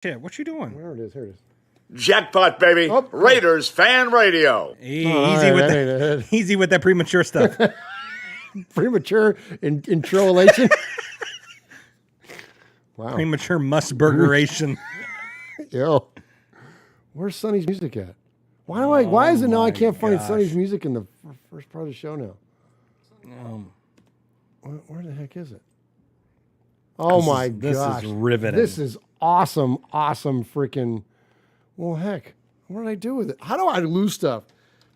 Shit, what you doing? Where it is, here it is. Jackpot, baby. Oh. Raiders Fan Radio. Easy with that premature stuff. Premature introlation. Wow. Premature musburgeration. Yo. Where's Sonny's music at? Why is it now I can't find Sonny's music in the first part of the show now? Where the heck is it? Oh my gosh. This is riveting. This is awesome freaking. Well, heck. What did I do with it? How do I lose stuff?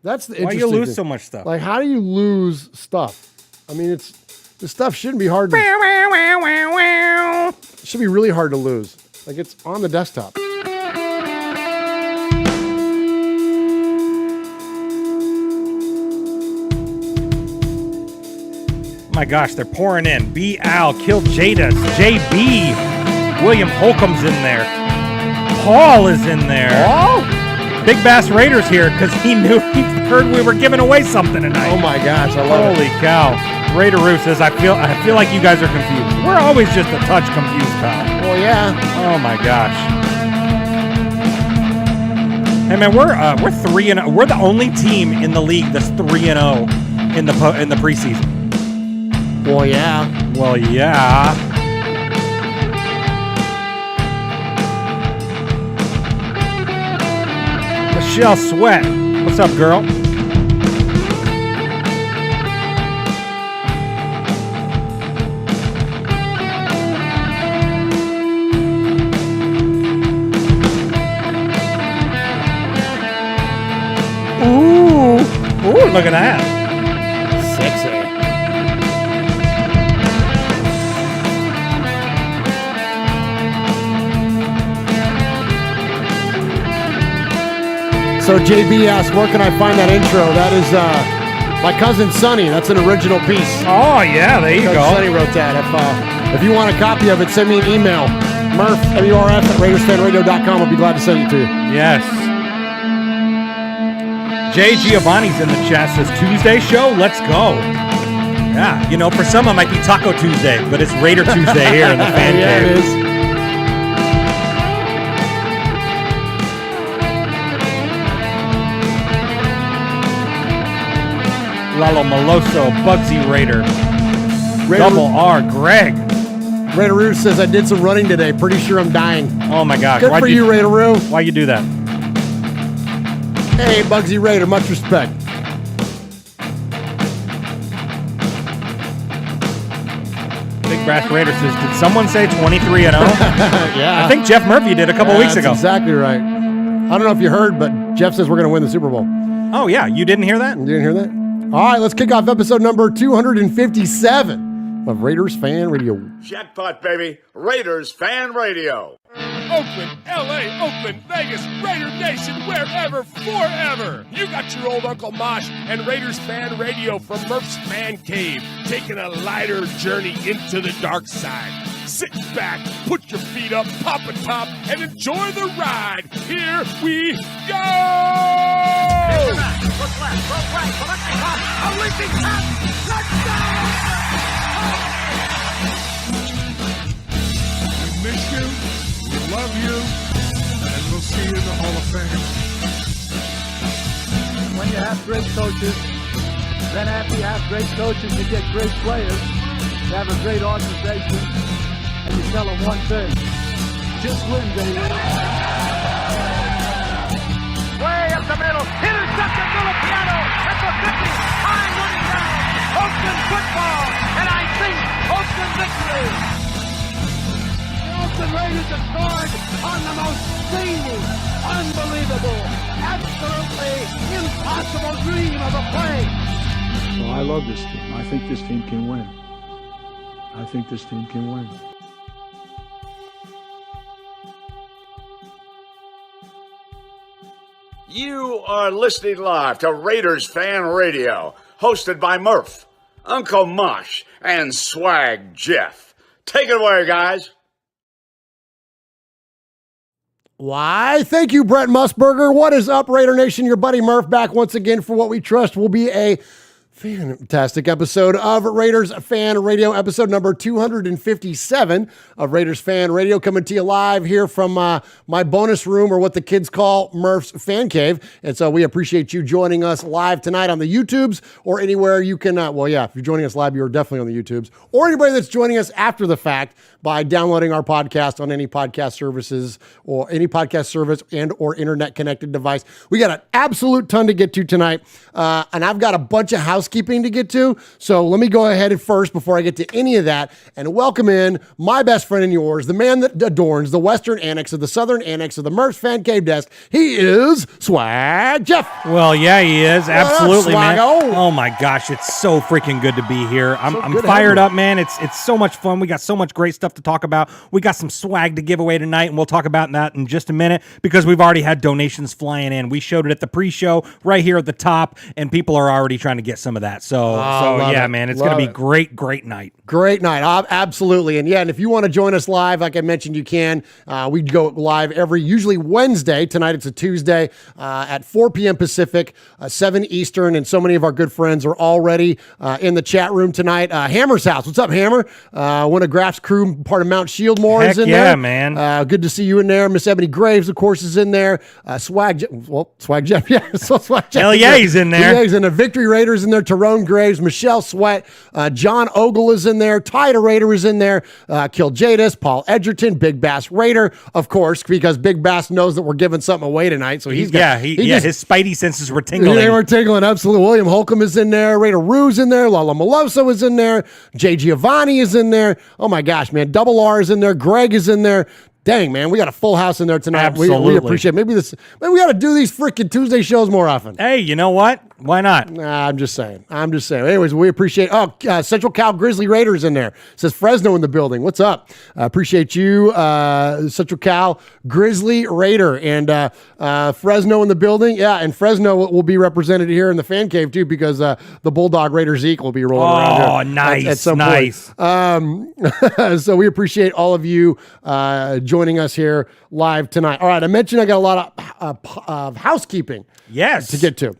That's the interesting thing. Why you lose thing. so much stuff? Like, how do you lose stuff? I mean, the stuff shouldn't be hard to. It should be really hard to lose. Like, it's on the desktop. My gosh, they're pouring in. B. Al, Kill Jadis, JB, William Holcomb's in there. Paul is in there. Oh! Big Bass Raiders here because he heard we were giving away something tonight. Oh my gosh, I love Holy cow. Raideroo says, I feel like you guys are confused. We're always just a touch confused, pal. Well, yeah. Oh my gosh. Hey man, we're 3-0. We're the only team in the league that's 3-0 in the preseason. Well, yeah. Well, yeah. Michelle Sweat. What's up, girl? Ooh, look at that. Sexy. So JB asks, where can I find that intro? That is my cousin Sonny. That's an original piece. Oh, yeah, there you go. Sonny wrote that. If you want a copy of it, send me an email. Murph, M-U-R-F, at RaidersFanRadio.com. I'll be glad to send it to you. Yes. Jay Giovanni's in the chat, says Tuesday show? Let's go. Yeah, for some it might be Taco Tuesday, but it's Raider Tuesday here in the fan yeah, cave. It is. Lalo Meloso, Bugsy Raider. Double R, Greg. Raideroo says, I did some running today. Pretty sure I'm dying. Oh, my gosh. Good for you, Raideroo. Why'd you do that? Hey, Bugsy Raider, much respect. Big Brass Raider says, did someone say 23-0? Yeah. I think Jeff Murphy did a couple weeks ago. That's exactly right. I don't know if you heard, but Jeff says we're going to win the Super Bowl. Oh, yeah. You didn't hear that? You didn't hear that? All right, let's kick off episode number 257 of Raiders Fan Radio. Jackpot, baby. Raiders Fan Radio. Oakland, L.A., Oakland, Vegas, Raider Nation, wherever, forever. You got your old Uncle Mosh and Raiders Fan Radio from Murph's Man Cave, taking a lighter journey into the dark side. Sit back, put your feet up, pop a top, and enjoy the ride. Here we go! Look left, look right, select the top, a leaping top, touchdown! We miss you, we love you, and we'll see you in the Hall of Fame. When you have great coaches, then after you have great coaches, you get great players, you have a great organization, and you tell them one thing, just win, baby. Way up the middle, intercepted Filipiano at the 50, time running down, Oakland football, and I think Oakland victory. The Oakland Raiders have scored on the most zany, unbelievable, absolutely impossible dream of a play. Well, I love this team. I think this team can win. I think this team can win. You are listening live to Raiders Fan Radio, hosted by Murph, Uncle Mosh, and Swag Jeff. Take it away, guys. Why, thank you, Brett Musburger. What is up, Raider Nation? Your buddy Murph back once again for what we trust will be a Fantastic episode of Raiders Fan Radio, episode number 257 of Raiders Fan Radio, coming to you live here from my bonus room, or what the kids call Murph's Fan Cave. And so we appreciate you joining us live tonight on the YouTubes, or anywhere you can, if you're joining us live, you're definitely on the YouTubes, or anybody that's joining us after the fact by downloading our podcast on any podcast services, or any podcast service and or internet connected device. We got an absolute ton to get to tonight, and I've got a bunch of housekeeping to get to. So let me go ahead first, before I get to any of that, and welcome in my best friend and yours, the man that adorns the western annex of the southern annex of the Murph's Fan Cave desk. He is Swag Jeff. Well, yeah, he is. Absolutely, man. Swaggo? Oh my gosh, it's so freaking good to be here. I'm good to fired have up, man. It's so much fun. We got so much great stuff to talk about. We got some swag to give away tonight, and we'll talk about that in just a minute, because we've already had donations flying in. We showed it at the pre-show right here at the top, and people are already trying to get some of that. So yeah, man, it's going to be great night. Great night. Absolutely. And if you want to join us live, like I mentioned, you can. We go live usually Wednesday. Tonight it's a Tuesday at 4 p.m. Pacific, 7 Eastern. And so many of our good friends are already in the chat room tonight. Hammer's house. What's up, Hammer? One of Graf's crew, part of Mount Shieldmore, is in there. Yeah, man. Good to see you in there. Miss Ebony Graves, of course, is in there. Swag Jeff. Yeah, so Swag Jeff. Hell yeah, he's in there. Yeah, he's in there. Victory Raiders in there. Tyrone Graves, Michelle Sweat, John Ogle is in there. Tida Raider is in there. Kill Jadis, Paul Edgerton, Big Bass Raider, of course, because Big Bass knows that we're giving something away tonight. So his spidey senses were tingling. They were tingling, absolutely. William Holcomb is in there. Raider Rue's in there. Lala Meloso is in there. Jay Giovanni is in there. Oh my gosh, man. Double R is in there. Greg is in there. Dang, man, we got a full house in there tonight. Absolutely. We appreciate it. Maybe we got to do these freaking Tuesday shows more often. Hey, you know what? Why not? Nah, I'm just saying. Anyways, we appreciate. Central Cal Grizzly Raiders in there. It says Fresno in the building. What's up? Appreciate you, Central Cal Grizzly Raider, and Fresno in the building. Yeah, and Fresno will be represented here in the fan cave too, because the Bulldog Raider Zeke will be rolling around here. Oh, nice, at some nice. point. So we appreciate all of you joining us here live tonight. All right, I mentioned I got a lot of housekeeping. Yes, to get to.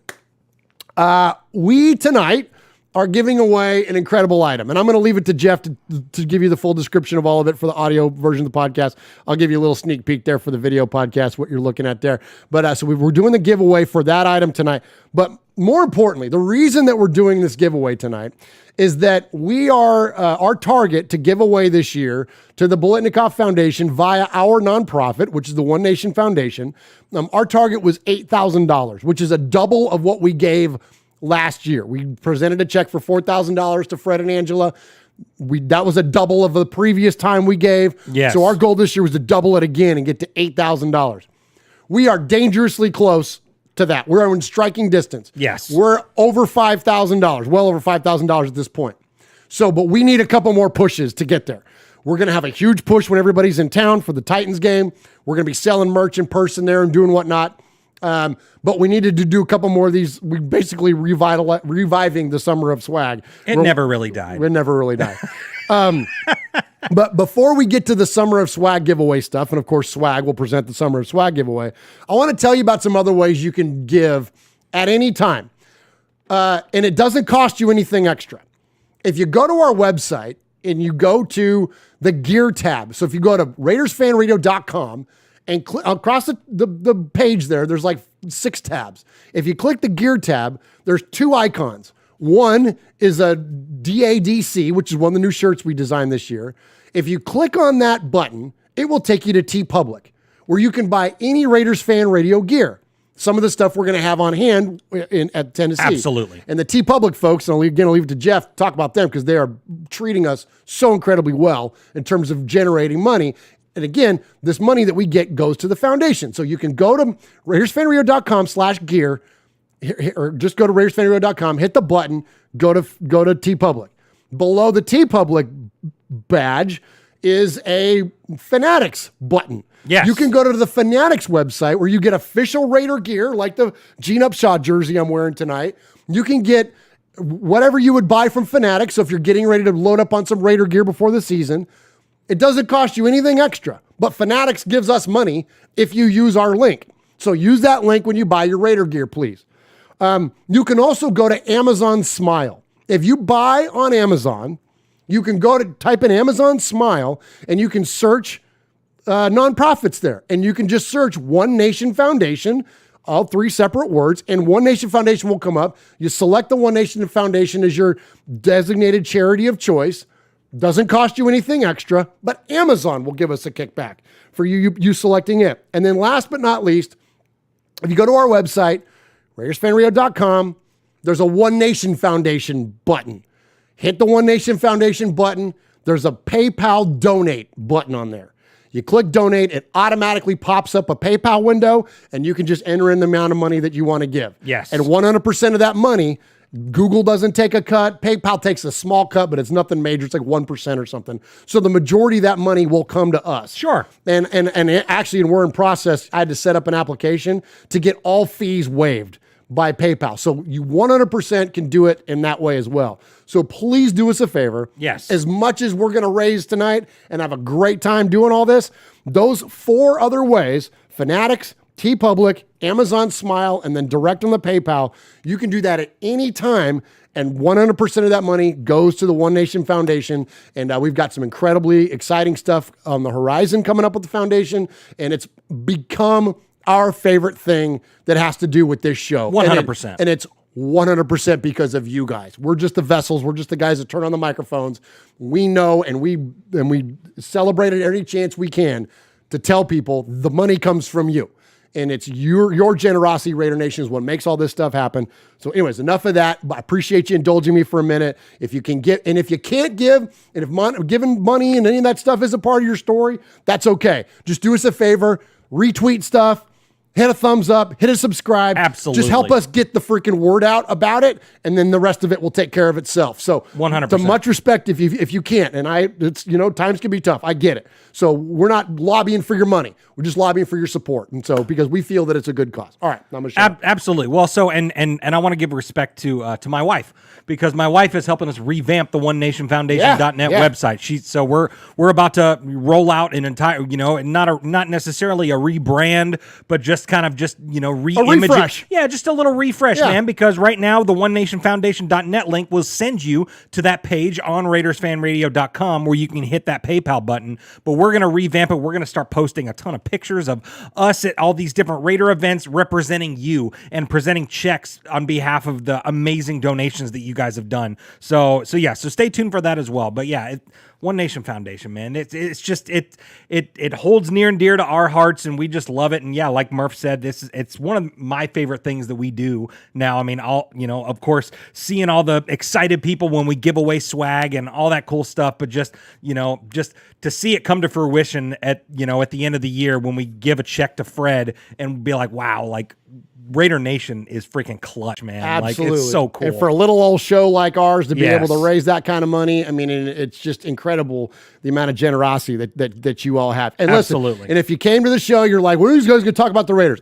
We tonight are giving away an incredible item, and I'm going to leave it to Jeff to give you the full description of all of it for the audio version of the podcast. I'll give you a little sneak peek there for the video podcast, what you're looking at there. But so we're doing the giveaway for that item tonight. But more importantly, the reason that we're doing this giveaway tonight is that we are our target to give away this year to the Bolitnikoff Foundation via our nonprofit, which is the One Nation Foundation. Our target was $8,000, which is a double of what we gave last year. We presented a check for $4,000 to Fred and Angela. That was a double of the previous time we gave. Yes. So our goal this year was to double it again and get to $8,000. We are dangerously close to that. We're in striking distance. Yes. We're over $5,000, well over $5,000 at this point. So, but we need a couple more pushes to get there. We're going to have a huge push when everybody's in town for the Titans game. We're going to be selling merch in person there and doing whatnot. But we needed to do a couple more of these. We basically reviving the summer of swag. It never really died. It never really died. But before we get to the Summer of Swag giveaway stuff, and of course Swag will present the Summer of Swag giveaway, I want to tell you about some other ways you can give at any time. And it doesn't cost you anything extra. If you go to our website and you go to the gear tab, so if you go to RaidersFanRadio.com and across the page there's like 6 tabs. If you click the gear tab, there's 2 icons. One is a DADC, which is one of the new shirts we designed this year. If you click on that button, it will take you to TeePublic, where you can buy any Raiders Fan Radio gear. Some of the stuff we're going to have on hand at Tennessee. Absolutely. And the TeePublic folks, and I'll leave it to Jeff to talk about them, because they are treating us so incredibly well in terms of generating money. And again, this money that we get goes to the foundation. So you can go to RaidersFanRadio.com/gear, or just go to RaidersFanRadio.com, hit the button, go to TeePublic. Below the TeePublic badge is a Fanatics button. Yes. You can go to the Fanatics website where you get official Raider gear, like the Gene Upshaw jersey I'm wearing tonight. You can get whatever you would buy from Fanatics. So if you're getting ready to load up on some Raider gear before the season, it doesn't cost you anything extra. But Fanatics gives us money if you use our link. So use that link when you buy your Raider gear, please. You can also go to Amazon Smile. If you buy on Amazon, you can go to type in Amazon Smile and you can search nonprofits there. And you can just search One Nation Foundation, all 3 separate words, and One Nation Foundation will come up. You select the One Nation Foundation as your designated charity of choice. Doesn't cost you anything extra, but Amazon will give us a kickback for you selecting it. And then last but not least, if you go to our website, RaidersFanRadio.com, there's a One Nation Foundation button. Hit the One Nation Foundation button. There's a PayPal donate button on there. You click donate, it automatically pops up a PayPal window, and you can just enter in the amount of money that you want to give. Yes. And 100% of that money, Google doesn't take a cut. PayPal takes a small cut, but it's nothing major. It's like 1% or something. So the majority of that money will come to us. Sure. And actually, we're in process. I had to set up an application to get all fees waived by PayPal. So you 100% can do it in that way as well. So please do us a favor. Yes. As much as we're going to raise tonight and have a great time doing all this, those 4 other ways, Fanatics, TeePublic, Amazon Smile, and then direct on the PayPal, you can do that at any time, and 100% of that money goes to the One Nation Foundation. And we've got some incredibly exciting stuff on the horizon coming up with the foundation, and it's become our favorite thing that has to do with this show. 100%. And it's 100% because of you guys. We're just the vessels. We're just the guys that turn on the microphones. We know, and we celebrate it every chance we can to tell people the money comes from you. And it's your generosity, Raider Nation, is what makes all this stuff happen. So anyways, enough of that. I appreciate you indulging me for a minute. If you can give, and if you can't give, and if giving money and any of that stuff is a part of your story, that's okay. Just do us a favor, retweet stuff, hit a thumbs up, hit a subscribe. Absolutely. Just help us get the freaking word out about it, and then the rest of it will take care of itself. So 100%. To much respect if you can't. And it's times can be tough. I get it. So we're not lobbying for your money. We're just lobbying for your support. And so because we feel that it's a good cause. All right, I'm gonna show absolutely. Well, so and I want to give respect to my wife, because my wife is helping us revamp the OneNationFoundation.net website. So we're about to roll out an entire, not necessarily a rebrand, but just kind of re-image refresh. Yeah, just a little refresh, man, because right now the OneNationFoundation.net link will send you to that page on RaidersFanRadio.com where you can hit that PayPal button. But we're going to revamp it. We're going to start posting a ton of pictures of us at all these different Raider events representing you and presenting checks on behalf of the amazing donations that you guys have done. So stay tuned for that as well. But yeah, One Nation Foundation, man, it's just it holds near and dear to our hearts, and we just love it. And yeah, like Murph said, it's one of my favorite things that we do now. I mean, of course, seeing all the excited people when we give away swag and all that cool stuff, but just to see it come to fruition at the end of the year when we give a check to Fred and be like, wow, like Raider Nation is freaking clutch, man. Absolutely. Like, it's so cool. And for a little old show like ours to be able to raise that kind of money, I mean, it's just incredible the amount of generosity that you all have. And Absolutely. Listen, and if you came to the show, you're like, well, these guys going to talk about the Raiders.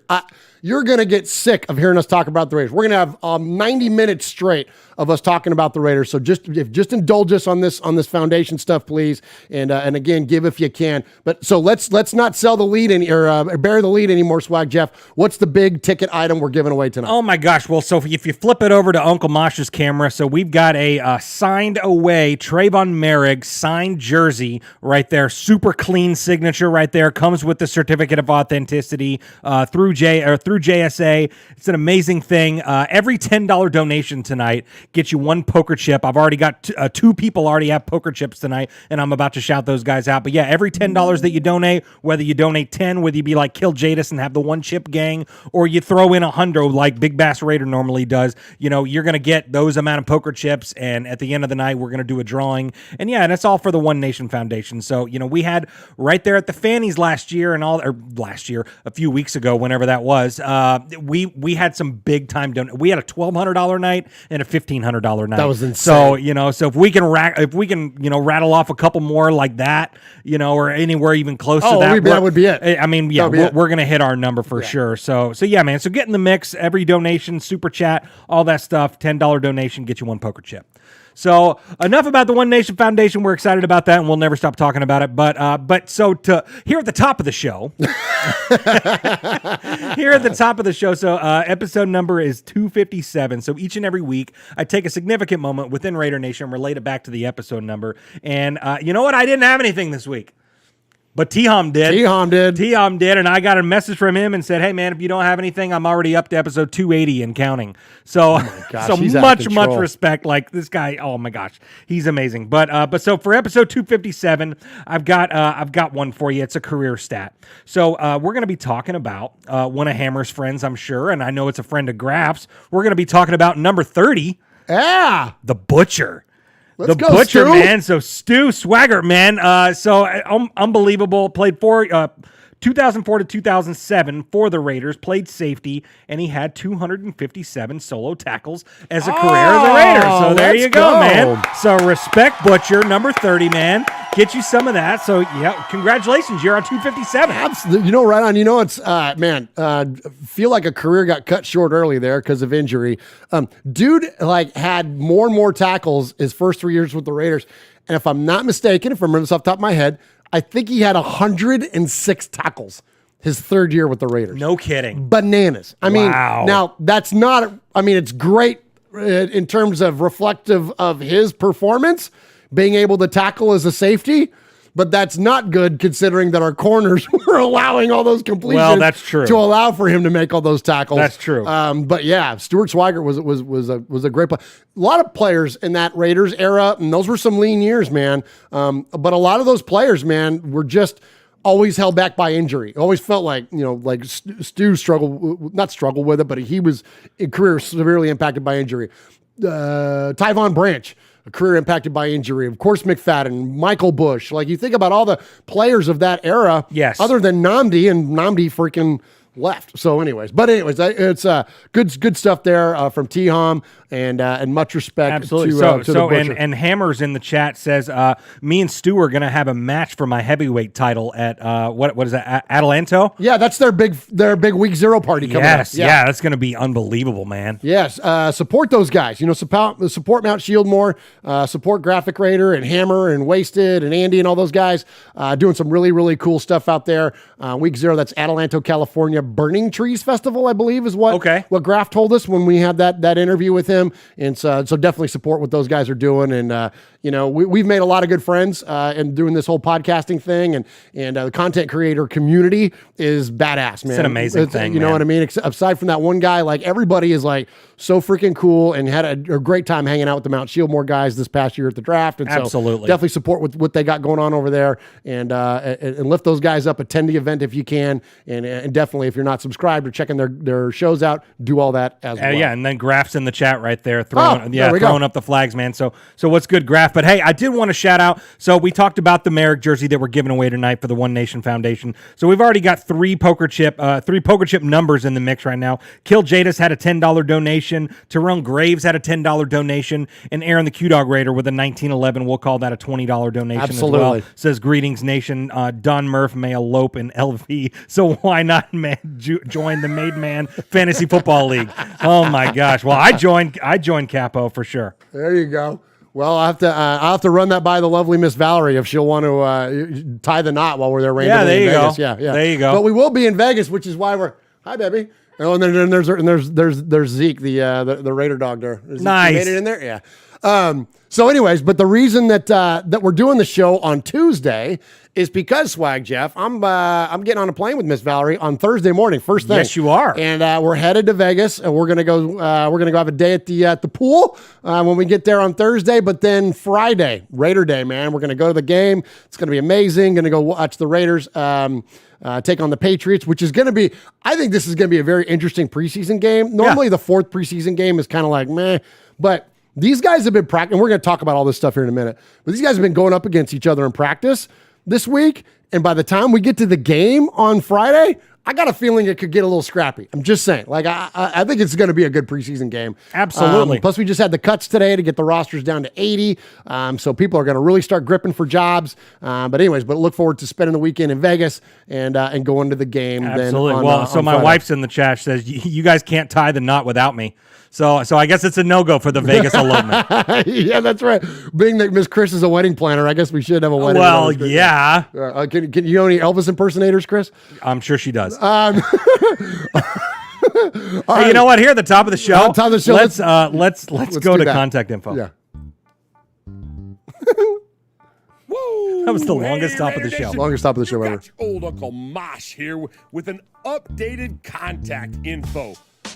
You're going to get sick of hearing us talk about the Raiders. We're going to have 90 minutes straight of us talking about the Raiders. So just indulge us on this foundation stuff, please. And again, give if you can. But so let's not sell the lead or bury the lead anymore, Swag Jeff. What's the big ticket item we're giving away tonight? Oh my gosh. Well, so if you flip it over to Uncle Mosh's camera, so we've got a signed away Trayvon Merrick signed jersey right there. Super clean signature right there. Comes with the certificate of authenticity through JSA. It's an amazing thing. Every $10 donation tonight gets you one poker chip. I've already got two people already have poker chips tonight, and I'm about to shout those guys out. But yeah, every $10 that you donate, whether you donate 10, whether you be like Kill Jadis and have the one chip gang, or you throw in $100 like Big Bass Raider normally does, you're going to get those amount of poker chips. And at the end of the night, we're going to do a drawing. And yeah, and it's all for the One Nation Foundation. So, we had right there at the Fannies a few weeks ago, whenever that was, we had some big time we had a $1,200 night and a $1,500 night. That was insane. So if we can rattle off a couple more like that, or anywhere even close to that, that would be it. I mean, yeah, we're gonna hit our number for sure. So yeah, man. So get in the mix. Every donation, super chat, all that stuff. $10 donation gets you one poker chip. So enough about the One Nation Foundation. We're excited about that, and we'll never stop talking about it. But so to here at the top of the show, So episode number is 257. So each and every week, I take a significant moment within Raider Nation and relate it back to the episode number. And you know what? I didn't have anything this week. But T-Hom did. T-Hom did, and I got a message from him and said, hey, man, if you don't have anything, I'm already up to episode 280 and counting. So, much respect. Like, this guy, oh, my gosh, he's amazing. But so for episode 257, I've got one for you. It's a career stat. So we're going to be talking about one of Hammer's friends, I'm sure, and I know it's a friend of Graf's. We're going to be talking about number 30. Yeah. The Butcher. Let's go, Butcher, Stu. man. So Stu Swaggart, man. Unbelievable. Played 2004 to 2007 for the Raiders. Played safety, and he had 257 solo tackles as a career of the Raiders. So there you go, man. So respect, Butcher, number 30, man. Get you some of that. So yeah, congratulations. You're on 257. Absolutely. You know, right on. You know, it's feel like a career got cut short early there because of injury. Dude, like, had more and more tackles his first 3 years with the Raiders. And if I'm not mistaken, if I remember this off the top of my head, I think he had 106 tackles his third year with the Raiders. No kidding. Bananas. I mean, Wow. now that's not, I mean, it's great in terms of reflective of his performance, being able to tackle as a safety, but that's not good considering that our corners were allowing all those completions. Well, that's true. To allow for him to make all those tackles. That's true. But yeah, Stuart Swaggart was a great player. A lot of players in that Raiders era, and those were some lean years, man. But a lot of those players, man, were just always held back by injury. Always felt like, you know, like Stu not struggled with it, but he was in career severely impacted by injury. Tyvon Branch, a career impacted by injury. Of course, McFadden, Michael Bush. Like, you think about all the players of that era. Yes. Other than Nnamdi, and Nnamdi freaking left. So anyways, it's good stuff there from T-Hom, and much respect. Absolutely. To the Butcher. And Hammers in the chat says, me and Stu are going to have a match for my heavyweight title at what is that? Atalanto? Yeah, that's their big week zero party coming up. Yeah, that's going to be unbelievable, man. Yes, support those guys. You know, support Mount Shieldmore, support Graphic Raider and Hammer and Wasted and Andy and all those guys doing some really, really cool stuff out there. Week zero, that's Atalanto, California. Burning Trees Festival, I believe, is what Graf told us when we had that interview with him. And so definitely support what those guys are doing. And you know, we've made a lot of good friends in doing this whole podcasting thing, and the content creator community is badass, man. It's an amazing thing. You know what I mean? Aside from that one guy, like, everybody is like so freaking cool, and had a great time hanging out with the Mount Shieldmore guys this past year at the draft. And absolutely, so definitely support what they got going on over there, and lift those guys up. Attend the event if you can, and definitely, if you're not subscribed or checking their shows out, do all that as well. Yeah, and then Graf's in the chat right there, throwing up the flags, man. So what's good, Graf? But hey, I did want to shout out. So we talked about the Merrick jersey that we're giving away tonight for the One Nation Foundation. So we've already got three poker chip numbers in the mix right now. Kill Jadis had a $10 donation. Tyrone Graves had a $10 donation, and Aaron the Q-Dog Raider with a 1911. We'll call that a $20 donation Absolutely. as well. Says, greetings, nation. Don Murph may elope in LV, so why not, man? Join the Made Man Fantasy Football League. Oh my gosh! Well, I joined Capo for sure. There you go. Well, I'll have to run that by the lovely Miss Valerie if she'll want to tie the knot while we're there randomly in Vegas. Go. Yeah, there you go. But we will be in Vegas, which is why we're hi, baby. Oh, and then there's Zeke, the Raider dog there. Nice. You made it in there, yeah. So, anyways, but the reason that we're doing the show on Tuesday is because, Swag Jeff, I'm getting on a plane with Miss Valerie on Thursday morning, first thing. Yes, you are. And we're headed to Vegas, and we're gonna go have a day at the pool when we get there on Thursday. But then Friday, Raider Day, man, we're gonna go to the game. It's gonna be amazing. Gonna go watch the Raiders take on the Patriots, which is gonna be. I think this is gonna be a very interesting preseason game. Normally, the fourth preseason game is kind of like meh, but these guys have been practicing. We're going to talk about all this stuff here in a minute. But these guys have been going up against each other in practice this week. And by the time we get to the game on Friday, I got a feeling it could get a little scrappy. I'm just saying. Like, I think it's going to be a good preseason game. Absolutely. Plus, we just had the cuts today to get the rosters down to 80. So people are going to really start gripping for jobs. But look forward to spending the weekend in Vegas and going to the game. Absolutely. Then Well, so on my Friday. wife's in the chat. She says, you guys can't tie the knot without me. So I guess it's a no-go for the Vegas elopement. Yeah, that's right. Being that Miss Chris is a wedding planner, I guess we should have a wedding. Well, yeah. Can you know any Elvis impersonators, Chris? I'm sure she does. All Hey, right. you know what? Here at the top of the show, Top of the show, let's go do to that. contact info. Yeah. Woo! That was the longest top of the Raider show. Nation, Longest top of the show you ever. got your old Uncle Mosh here with an updated contact info.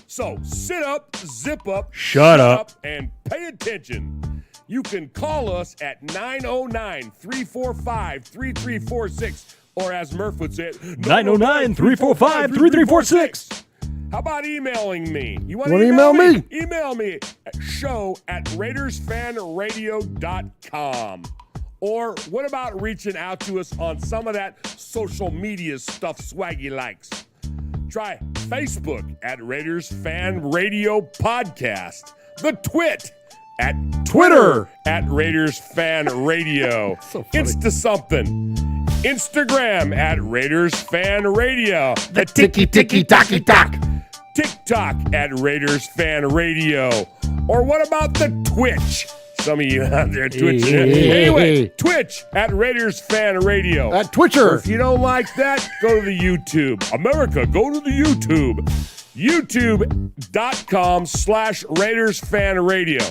So sit up, zip up, Shut up. and pay attention. You can call us at 909-345-3346, or as Murph would say, 909-345-3346. How about emailing me? You want Wanna to email me? Email me at show@RaidersFanRadio.com. Or what about reaching out to us on some of that social media stuff Swaggy likes? Try Facebook at Raiders Fan Radio Podcast. The Twit at Twitter at Raiders Fan Radio. So funny. Insta something. Instagram at Raiders Fan Radio. The ticky-ticky-tacky-tack. TikTok at Raiders Fan Radio. Or what about the Twitch? Some of you out there twitching. Anyway, Twitch at Raiders Fan Radio. At Twitcher. Or if you don't like that, go to the YouTube. America, go to the YouTube. YouTube.com/Raiders Fan Radio.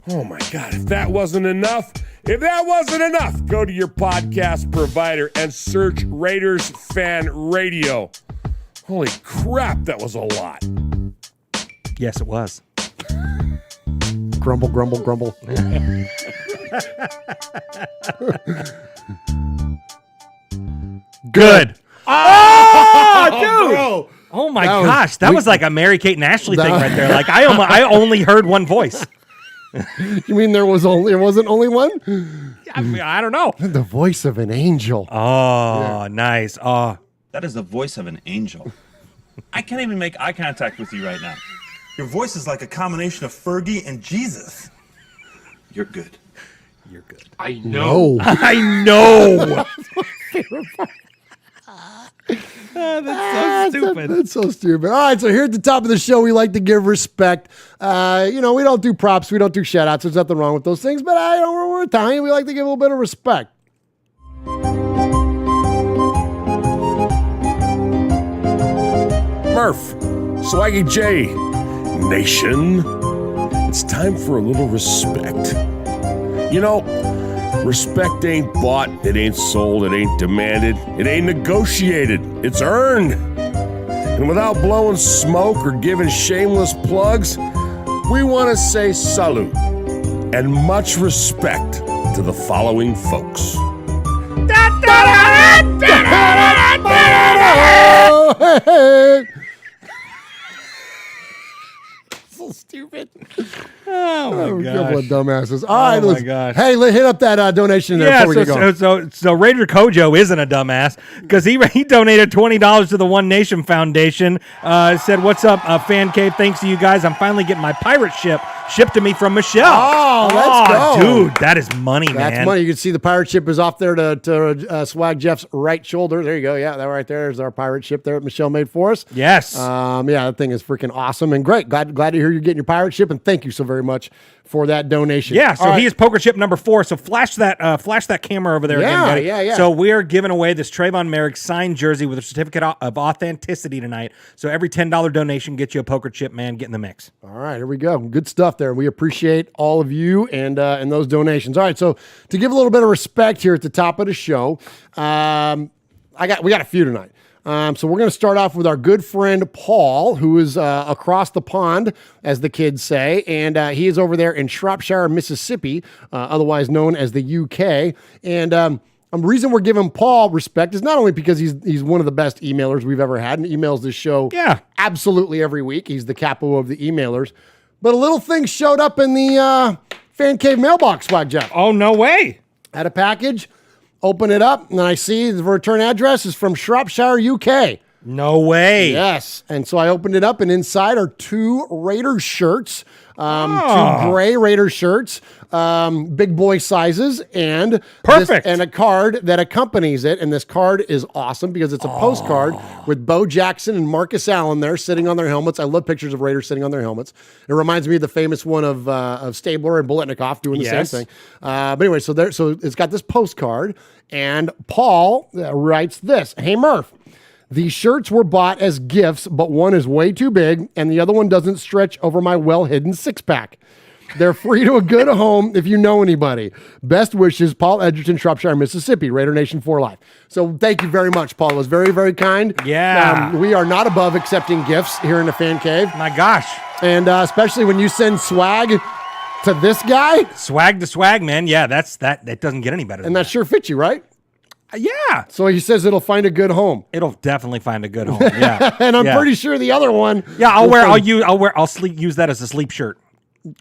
Oh my God, if that wasn't enough, go to your podcast provider and search Raiders Fan Radio. Holy crap, that was a lot. Yes, it was. Grumble, grumble, grumble. Good. Oh, dude. Bro. Oh my That was- gosh, that was like a Mary Kate and Ashley thing right there. Like I only heard one voice. You mean there wasn't only one? I mean, I don't know. The voice of an angel. Oh, nice. Oh, That is the voice of an angel. I can't even make eye contact with you right now. Your voice is like a combination of Fergie and Jesus. You're good. you're good. No. I know. That's so stupid. That's so stupid. All right, so here at the top of the show, we like to give respect. We don't do props. We don't do shout-outs. There's nothing wrong with those things, but we're Italian. We like to give a little bit of respect. Murph, Swaggy J, Nation, it's time for a little respect. You know, respect ain't bought, it ain't sold, it ain't demanded, it ain't negotiated, it's earned. And without blowing smoke or giving shameless plugs, we want to say salute and much respect to the following folks. So stupid. Oh my A gosh. couple of dumbasses. All right, my let's, gosh. Hey, hit up that donation there Yeah, before we get going. so Raider Kojo isn't a dumbass because he donated $20 to the One Nation Foundation. Said, "What's up, Fan Cave? Thanks to you guys, I'm finally getting my pirate ship shipped to me from Michelle." Oh, let's go. Dude, that is money, man. That's money. You can see the pirate ship is off there to Swag Jeff's right shoulder. There you go. Yeah, that right there is our pirate ship there that Michelle made for us. Yes. Yeah, that thing is freaking awesome and great. Glad to hear you're getting your pirate ship, and thank you so very much for that donation. Yeah, so All right. he is poker chip number 4. So flash that camera over there again, Yeah, buddy. yeah. So we're giving away this Trayvon Merrick signed jersey with a certificate of authenticity tonight. So every $10 donation gets you a poker chip, man. Get in the mix. All right, here we go. Good stuff there. We appreciate all of you and those donations. All right, so to give a little bit of respect here at the top of the show, we got a few tonight. So we're going to start off with our good friend Paul, who is across the pond, as the kids say, and he is over there in Shropshire, Mississippi, otherwise known as the UK. And the reason we're giving Paul respect is not only because he's one of the best emailers we've ever had and emails this show absolutely every week. He's the capo of the emailers. But a little thing showed up in the Fan Cave mailbox, Swag Jeff. Oh, no way. Had a package. Open it up, and I see the return address is from Shropshire, UK. No way. Yes. And so I opened it up, and inside are 2 Raiders shirts, 2 gray Raiders shirts, big boy sizes, and Perfect. and a card that accompanies it. And this card is awesome because it's a postcard with Bo Jackson and Marcus Allen there sitting on their helmets. I love pictures of Raiders sitting on their helmets. It reminds me of the famous one of Stabler and Biletnikoff doing the same thing. But anyway, so it's got this postcard, and Paul writes this: "Hey Murph, these shirts were bought as gifts, but one is way too big and the other one doesn't stretch over my well-hidden six-pack. They're free to a good home if you know anybody. Best wishes, Paul Edgerton, Shropshire, Mississippi, Raider Nation for life." So thank you very much, Paul. It was very, very kind. Yeah. We are not above accepting gifts here in the fan cave. My gosh. And especially when you send swag to this guy. Swag to swag, man. Yeah, that doesn't get any better than And that sure fits you, right? Yeah. So he says it'll find a good home. It'll definitely find a good home. Yeah. And I'm pretty sure the other one. Yeah, I'll use that as a sleep shirt.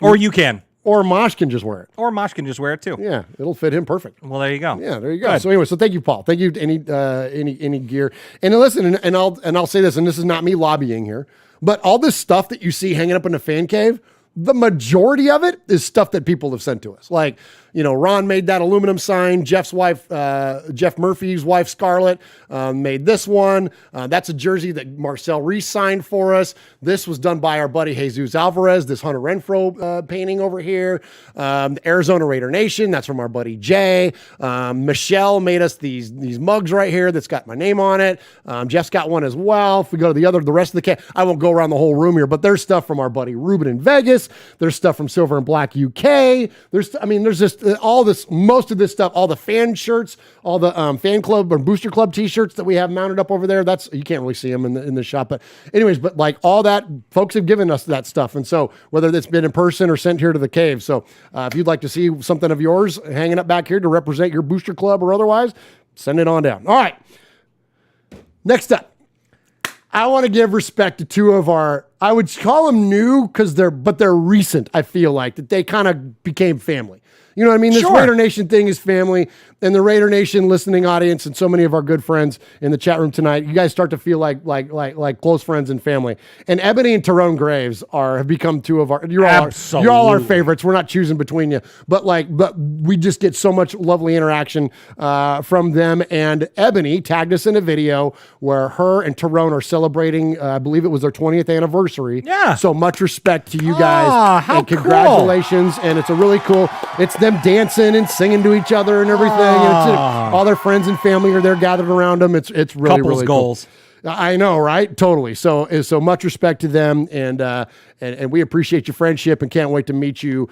Or you can. Or Mosh can just wear it. Or Mosh can just wear it too. Yeah, it'll fit him perfect. Well, there you go. Yeah, there you go. Good. So anyway, so thank you, Paul. Thank you to any gear. And listen, and I'll say this, and this is not me lobbying here, but all this stuff that you see hanging up in the fan cave, the majority of it is stuff that people have sent to us. Like, Ron made that aluminum sign. Jeff's wife, Jeff Murphy's wife, Scarlett, made this one. That's a jersey that Marcel Reese signed for us. This was done by our buddy Jesus Alvarez, this Hunter Renfro painting over here. The Arizona Raider Nation, that's from our buddy Jay. Michelle made us these mugs right here that's got my name on it. Jeff's got one as well. If we go to the rest of the cave, I won't go around the whole room here, but there's stuff from our buddy Ruben in Vegas. There's stuff from Silver and Black UK. There's just all this, most of this stuff, all the fan shirts, all the fan club or booster club t-shirts that we have mounted up over there. You can't really see them in the shop, but anyways, but like all that, folks have given us that stuff. And so whether that's been in person or sent here to the cave. So if you'd like to see something of yours hanging up back here to represent your booster club or otherwise, send it on down. All right. Next up. I want to give respect to 2 of our, I would call them new because they're recent. I feel like that they kind of became family. You know what I mean? This Sure. Raider Nation thing is family, and the Raider Nation listening audience and so many of our good friends in the chat room tonight, you guys start to feel like close friends and family. And Ebony and Tyrone Graves have become 2 of our, you're all our favorites. We're not choosing between you, but we just get so much lovely interaction from them. And Ebony tagged us in a video where her and Tyrone are celebrating, I believe it was their 20th anniversary. Yeah. So much respect to you guys. How and congratulations. And it's a really cool, it's them dancing and singing to each other and everything. And all their friends and family are there gathered around them. It's really, Couples really goals. Cool. I know, right? Totally. So much respect to them, and we appreciate your friendship, and can't wait to meet you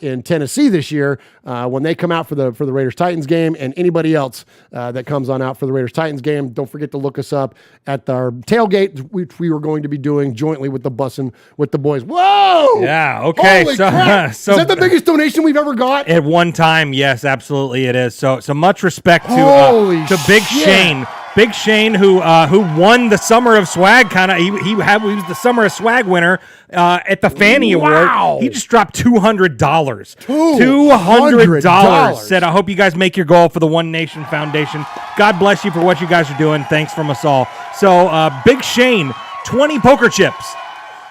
in Tennessee this year when they come out for the Raiders Titans game, and anybody else that comes on out for the Raiders Titans game. Don't forget to look us up at our tailgate, which we were going to be doing jointly with the Bussin' with the boys. Whoa! Yeah. Okay. Holy crap. So is that the biggest donation we've ever got? at one time, yes, absolutely, it is. So much respect Holy to Big shit. Shane. Big Shane, who won the Summer of Swag, he was the Summer of Swag winner at the Fanny Award. He just dropped $200. $200. Said, I hope you guys make your goal for the One Nation Foundation. God bless you for what you guys are doing. Thanks from us all. So Big Shane, 20 poker chips.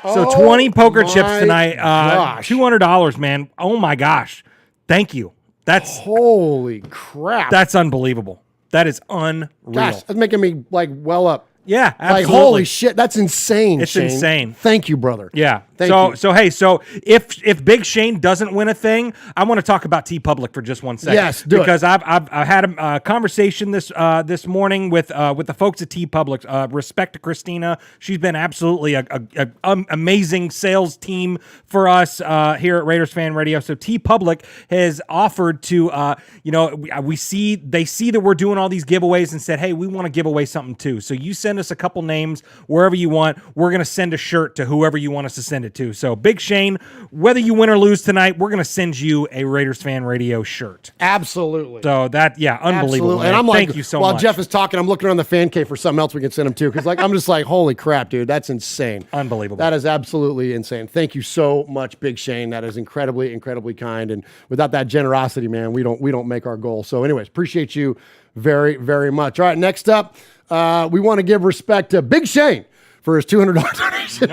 So 20 poker chips tonight. Gosh. $200, man. Oh my gosh. Thank you. Holy crap. That's unbelievable. That is unreal. Gosh, that's making me well up. Yeah, absolutely. Like, holy shit, that's insane. It's Shane. insane. Thank you, brother. Yeah. Thank you. So if Big Shane doesn't win a thing, I want to talk about TeePublic for just 1 second. Yes, do it. Because I've had a conversation this morning with the folks at TeePublic. Respect to Christina, she's been absolutely a amazing sales team for us here at Raiders Fan Radio. So TeePublic has offered to they see that we're doing all these giveaways and said, hey, we want to give away something too. So you send us a couple names wherever you want. We're gonna send a shirt to whoever you want us to send it to. So Big Shane, whether you win or lose tonight, we're gonna send you a Raiders Fan Radio shirt. Absolutely. So unbelievable. Absolutely. Man. And I'm like, thank you so while much. Jeff is talking, I'm looking around the fan cave for something else we can send him to, because I'm just like, holy crap, dude, that's insane. Unbelievable. That is absolutely insane. Thank you so much, Big Shane. That is incredibly, incredibly kind. And without that generosity, man, we don't make our goal. So anyways, appreciate you very, very much. All right, next up, we want to give respect to Big Shane for his $200 donation.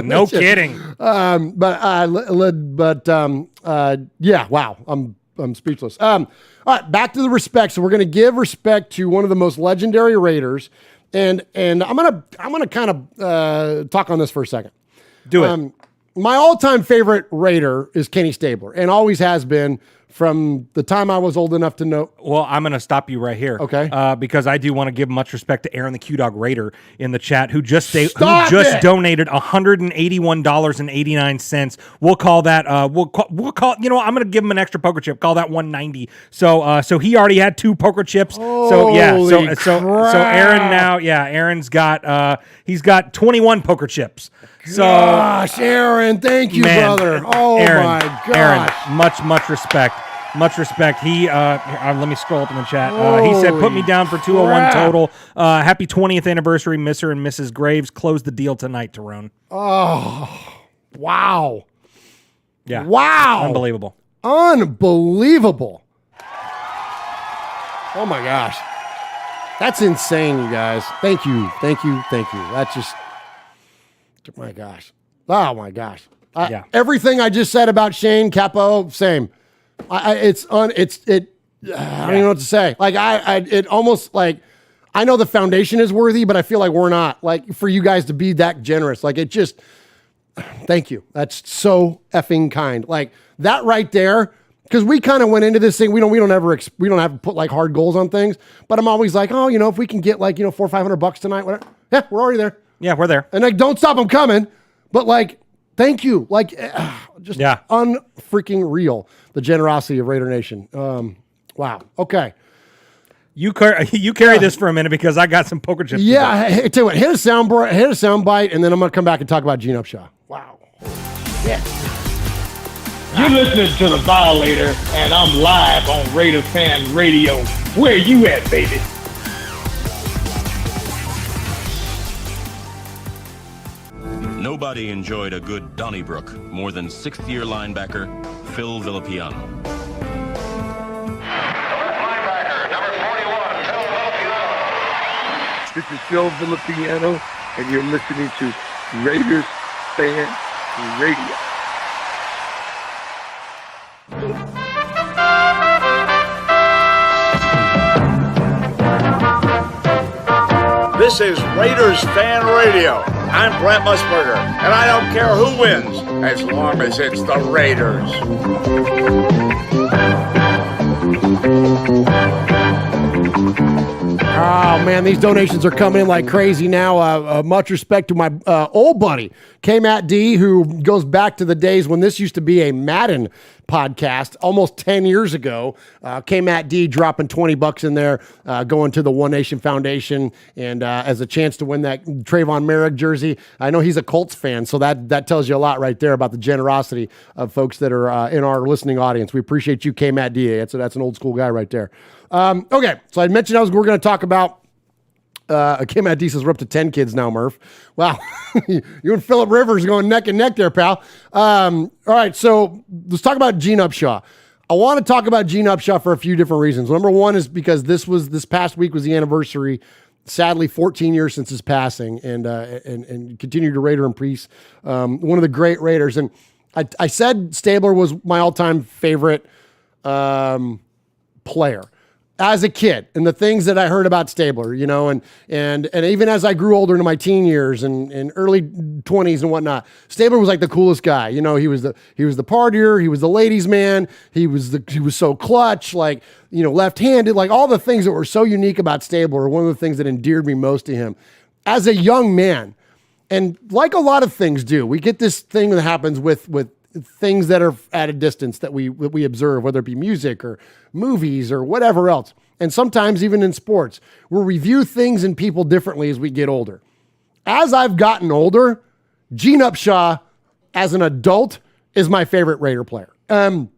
No kidding. Yeah, wow. I'm speechless. All right, back to the respect. So we're going to give respect to one of the most legendary Raiders, and I'm gonna kind of talk on this for a second. Do it. My all-time favorite Raider is Kenny Stabler, and always has been from the time I was old enough to know. Well, I'm going to stop you right here. Okay. Because I do want to give much respect to Aaron the Q-Dog Raider in the chat who just donated $181.89. We'll call that we'll call I'm going to give him an extra poker chip. Call that 190. So he already had 2 poker chips. So Aaron now, Aaron's got he's got 21 poker chips. So gosh, Aaron, thank you, brother. Oh Aaron, my gosh. Aaron, much respect. Much respect. He let me scroll up in the chat. He said, "Put me down for 201 total. Happy 20th anniversary, Mr. and Mrs. Graves. Close the deal tonight, Tyrone." Oh, wow. Yeah. Wow. Unbelievable. Oh my gosh. That's insane, you guys. Thank you. That's just, my gosh. Oh my gosh. Everything I just said about Shane Capo, same. I don't even know what to say. Like it almost like, I know the foundation is worthy, but I feel like we're not, like, for you guys to be that generous. Like, it just, thank you. That's so effing kind. Like that right there. Because we kind of went into this thing, we don't have to put like hard goals on things, but I'm always like, oh, if we can get like, $400 or $500 tonight, whatever. Yeah, we're already there. Yeah, we're there. And like, don't stop them coming. But like, thank you. Like, just unfreaking real, the generosity of Raider Nation. Wow. Okay. You carry this for a minute because I got some poker chips. Yeah. Hey, tell you what, hit a sound bite, and then I'm going to come back and talk about Gene Upshaw. Wow. Yeah. You're listening to The Violator, and I'm live on Raider Fan Radio. Where you at, baby? Nobody enjoyed a good Donnybrook more than 6th-year linebacker Phil Villapiano. Linebacker, number 41, Phil Villapiano. This is Phil Villapiano, and you're listening to Raiders Fan Radio. This is Raiders Fan Radio. I'm Brent Musburger, and I don't care who wins as long as it's the Raiders. Oh, man, these donations are coming in like crazy now. Much respect to my old buddy, K-Matt D, who goes back to the days when this used to be a Madden podcast almost 10 years ago. K-Matt D dropping $20 in there, going to the One Nation Foundation, and as a chance to win that Trayvon Merrick jersey. I know he's a Colts fan, so that tells you a lot right there about the generosity of folks that are in our listening audience. We appreciate you, K-Matt D. That's an old school guy right there. Okay, so I mentioned we're going to talk about K-Matt D says we're up to 10 kids now, Murph. Wow. You and Phillip Rivers going neck and neck there, pal. All right, so let's talk about Gene Upshaw. I want to talk about Gene Upshaw for a few different reasons. Number one is because this past week was the anniversary, sadly 14 years since his passing, and continued to Raider in peace. One of the great Raiders. And I said Stabler was my all-time favorite player as a kid, and the things that I heard about Stabler, and even as I grew older into my teen years and early 20s and whatnot, Stabler was like the coolest guy. He was the partier, he was the ladies' man, he was so clutch, like, left-handed, like all the things that were so unique about Stabler are one of the things that endeared me most to him as a young man. And like a lot of things do, we get this thing that happens with things that are at a distance that we observe, whether it be music or movies or whatever else. And sometimes even in sports, we'll review things and people differently as we get older. As I've gotten older, Gene Upshaw as an adult is my favorite Raider player. And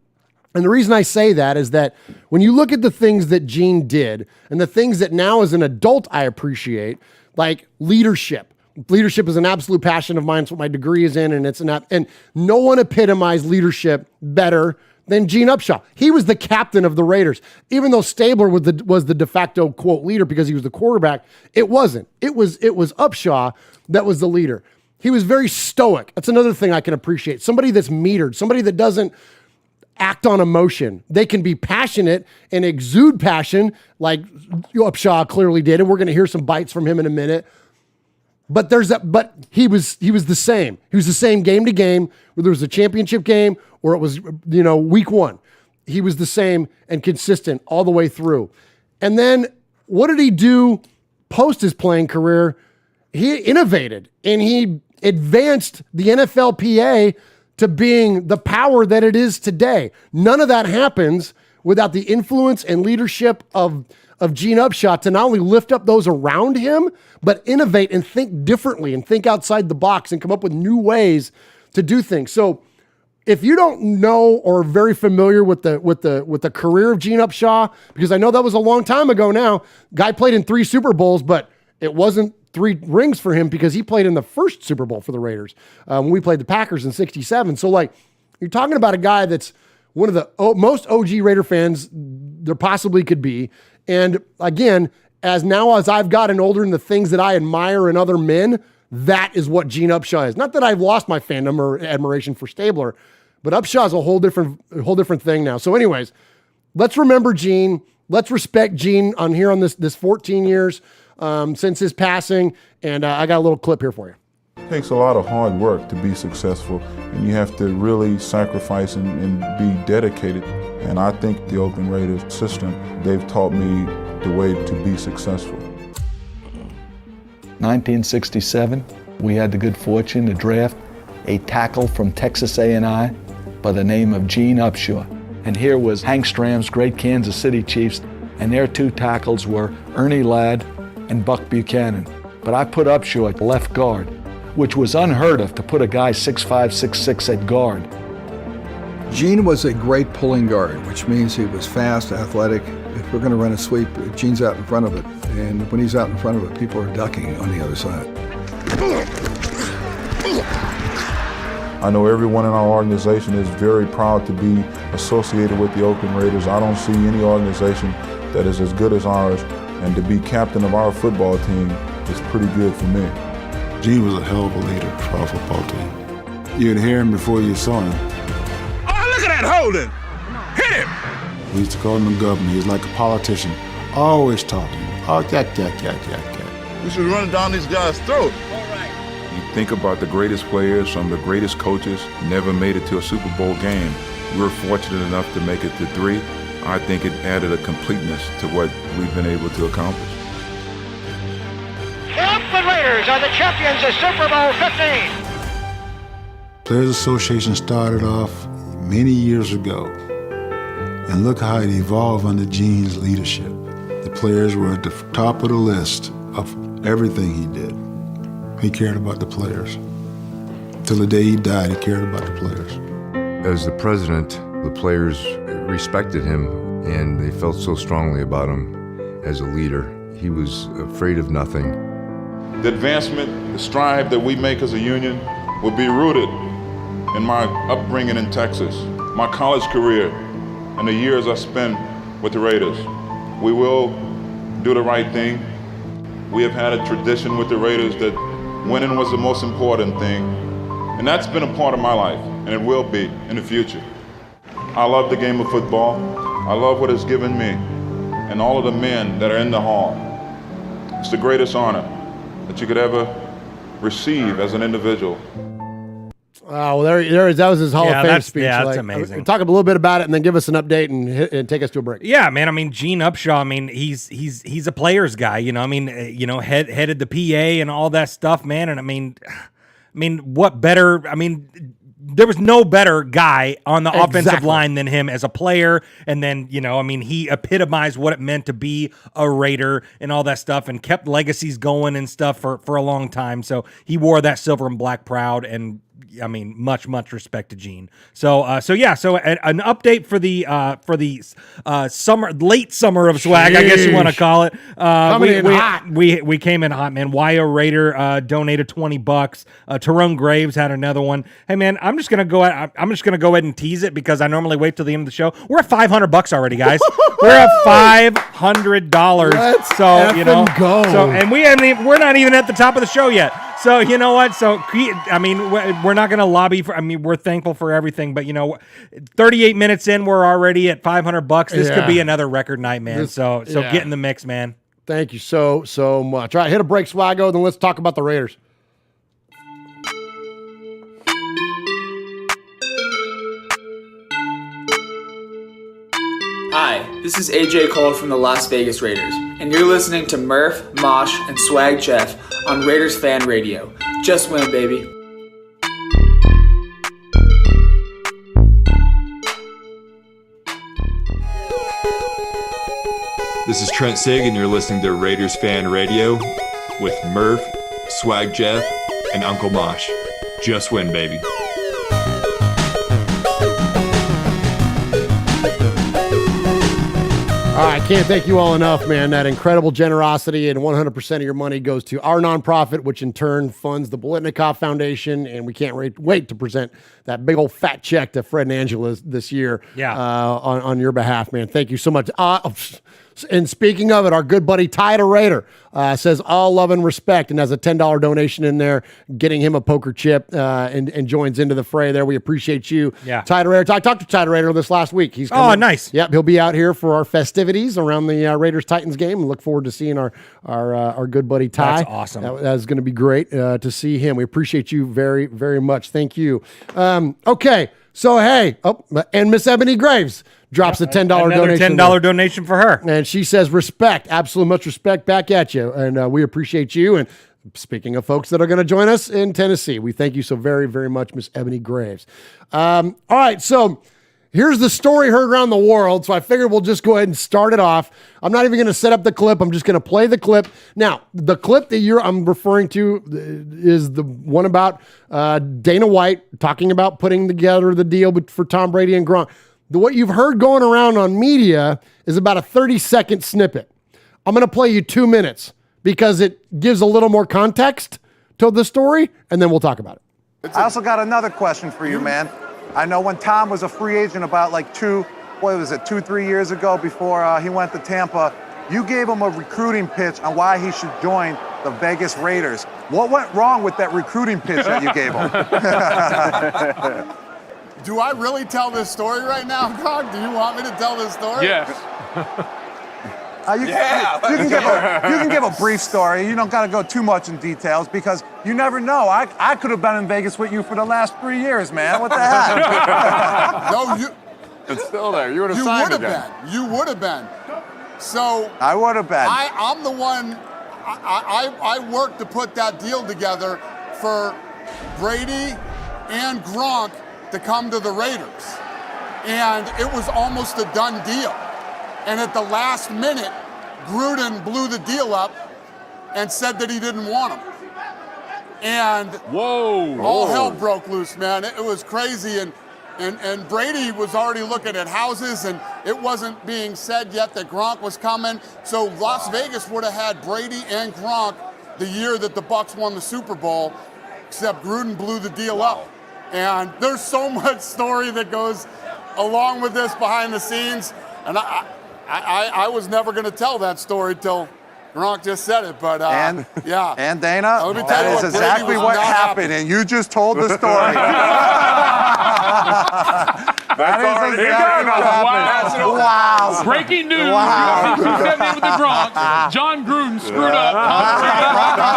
the reason I say that is that when you look at the things that Gene did and the things that now as an adult I appreciate, like leadership. Leadership is an absolute passion of mine. It's what my degree is in, and and no one epitomized leadership better than Gene Upshaw. He was the captain of the Raiders. Even though Stabler was the de facto, quote, leader because he was the quarterback, it wasn't. It was Upshaw that was the leader. He was very stoic. That's another thing I can appreciate. Somebody that's metered, somebody that doesn't act on emotion. They can be passionate and exude passion like Upshaw clearly did, and we're going to hear some bites from him in a minute. But he was the same. He was the same game to game, whether it was a championship game or it was, week one. He was the same and consistent all the way through. And then what did he do post his playing career? He innovated and he advanced the NFLPA to being the power that it is today. None of that happens without the influence and leadership of Gene Upshaw to not only lift up those around him, but innovate and think differently and think outside the box and come up with new ways to do things. So if you don't know or are very familiar with the career of Gene Upshaw, because I know that was a long time ago now, guy played in 3 Super Bowls, but it wasn't 3 rings for him because he played in the first Super Bowl for the Raiders when we played the Packers in '67. So you're talking about a guy that's one of the most OG Raider fans there possibly could be. And again, as I've gotten older and the things that I admire in other men, that is what Gene Upshaw is. Not that I've lost my fandom or admiration for Stabler, but Upshaw is a whole different thing now. So anyways, let's remember Gene. Let's respect Gene on this 14 years since his passing. And I got a little clip here for you. It takes a lot of hard work to be successful, and you have to really sacrifice and be dedicated. And I think the Oakland Raiders system, they've taught me the way to be successful. 1967, we had the good fortune to draft a tackle from Texas A&I by the name of Gene Upshaw. And here was Hank Stram's great Kansas City Chiefs, and their 2 tackles were Ernie Ladd and Buck Buchanan. But I put Upshaw at left guard, which was unheard of to put a guy 6'5", 6'6" at guard. Gene was a great pulling guard, which means he was fast, athletic. If we're going to run a sweep, Gene's out in front of it. And when he's out in front of it, people are ducking on the other side. I know everyone in our organization is very proud to be associated with the Oakland Raiders. I don't see any organization that is as good as ours, and to be captain of our football team is pretty good for me. Gene was a hell of a leader for our football team. You'd hear him before you saw him. Oh, look at that holding! Hit him! We used to call him the governor. He was like a politician, always talking. Oh, jack. We should run down these guys' throat. You think about the greatest players, some of the greatest coaches, never made it to a Super Bowl game. We were fortunate enough to make it to 3. I think it added a completeness to what we've been able to accomplish. The Oakland Raiders are the champions of Super Bowl 15. Players Association started off many years ago, and look how it evolved under Gene's leadership. The players were at the top of the list of everything he did. He cared about the players. Till the day he died, he cared about the players. As the president, the players respected him, and they felt so strongly about him as a leader. He was afraid of nothing. The advancement, the strive that we make as a union will be rooted in my upbringing in Texas, my college career, and the years I spent with the Raiders. We will do the right thing. We have had a tradition with the Raiders that winning was the most important thing, and that's been a part of my life, and it will be in the future. I love the game of football. I love what it's given me and all of the men that are in the hall. It's the greatest honor that you could ever receive as an individual. Oh, well, there is. That was his Hall of Fame speech. Yeah, that's amazing. Talk a little bit about it, and then give us an update and take us to a break. Yeah, man. I mean, Gene Upshaw. I mean, he's a player's guy. You know, I mean, headed the PA and all that stuff, man. And I mean, what better? I mean, there was no better guy on the offensive line than him as a player. And then, he epitomized what it meant to be a Raider and all that stuff, and kept legacies going and stuff for a long time. So he wore that silver and black proud, and I mean, much respect to Gene. So an update for the summer, late summer of swag, I guess you want to call it. We came in hot, man. YO Raider donated $20. Tyrone Graves had another one. Hey, man, I'm just gonna go ahead and tease it because I normally wait till the end of the show. We're at $500 already, guys. We're at $500. Let's so go. So and we're not even at the top of the show yet. So you know what? So I mean, we're not gonna lobby for. I mean, we're thankful for everything, but 38 minutes in, we're already at $500. This could be another record night, man. So get in the mix, man. Thank you so much. All right, hit a break, Swaggo, then let's talk about the Raiders. Hi, this is AJ Cole from the Las Vegas Raiders, and you're listening to Murph, Mosh, and Swag Jeff on Raiders Fan Radio. Just win, baby. This is Trent Sig, and you're listening to Raiders Fan Radio with Murph, Swag Jeff, and Uncle Mosh. Just win, baby. All right, can't thank you all enough, man. That incredible generosity, and 100% of your money goes to our nonprofit, which in turn funds the Bolitnikoff Foundation, and we can't wait to present that big old fat check to Fred and Angela this year on your behalf, man. Thank you so much. And speaking of it, our good buddy Ty the Raider says all love and respect and has a $10 donation in there, getting him a poker chip and joins into the fray there. We appreciate you. Yeah. Ty the Raider. I talked to Ty the Raider this last week. He's coming. Oh, nice. Yep, he'll be out here for our festivities around the Raiders-Titans game, and look forward to seeing our good buddy Ty. That's awesome. That's going to be great to see him. We appreciate you very, very much. Thank you. Okay, so hey, and Miss Ebony Graves drops a $10 donation. $10 donation for her. And she says, respect, absolute much respect back at you. And we appreciate you. And speaking of folks that are going to join us in Tennessee, we thank you so very, very much, Miss Ebony Graves. All right, so here's the story heard around the world. So I figured we'll just go ahead and start it off. I'm not even going to set up the clip. I'm just going to play the clip. Now, the clip that I'm referring to is the one about Dana White talking about putting together the deal for Tom Brady and Gronk. What you've heard going around on media is about a 30-second snippet. I'm going to play you 2 minutes because it gives a little more context to the story, and then we'll talk about it. I also got another question for you, man. I know when Tom was a free agent about 2-3 years ago before he went to Tampa, you gave him a recruiting pitch on why he should join the Vegas Raiders. What went wrong with that recruiting pitch that you gave him? Do I really tell this story right now, Grog? Do you want me to tell this story? Yes. You can give a brief story. You don't got to go too much in details because you never know. I could have been in Vegas with you for the last 3 years, man. What the heck? No, it's still there. You would have signed again. You would have been. So I would have been. I'm the one. I worked to put that deal together for Brady and Gronk to come to the Raiders. And it was almost a done deal. And at the last minute, Gruden blew the deal up and said that he didn't want him. And all hell broke loose, man. It was crazy. And Brady was already looking at houses, and it wasn't being said yet that Gronk was coming. So Las Vegas would have had Brady and Gronk the year that the Bucs won the Super Bowl, except Gruden blew the deal up. And there's so much story that goes along with this behind the scenes. And I was never going to tell that story till Gronk just said it. But yeah. And Dana, that is exactly what happened. And you just told the story. That is exactly what happened. Wow. Breaking news. Wow. You sent me with the Gronk. John Gruden screwed up.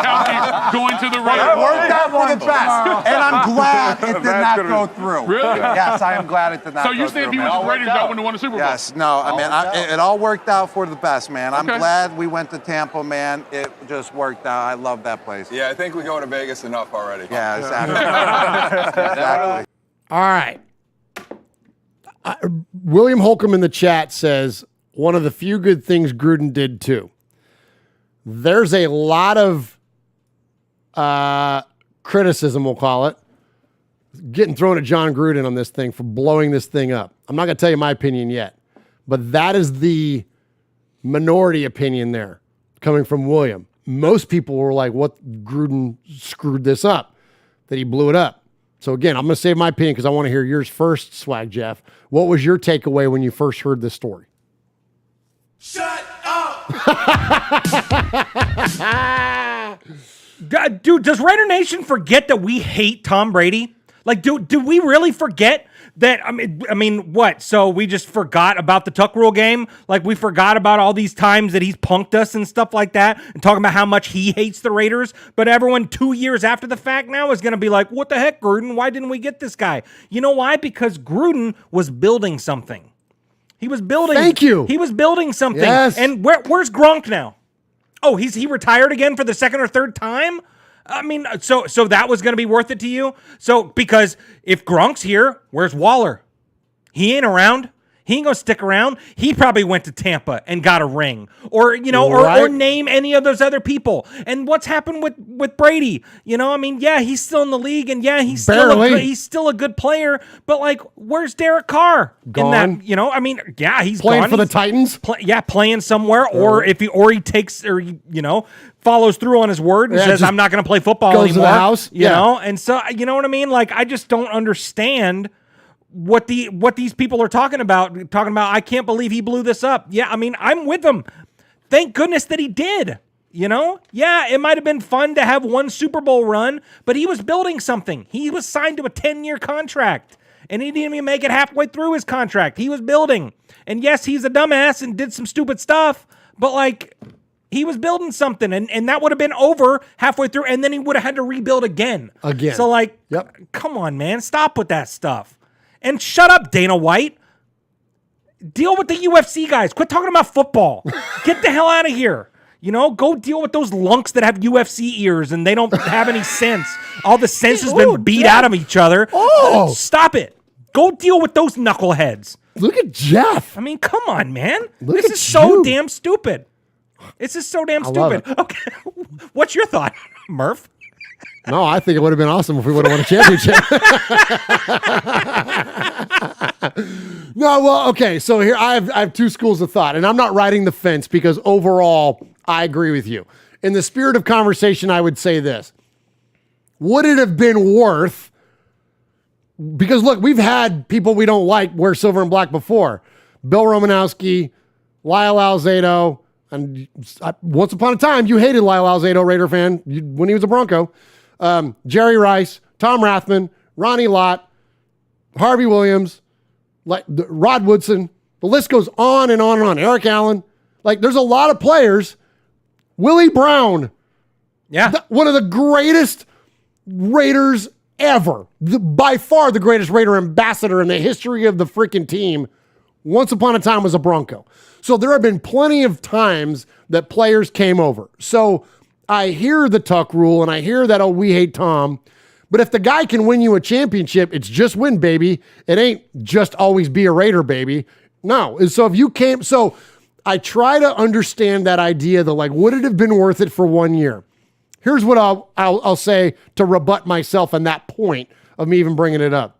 County going to the Raiders. It worked out for the best. And I'm glad it did not go through. Really? Yes, I am glad it did not go through. So you say if he was the Raiders, that wouldn't have won a Super Bowl? Yes. No, I mean, it all worked out for the best, man. I'm glad we went to Tampa, man. It just worked out. I love that place. Yeah, I think we go to Vegas enough already. Yeah, exactly. Exactly. All right. William Holcomb in the chat says, one of the few good things Gruden did too. There's a lot of criticism, we'll call it, getting thrown at John Gruden on this thing for blowing this thing up. I'm not going to tell you my opinion yet, but that is the minority opinion there coming from William. Most people were like, what, Gruden screwed this up, that he blew it up. So again, I'm going to save my opinion because I want to hear yours first, Swag Jeff. What was your takeaway when you first heard this story? Shut up! Dude, does Raider Nation forget that we hate Tom Brady? Like, do we really forget that? I mean, what? So we just forgot about the Tuck Rule game? Like, we forgot about all these times that he's punked us and stuff like that, and talking about how much he hates the Raiders. But everyone 2 years after the fact now is going to be like, what the heck, Gruden? Why didn't we get this guy? You know why? Because Gruden was building something. He was building. Thank you. He was building something. Yes. And where's Gronk now? Oh, he retired again for the second or third time? I mean, so that was going to be worth it to you? So, because if Gronk's here, where's Waller? He ain't around. He ain't going to stick around. He probably went to Tampa and got a ring. Or, or name any of those other people. And what's happened with Brady? I mean, yeah, he's still in the league, and yeah, he's still a good player, but like, where's Derek Carr? Gone. In that, I mean, yeah, he's playing gone. for the Titans. Playing somewhere, or if he takes, or follows through on his word and says, I'm not going to play football goes anymore. To the house. You know? And so, you know what I mean? Like, I just don't understand what these people are talking about. I can't believe he blew this up. Yeah, I mean, I'm with them. Thank goodness that he did. Yeah, it might have been fun to have one Super Bowl run, but he was building something. He was signed to a 10-year contract, and he didn't even make it halfway through his contract. He was building. And yes, he's a dumbass and did some stupid stuff, but like, he was building something, and that would have been over halfway through, and then he would have had to rebuild again. So like, come on, man, stop with that stuff. And shut up, Dana White. Deal with the UFC guys. Quit talking about football. Get the hell out of here. Go deal with those lunks that have UFC ears and they don't have any sense. All the sense has been beat out of each other. Stop it. Go deal with those knuckleheads. Look at Jeff. I mean, come on, man. Look this at is so you. damn stupid. This is so damn I love stupid. Okay. What's your thought, Murph? No, I think it would have been awesome if we would have won a championship. No, well, okay. So here I have two schools of thought, and I'm not riding the fence because overall I agree with you. In the spirit of conversation, I would say this. Would it have been worth, because look, we've had people we don't like wear silver and black before. Bill Romanowski, Lyle Alzado, and once upon a time, you hated Lyle Alzado, Raider fan, when he was a Bronco. Jerry Rice, Tom Rathman, Ronnie Lott, Harvey Williams, Rod Woodson. The list goes on and on and on. Eric Allen. Like, there's a lot of players. Willie Brown. Yeah. One of the greatest Raiders ever. By far the greatest Raider ambassador in the history of the freaking team. Once upon a time was a Bronco. So there have been plenty of times that players came over. So I hear the Tuck rule and I hear that, we hate Tom. But if the guy can win you a championship, it's just win, baby. It ain't just always be a Raider, baby. No. And so if you came, so I try to understand that idea that, like, would it have been worth it for 1 year? Here's what I'll say to rebut myself on that point of me even bringing it up.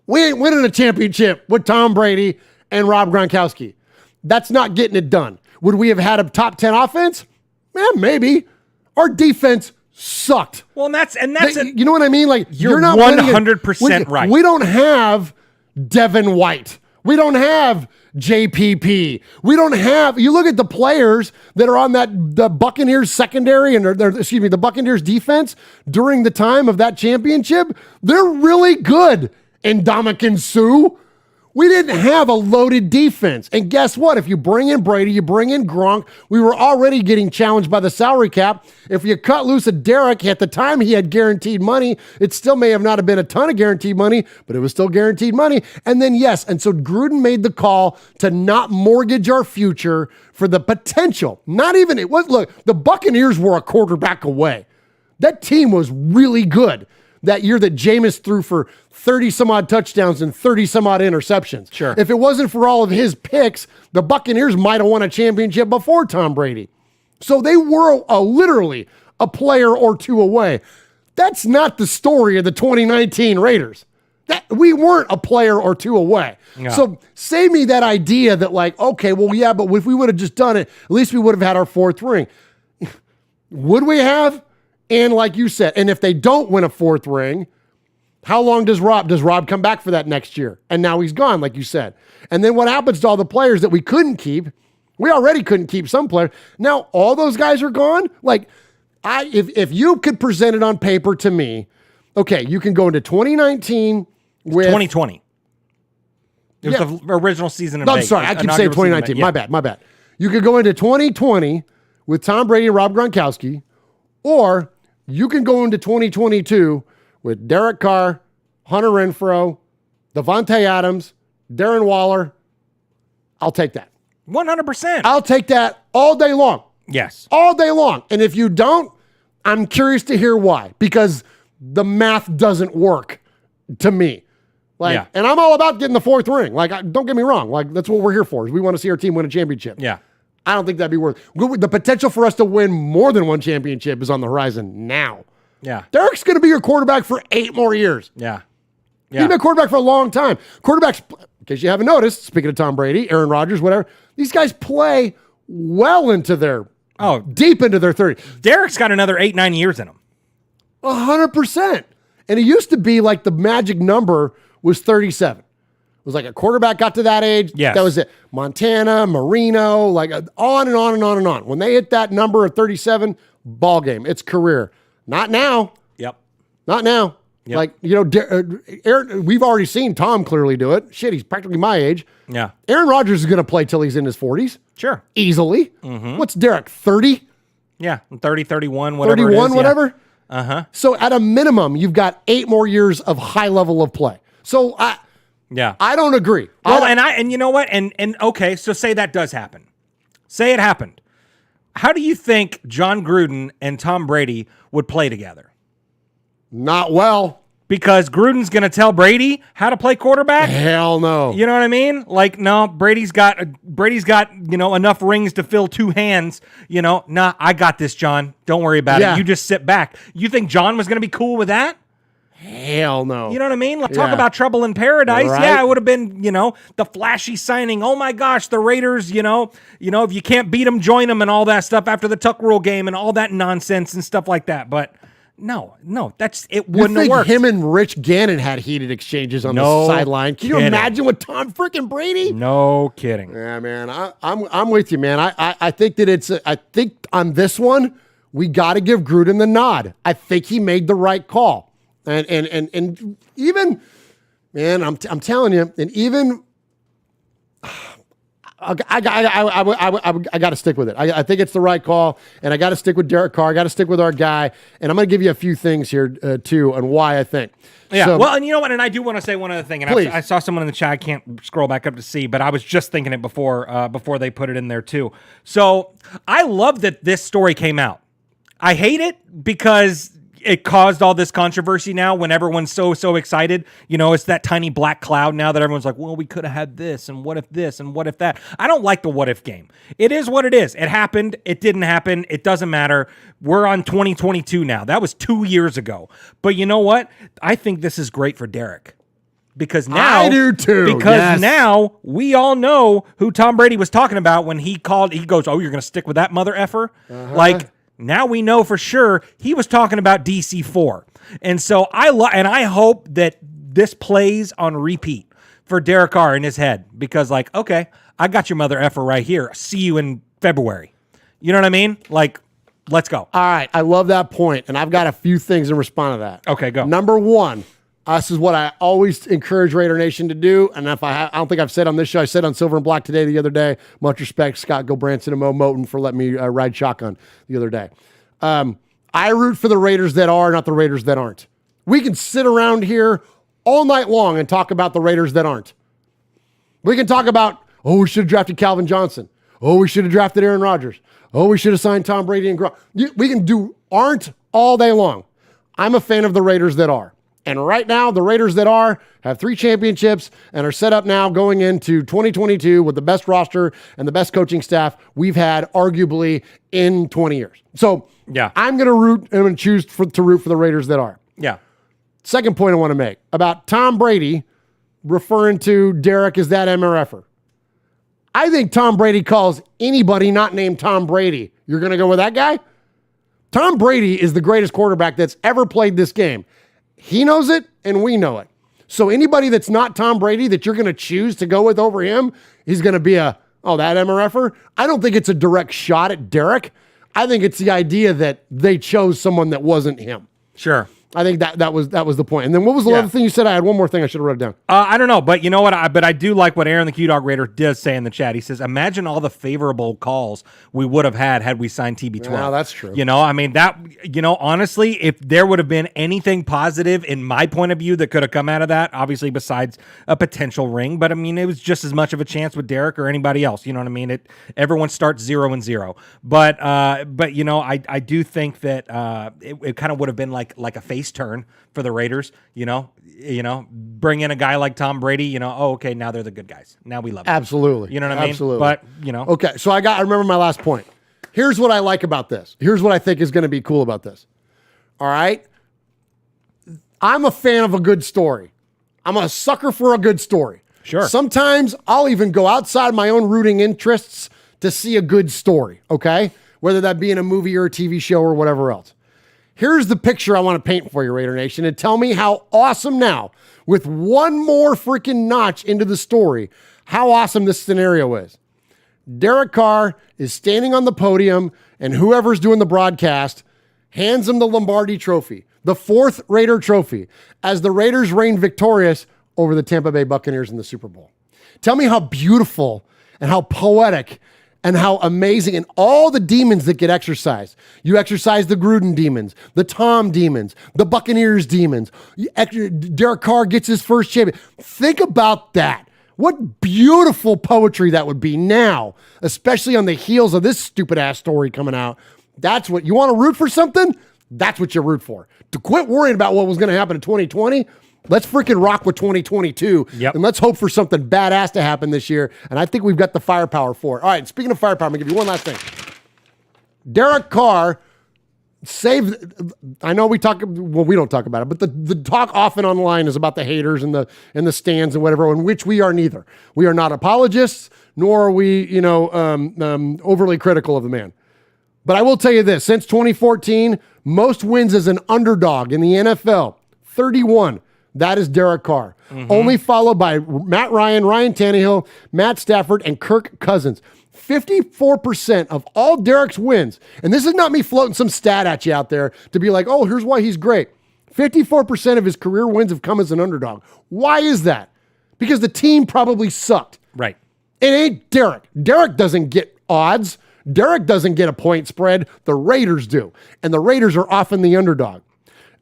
We ain't winning a championship with Tom Brady and Rob Gronkowski. That's not getting it done. Would we have had a top 10 offense? Maybe. Our defense sucked. Well, and that's you know what I mean? Like, you're not 100% right. We don't have Devin White. We don't have JPP. We don't have. You look at the players that are on the Buccaneers secondary and the Buccaneers defense during the time of that championship. They're really good. And Ndamukong Suh. We didn't have a loaded defense. And guess what? If you bring in Brady, you bring in Gronk, we were already getting challenged by the salary cap. If you cut loose a Derek, at the time he had guaranteed money. It still may have not have been a ton of guaranteed money, but it was still guaranteed money. And then, yes, and so Gruden made the call to not mortgage our future for the potential. Look, the Buccaneers were a quarterback away. That team was really good. That year that Jameis threw for 30-some-odd touchdowns and 30-some-odd interceptions. Sure. If it wasn't for all of his picks, the Buccaneers might have won a championship before Tom Brady. So they were literally a player or two away. That's not the story of the 2019 Raiders. That we weren't a player or two away. No. So save me that idea that like, okay, well, yeah, but if we would have just done it, at least we would have had our 4th ring. Would we have? And like you said, and if they don't win a 4th ring, how long does Rob come back for that next year? And now he's gone, like you said. And then what happens to all the players that we couldn't keep? We already couldn't keep some players. Now all those guys are gone. Like, if you could present it on paper to me, okay, you can go into 2019 with 2020. It was the original season. I'm sorry, I keep saying 2019. My bad. You could go into 2020 with Tom Brady and Rob Gronkowski, or you can go into 2022 with Derek Carr, Hunter Renfrow, Devontae Adams, Darren Waller. I'll take that. 100%. I'll take that all day long. Yes. All day long. And if you don't, I'm curious to hear why, because the math doesn't work to me. Like, and I'm all about getting the 4th ring. Like, don't get me wrong. Like, that's what we're here for. Is we want to see our team win a championship. Yeah. I don't think that'd be worth it. The potential for us to win more than one championship is on the horizon now. Yeah. Derek's going to be your quarterback for 8 more years. Yeah. He's been a quarterback for a long time. Quarterbacks, in case you haven't noticed, speaking of Tom Brady, Aaron Rodgers, whatever, these guys play well into their deep into their 30s. Derek's got another 8-9 years in him. 100%. And it used to be like the magic number was 37. It was like a quarterback got to that age. Yes. That was it. Montana, Marino, like on and on and on and on. When they hit that number of 37, ball game. It's career. Not now. Yep. Not now. Yep. Like, Aaron, we've already seen Tom clearly do it. Shit, he's practically my age. Yeah. Aaron Rodgers is going to play till he's in his 40s. Sure. Easily. Mm-hmm. What's Derek, 30? Yeah, 30, 31, whatever 31, it is. whatever? Yeah. Uh-huh. So at a minimum, you've got 8 more years of high level of play. So I don't agree. Well, and you know what? And okay, so say that does happen. Say it happened. How do you think John Gruden and Tom Brady would play together? Not well. Because Gruden's going to tell Brady how to play quarterback? Hell no. You know what I mean? Like, no, Brady's got, enough rings to fill 2 hands. Nah, I got this, John. Don't worry about it. You just sit back. You think John was going to be cool with that? Hell no. You know what I mean? Like, talk about trouble in paradise. Right. Yeah, it would have been, the flashy signing. Oh my gosh, the Raiders, if you can't beat them, join them and all that stuff after the Tuck Rule game and all that nonsense and stuff like that. But no, it wouldn't have worked. Him and Rich Gannon had heated exchanges on the sideline. Can you imagine with Tom freaking Brady? No kidding. Yeah, man. I'm with you, man. I think that I think on this one, we got to give Gruden the nod. I think he made the right call. And even, man, I'm telling you, and even I got to stick with it. I think it's the right call, and I got to stick with Derek Carr. I got to stick with our guy, and I'm going to give you a few things here too, and why I think. Yeah. So, well, and you know what? And I do want to say one other thing. And I saw someone in the chat. I can't scroll back up to see, but I was just thinking it before they put it in there too. So I love that this story came out. I hate it because it caused all this controversy now when everyone's so excited. It's that tiny black cloud now that everyone's like, well, we could have had this, and what if this, and what if that. I don't like the what if game. It is what it is. It happened. It didn't happen. It doesn't matter. We're on 2022 now. That was 2 years ago. But you know what? I think this is great for Derek. Because now, I do too. Because now we all know who Tom Brady was talking about when he goes, oh, you're going to stick with that mother effer? Like, now we know for sure he was talking about DC4. And so I hope that this plays on repeat for Derek Carr in his head. Because okay, I got your mother effer right here. See you in February. You know what I mean? Like, let's go. All right. I love that point, and I've got a few things in response to that. Okay, go. Number one, this is what I always encourage Raider Nation to do. And if I don't think I've said on this show, I said on Silver and Black today, the other day, much respect, Scott Gilbranson and Mo Moten for letting me ride shotgun the other day. I root for the Raiders that are, not the Raiders that aren't. We can sit around here all night long and talk about the Raiders that aren't. We can talk about, we should have drafted Calvin Johnson. We should have drafted Aaron Rodgers. We should have signed Tom Brady and Gronk. We can do aren't all day long. I'm a fan of the Raiders that are. And right now, the Raiders that have 3 championships and are set up now going into 2022 with the best roster and the best coaching staff we've had arguably in 20 years. So yeah, I'm going to choose to root for the Raiders that are. Yeah. Second point I want to make about Tom Brady referring to Derek as that MRFer. I think Tom Brady calls anybody not named Tom Brady. You're going to go with that guy? Tom Brady is the greatest quarterback that's ever played this game. He knows it, and we know it. So anybody that's not Tom Brady that you're going to choose to go with over him, he's going to be that MRFer. I don't think it's a direct shot at Derek. I think it's the idea that they chose someone that wasn't him. Sure. I think that was the point. And then what was the other thing you said? I had one more thing I should have wrote it down. I don't know, but you know what? I do like what Aaron the Q-Dog Raider does say in the chat. He says, imagine all the favorable calls we would have had we signed TB12. Wow, that's true. Honestly, if there would have been anything positive in my point of view that could have come out of that, obviously besides a potential ring, but I mean, it was just as much of a chance with Derek or anybody else. You know what I mean? Everyone starts 0-0. But I do think that it kind of would have been like a face turn for the Raiders, bring in a guy like Tom Brady, okay, now they're the good guys. Now we love them. Absolutely. You know what I mean? Absolutely. But, Okay, so I remember my last point. Here's what I like about this. Here's what I think is going to be cool about this. All right? I'm a fan of a good story. I'm a sucker for a good story. Sure. Sometimes I'll even go outside my own rooting interests to see a good story, okay? Whether that be in a movie or a TV show or whatever else. Here's the picture I want to paint for you, Raider Nation, and tell me how awesome now, with one more freaking notch into the story, how awesome this scenario is. Derek Carr is standing on the podium, and whoever's doing the broadcast hands him the Lombardi Trophy, the 4th Raider trophy, as the Raiders reign victorious over the Tampa Bay Buccaneers in the Super Bowl. Tell me how beautiful and how poetic and how amazing, and all the demons that get exercised. You exercise the Gruden demons, the Tom demons, the Buccaneers demons. Derek Carr gets his first champion. Think about that. What beautiful poetry that would be now, especially on the heels of this stupid-ass story coming out. That's what, you want to root for something? That's what you root for. To quit worrying about what was going to happen in 2020, let's freaking rock with 2022. Yep. And let's hope for something badass to happen this year. And I think we've got the firepower for it. All right, speaking of firepower, I'm going to give you one last thing. Derek Carr I know we don't talk about it, but the talk often online is about the haters and the stands and whatever, in which we are neither. We are not apologists, nor are we, overly critical of the man. But I will tell you this, since 2014, most wins as an underdog in the NFL, 31. That is Derek Carr. Mm-hmm. Only followed by Matt Ryan, Ryan Tannehill, Matt Stafford, and Kirk Cousins. 54% of all Derek's wins, and this is not me floating some stat at you out there to be like, oh, here's why he's great. 54% of his career wins have come as an underdog. Why is that? Because the team probably sucked. Right. It ain't Derek. Derek doesn't get odds. Derek doesn't get a point spread. The Raiders do. And the Raiders are often the underdog.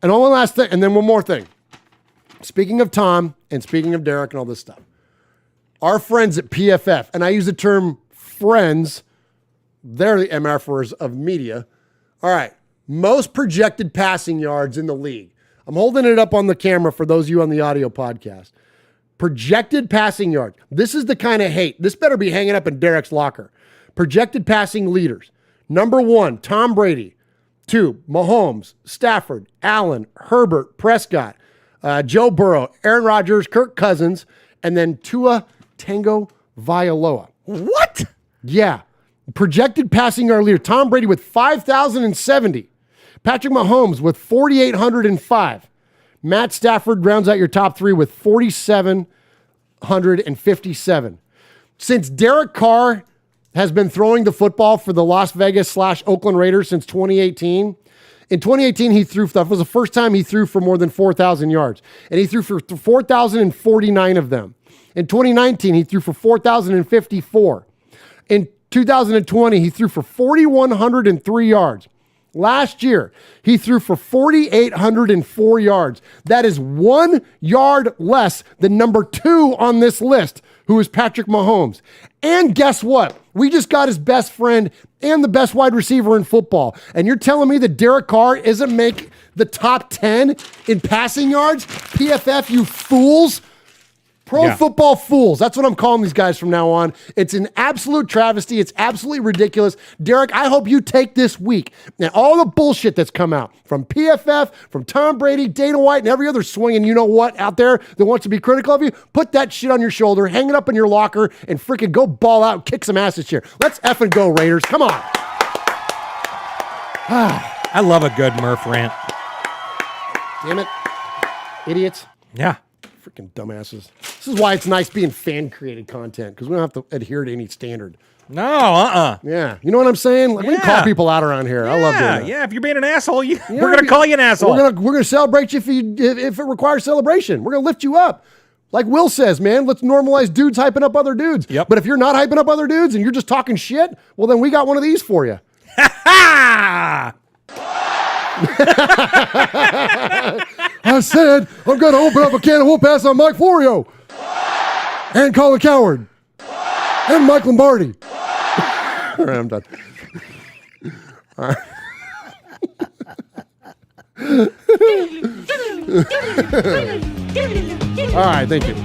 And one last thing, and then one more thing. Speaking of Tom and speaking of Derek and all this stuff, our friends at PFF, and I use the term friends, they're the MFers of media. All right, most projected passing yards in the league. I'm holding it up on the camera for those of you on the audio podcast. Projected passing yards. This is the kind of hate. This better be hanging up in Derek's locker. Projected passing leaders. Number 1, Tom Brady. 2, Mahomes, Stafford, Allen, Herbert, Prescott, Joe Burrow, Aaron Rodgers, Kirk Cousins, and then Tua Tagovailoa. What? Yeah. Projected passing yard leader. Tom Brady with 5,070. Patrick Mahomes with 4,805. Matt Stafford rounds out your top 3 with 4,757. Since Derek Carr has been throwing the football for the Las Vegas/Oakland Raiders since 2018, in 2018, that was the first time he threw for more than 4,000 yards. And he threw for 4,049 of them. In 2019, he threw for 4,054. In 2020, he threw for 4,103 yards. Last year, he threw for 4,804 yards. That is 1 yard less than number 2 on this list, who is Patrick Mahomes. And guess what? We just got his best friend and the best wide receiver in football. And you're telling me that Derek Carr isn't make the top 10 in passing yards? PFF, you fools. Pro football fools. That's what I'm calling these guys from now on. It's an absolute travesty. It's absolutely ridiculous. Derek, I hope you take this week and all the bullshit that's come out from PFF, from Tom Brady, Dana White, and every other swinging you know what out there that wants to be critical of you. Put that shit on your shoulder, hang it up in your locker, and freaking go ball out and kick some ass this year. Let's effing go, Raiders. Come on. I love a good Murph rant. Damn it. Idiots. Yeah. Freaking dumbasses. This is why it's nice being fan-created content, because we don't have to adhere to any standard. No, Yeah. You know what I'm saying? Like, we can call people out around here. I love doing that. Yeah, if you're being an asshole, we're going to call you an asshole. We're gonna celebrate you if it requires celebration. We're going to lift you up. Like Will says, man, let's normalize dudes hyping up other dudes. Yep. But if you're not hyping up other dudes and you're just talking shit, well, then we got one of these for you. I said I'm going to open up a can of whoop-ass on Mike Florio and Colin Coward and Mike Lombardi. All right, I'm done. All right. All right, thank you.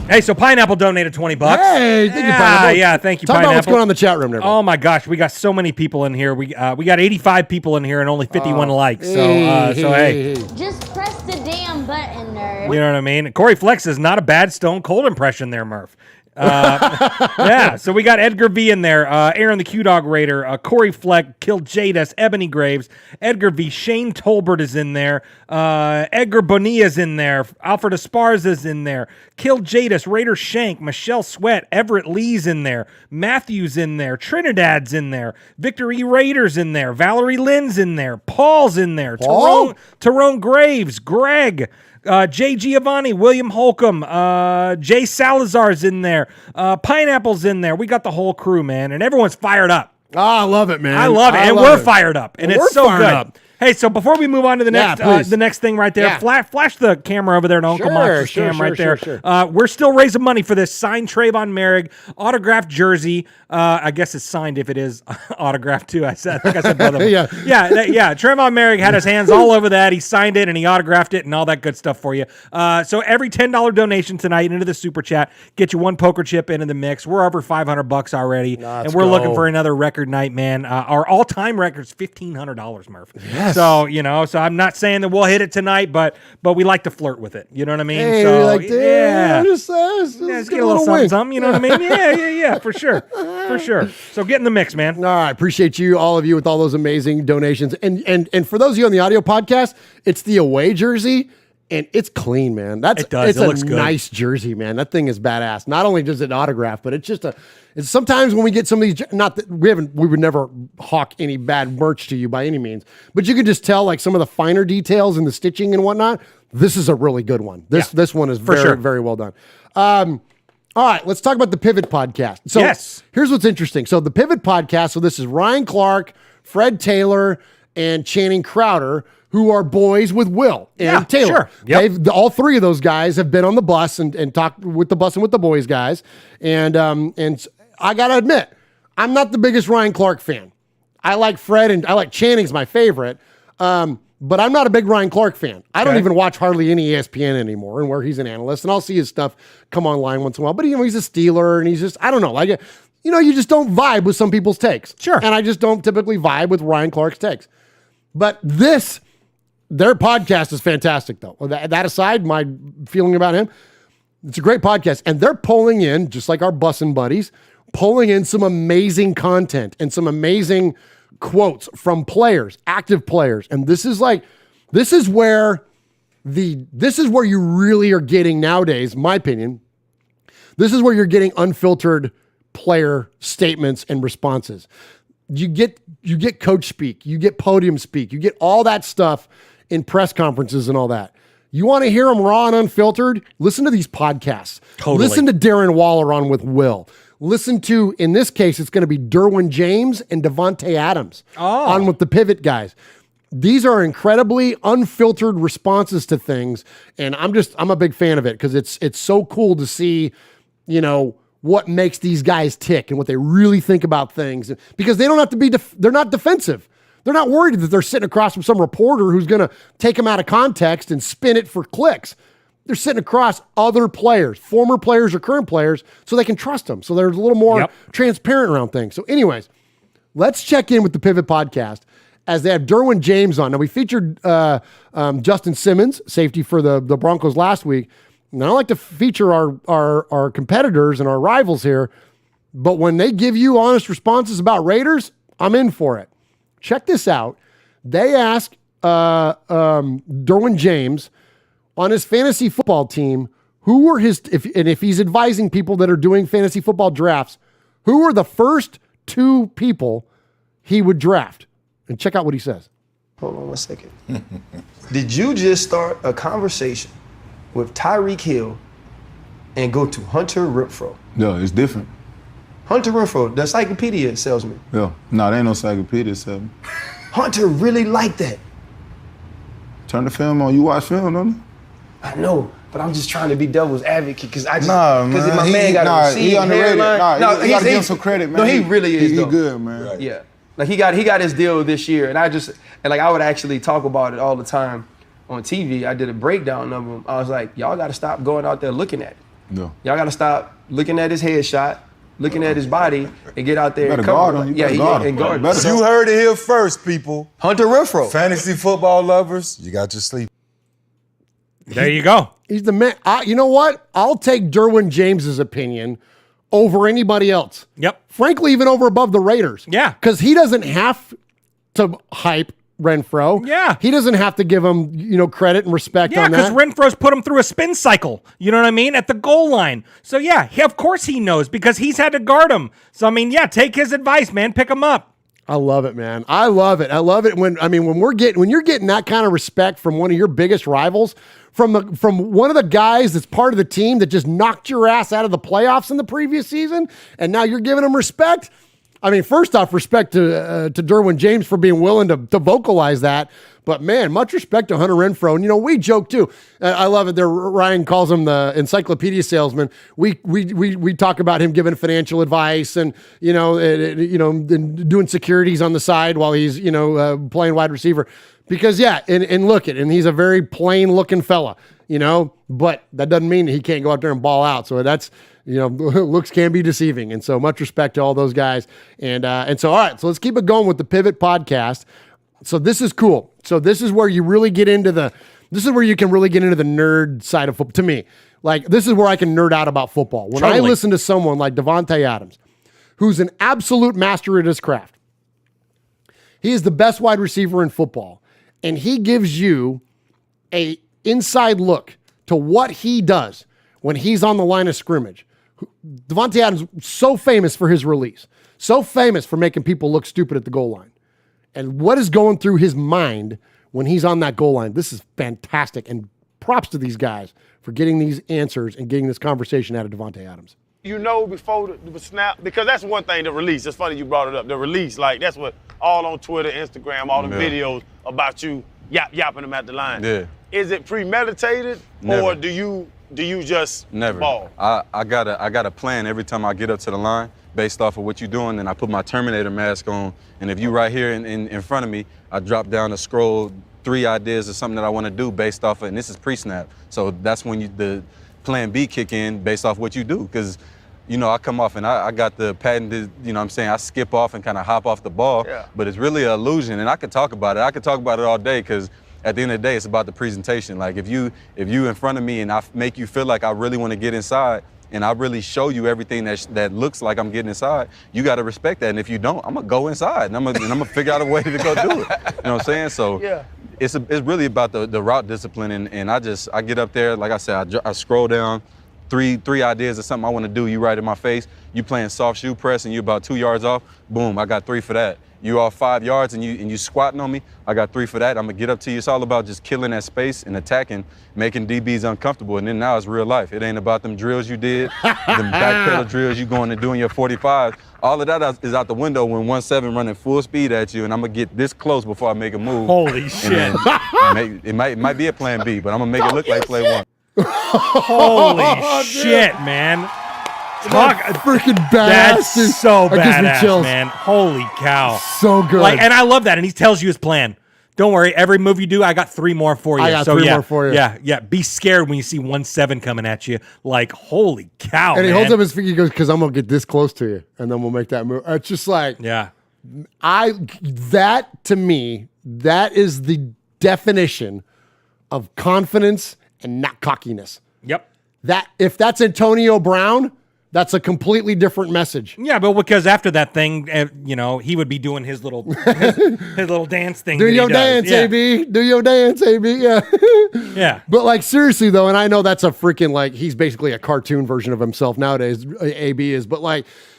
Hey, so Pineapple donated $20. Hey, thank you, Pineapple. Yeah, thank you, Talk Pineapple. about what's going on in the chat room there. Oh my gosh, we got so many people in here. We got 85 people in here and only 51 likes. So hey. Just press the damn button, nerd. You know what I mean? Corey Flex is not a bad Stone Cold impression there, Murph. Yeah, so we got Edgar V in there, Aaron the Q-Dog Raider, Corey Fleck, Kill Jadis, Ebony Graves, Edgar V, Shane Tolbert is in there, Edgar Bonilla's in there, Alfred Esparza's in there, Kill Jadis, Raider Shank, Michelle Sweat, Everett Lee's in there, Matthew's in there, Trinidad's in there, Victor E. Raiders in there, Valerie Lynn's in there, Paul's in there, Tyrone Graves, Greg, Jay Giovanni, William Holcomb, Jay Salazar's in there, Pineapple's in there. We got the whole crew, man, and everyone's fired up. Oh, I love it, man. I love it, and we're fired up, and it's so good. Up. Hey, so before we move on to the next thing right there, flash the camera over there to Uncle Mox's cam right there. We're still raising money for this signed Trayvon Merrick autographed jersey. I guess it's signed if it is autographed too. I think I said both of them. Yeah. Trayvon Merrick had his hands all over that. He signed it and he autographed it and all that good stuff for you. So every $10 donation tonight into the super chat get you one poker chip into the mix. We're over $500 already, and we're looking for another record night, man. Our all-time record is $1,500, Murph. Yes. So, so I'm not saying that we'll hit it tonight, but we like to flirt with it. You know what I mean? Hey, so, like, just get a little something, you know what I mean? Yeah, for sure. For sure. So get in the mix, man. All right. Appreciate you, all of you, with all those amazing donations. And for those of you on the audio podcast, it's the away jersey. And it's clean, man. It looks good. Nice jersey, man. That thing is badass. Not only does it autograph, but it's just it's sometimes when we get some of these, not that we would never hawk any bad merch to you by any means, but you can just tell like some of the finer details and the stitching and whatnot. This is a really good one. This one is very well done. All right, let's talk about the Pivot podcast. So here's what's interesting. So the Pivot podcast, so this is Ryan Clark, Fred Taylor, and Channing Crowder, who are boys with Will and Taylor. Sure. Yep. All three of those guys have been on the bus and talked with the bus and with the boys guys. And I got to admit, I'm not the biggest Ryan Clark fan. I like Fred and I like Channing's my favorite. But I'm not a big Ryan Clark fan. I don't even watch hardly any ESPN anymore, and where he's an analyst, and I'll see his stuff come online once in a while. But he's a Steeler, and he's just, I don't know, like, you just don't vibe with some people's takes. Sure. And I just don't typically vibe with Ryan Clark's takes. But their podcast is fantastic, though. That aside, my feeling about him, it's a great podcast. And they're pulling in, just like our bussin' buddies, pulling in some amazing content and some amazing quotes from players, active players. And this is where you really are getting nowadays, my opinion. This is where you're getting unfiltered player statements and responses. You get coach speak, you get podium speak, you get all that stuff in press conferences and all that. You want to hear them raw and unfiltered? Listen to these podcasts. Totally. Listen to Darren Waller on with Will. Listen to, in this case, it's going to be Derwin James and Devontae Adams on with the Pivot guys. These are incredibly unfiltered responses to things, and I'm a big fan of it because it's so cool to see what makes these guys tick and what they really think about things, because they don't have to be, they're not defensive. They're not worried that they're sitting across from some reporter who's going to take them out of context and spin it for clicks. They're sitting across other players, former players or current players, so they can trust them. So they're a little more transparent around things. So anyways, let's check in with the Pivot Podcast as they have Derwin James on. Now, we featured Justin Simmons, safety for the Broncos last week. And I don't like to feature our competitors and our rivals here, but when they give you honest responses about Raiders, I'm in for it. Check this out. They ask Derwin James on his fantasy football team, who were if he's advising people that are doing fantasy football drafts, who were the first 2 people he would draft? And check out what he says. Hold on 1 second. Did you just start a conversation with Tyreek Hill and go to Hunter Renfrow? Yeah, it's different. Hunter Renfrow, the encyclopedia salesman. Yeah, no, there ain't no encyclopedia salesman. Hunter really liked that. Turn the film on. You watch film, don't you? I know, but I'm just trying to be devil's advocate because I just man. my man got a receipt, he underrated. hairline. You gotta give him some credit, man. No, he really is. He good, man. Right. Yeah, like he got his deal this year, and I would actually talk about it all the time on TV. I did a breakdown of him. I was like, y'all got to stop going out there looking at it. No. Y'all got to stop looking at his headshot, looking at his body, and get out there and guard cover him. him. Yeah, guard and guard him. You heard it here first, people. Hunter Renfrow. Fantasy football lovers, you got your sleep. There you go. He's the man. You know what? I'll take Derwin James's opinion over anybody else. Yep. Frankly, even above the Raiders. Yeah. Because he doesn't have to hype Renfrow. Yeah. He doesn't have to give him, credit and respect on that. Yeah, because Renfro's put him through a spin cycle, you know what I mean, at the goal line. So, yeah, of course he knows because he's had to guard him. So, I mean, yeah, take his advice, man. Pick him up. I love it, man. I love it. I love it when you're getting that kind of respect from one of your biggest rivals, from one of the guys that's part of the team that just knocked your ass out of the playoffs in the previous season, and now you're giving him respect. I mean, first off, respect to Derwin James for being willing to vocalize that. But, man, much respect to Hunter Renfrow. And, we joke, too. I love it. Ryan calls him the encyclopedia salesman. We talk about him giving financial advice and, doing securities on the side while he's, playing wide receiver. Because, yeah, and look and he's a very plain-looking fella, but that doesn't mean he can't go out there and ball out. So that's, looks can be deceiving. And so much respect to all those guys. And so, all right, so let's keep it going with the Pivot Podcast. So this is cool. So this is where you really get into this is where you can really get into the nerd side of football. To me, like, this is where I can nerd out about football. When I listen to someone like Davante Adams, who's an absolute master at his craft, he is the best wide receiver in football. And he gives you a inside look to what he does when he's on the line of scrimmage. Davante Adams, so famous for his release, so famous for making people look stupid at the goal line. And what is going through his mind when he's on that goal line? This is fantastic. And props to these guys for getting these answers and getting this conversation out of Davante Adams. Before the snap, because that's one thing, the release. It's funny you brought it up. The release, like, that's what all on Twitter, Instagram, all the videos about you yapping them at the line. Yeah. Is it premeditated, or do you just ball? I got a plan every time I get up to the line based off of what you're doing, and I put my Terminator mask on, and if you right here in front of me, I drop down the scroll 3 ideas of something that I want to do based off of, and this is pre-snap. So that's when the plan B kick in based off what you do, because I come off and I got the patented, I skip off and kind of hop off the ball, but it's really an illusion, and I could talk about it. I could talk about it all day, because at the end of the day, it's about the presentation. Like, if you in front of me and I make you feel like I really want to get inside, and I really show you everything that looks like I'm getting inside, you got to respect that. And if you don't, I'm going to go inside, and I'm gonna figure out a way to go do it. You know what I'm saying? So it's really about the route discipline, and I get up there, like I said, I scroll down, three ideas of something I want to do. You right in my face. You playing soft shoe press and you about 2 yards off. Boom, I got 3 for that. You off 5 yards and you squatting on me. I got 3 for that. I'm gonna get up to you. It's all about just killing that space and attacking, making DBs uncomfortable. And then now it's real life. It ain't about them drills you did, them backpedal drills you going and doing your 45. All of that is out the window when 1-7 running full speed at you, and I'm gonna get this close before I make a move. Holy shit! It might be a plan B, but I'm gonna make it look like play one. Holy shit, man. freaking badass. That's dude. so That gives me badass, chills. man. Holy cow. So good. Like, and I love that. And he tells you his plan. Don't worry. Every move you do, I got 3 more for you. I got 3 more for you. Yeah. Be scared when you see 1-7 coming at you. Like, holy cow, And he man. holds up his finger. He goes, because I'm going to get this close to you. And then we'll make that move. It's just like, that to me, that is the definition of confidence and not cockiness. Yep. That if that's Antonio Brown, that's a completely different message. Yeah, but because after that thing, he would be doing his little his little dance thing. Do that he your does. dance, Yeah. AB. Do your dance, AB. Yeah. Yeah. But like seriously though, and I know that's a freaking like he's basically a cartoon version of himself nowadays. AB is, but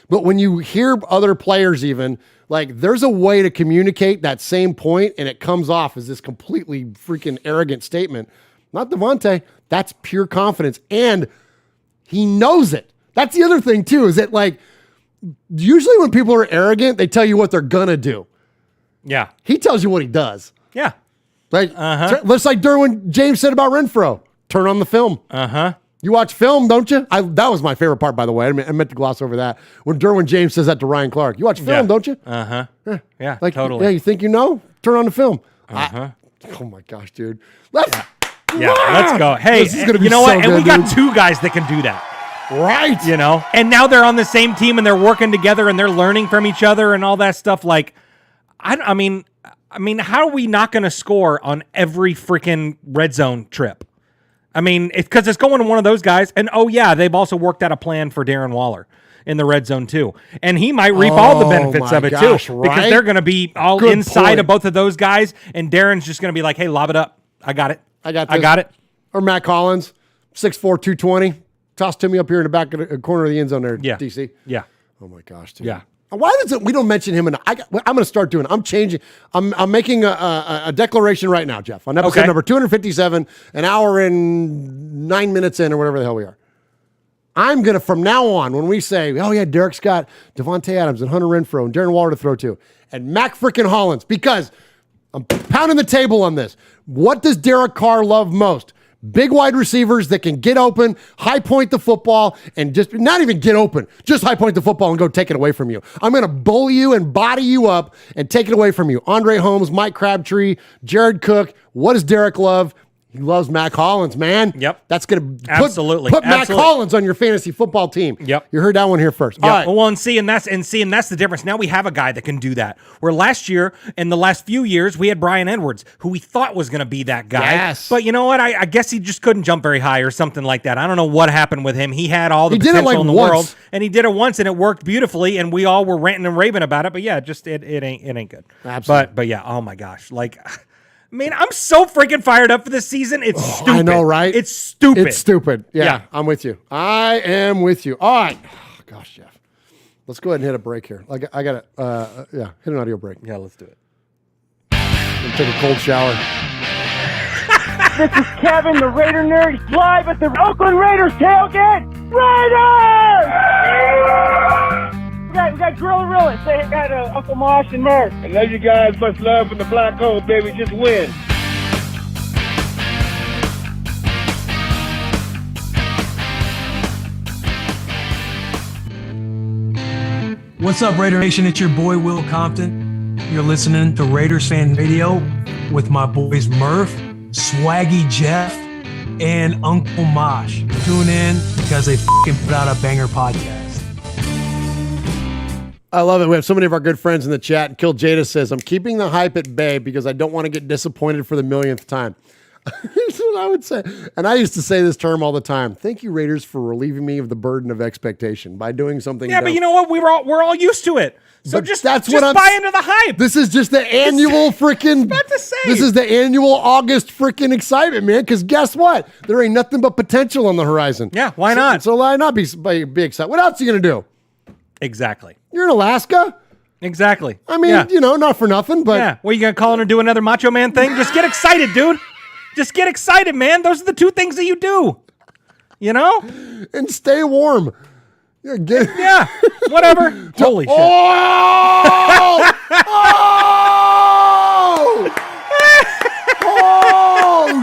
when you hear other players even like there's a way to communicate that same point, and it comes off as this completely freaking arrogant statement. Not Devontae. That's pure confidence, and he knows it. That's the other thing too, is that like usually when people are arrogant, they tell you what they're gonna do. Yeah. He tells you what he does. Yeah. Like just like Derwin James said about Renfro. Turn on the film. You watch film, don't you? That was my favorite part, by the way. I meant to gloss over that. When Derwin James says that to Ryan Clark. You watch film, don't you? Yeah, Like, totally. Yeah, you think you know? Turn on the film. Oh my gosh, dude. Let's go. Hey, this is gonna be you know what? so And we good, got dude. 2 guys that can do that. Right. And now they're on the same team and they're working together and they're learning from each other and all that stuff. Like, I mean, how are we not going to score on every freaking red zone trip? I mean, because it's going to one of those guys. And they've also worked out a plan for Darren Waller in the red zone too. And he might reap all the benefits of it too. Because they're going to be all Good inside point. of both of those guys. And Darren's just going to be like, hey, lob it up. I got it. I got it. Or Matt Collins, 6'4", 220. Toss to me up here in the back of the corner of the end zone there, DC. Yeah. Oh my gosh, dude. Yeah. Why does it? We don't mention him enough. I'm going to start doing it. I'm changing. I'm making a declaration right now, Jeff, on episode number 257, an hour and 9 minutes in, or whatever the hell we are. I'm going to, from now on, when we say, oh yeah, Derek Scott, Devontae Adams, and Hunter Renfrow, and Darren Waller to throw to, and Mac freaking Hollins, because I'm pounding the table on this. What does Derek Carr love most? Big wide receivers that can get open, high point the football, and just not even get open, just high point the football and go take it away from you. I'm going to bully you and body you up and take it away from you. Andre Holmes, Mike Crabtree, Jared Cook. What does Derek love? He loves Mac Hollins, man. Yep. That's going to Absolutely. put Mac Hollins on your fantasy football team. Yep. You heard that one here first. Yep. All right. Well, and that's the difference. Now we have a guy that can do that. Where last year, in the last few years, we had Brian Edwards, who we thought was going to be that guy. Yes. But you know what? I guess he just couldn't jump very high or something like that. I don't know what happened with him. He had all the potential in the world, and he did it once, and it worked beautifully, and we all were ranting and raving about it. But yeah, just it ain't good. Absolutely. But yeah, oh my gosh, like. I mean, I'm so freaking fired up for this season. It's stupid. I know, right? It's stupid. It's stupid. Yeah, I'm with you. I am with you. All right. Oh, gosh, Jeff. Let's go ahead and hit a break here. I got to, hit an audio break. Yeah, let's do it. And take a cold shower. This is Kevin, the Raider Nerd, live at the Oakland Raiders tailgate. Raiders! We got Gorilla. Say hi to Uncle Mosh and Murph. I love you guys. Much love from the black hole, baby. Just win. What's up, Raider Nation? It's your boy, Will Compton. You're listening to Raiders Fan Radio with my boys Murph, Swaggy Jeff, and Uncle Mosh. Tune in because they fucking put out a banger podcast. I love it. We have so many of our good friends in the chat. Kill Jada says, I'm keeping the hype at bay because I don't want to get disappointed for the millionth time. That's what I would say. And I used to say this term all the time. Thank you, Raiders, for relieving me of the burden of expectation by doing something. Yeah, but you know what? We're all used to it. So But just that's just what I'm buy into the hype. This is just the annual freaking. about to say. This is the annual August freaking excitement, man. Because guess what? There ain't nothing but potential on the horizon. Yeah, why not? So why not be excited? What else are you gonna do? Exactly. You're in Alaska. Exactly. I mean, Yeah. not for nothing, but Yeah. What, are you going to call in and do another Macho Man thing? Just get excited, dude. Just get excited, man. Those are the 2 things that you do. You know? And stay warm. Yeah. Whatever. Holy shit. Oh! Oh! Oh,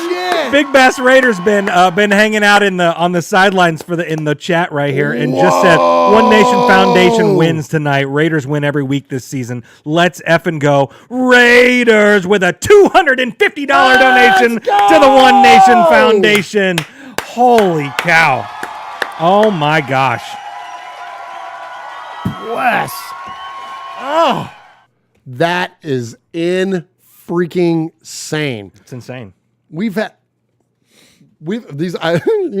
shit. Big Bass Raiders been hanging out on the sidelines in the chat right here and just said One Nation Foundation wins tonight. Raiders win every week this season. Let's effing go Raiders with a $250 donation to the One Nation Foundation. Holy cow! Oh my gosh! Wes. Oh, that is freaking sane. It's insane. You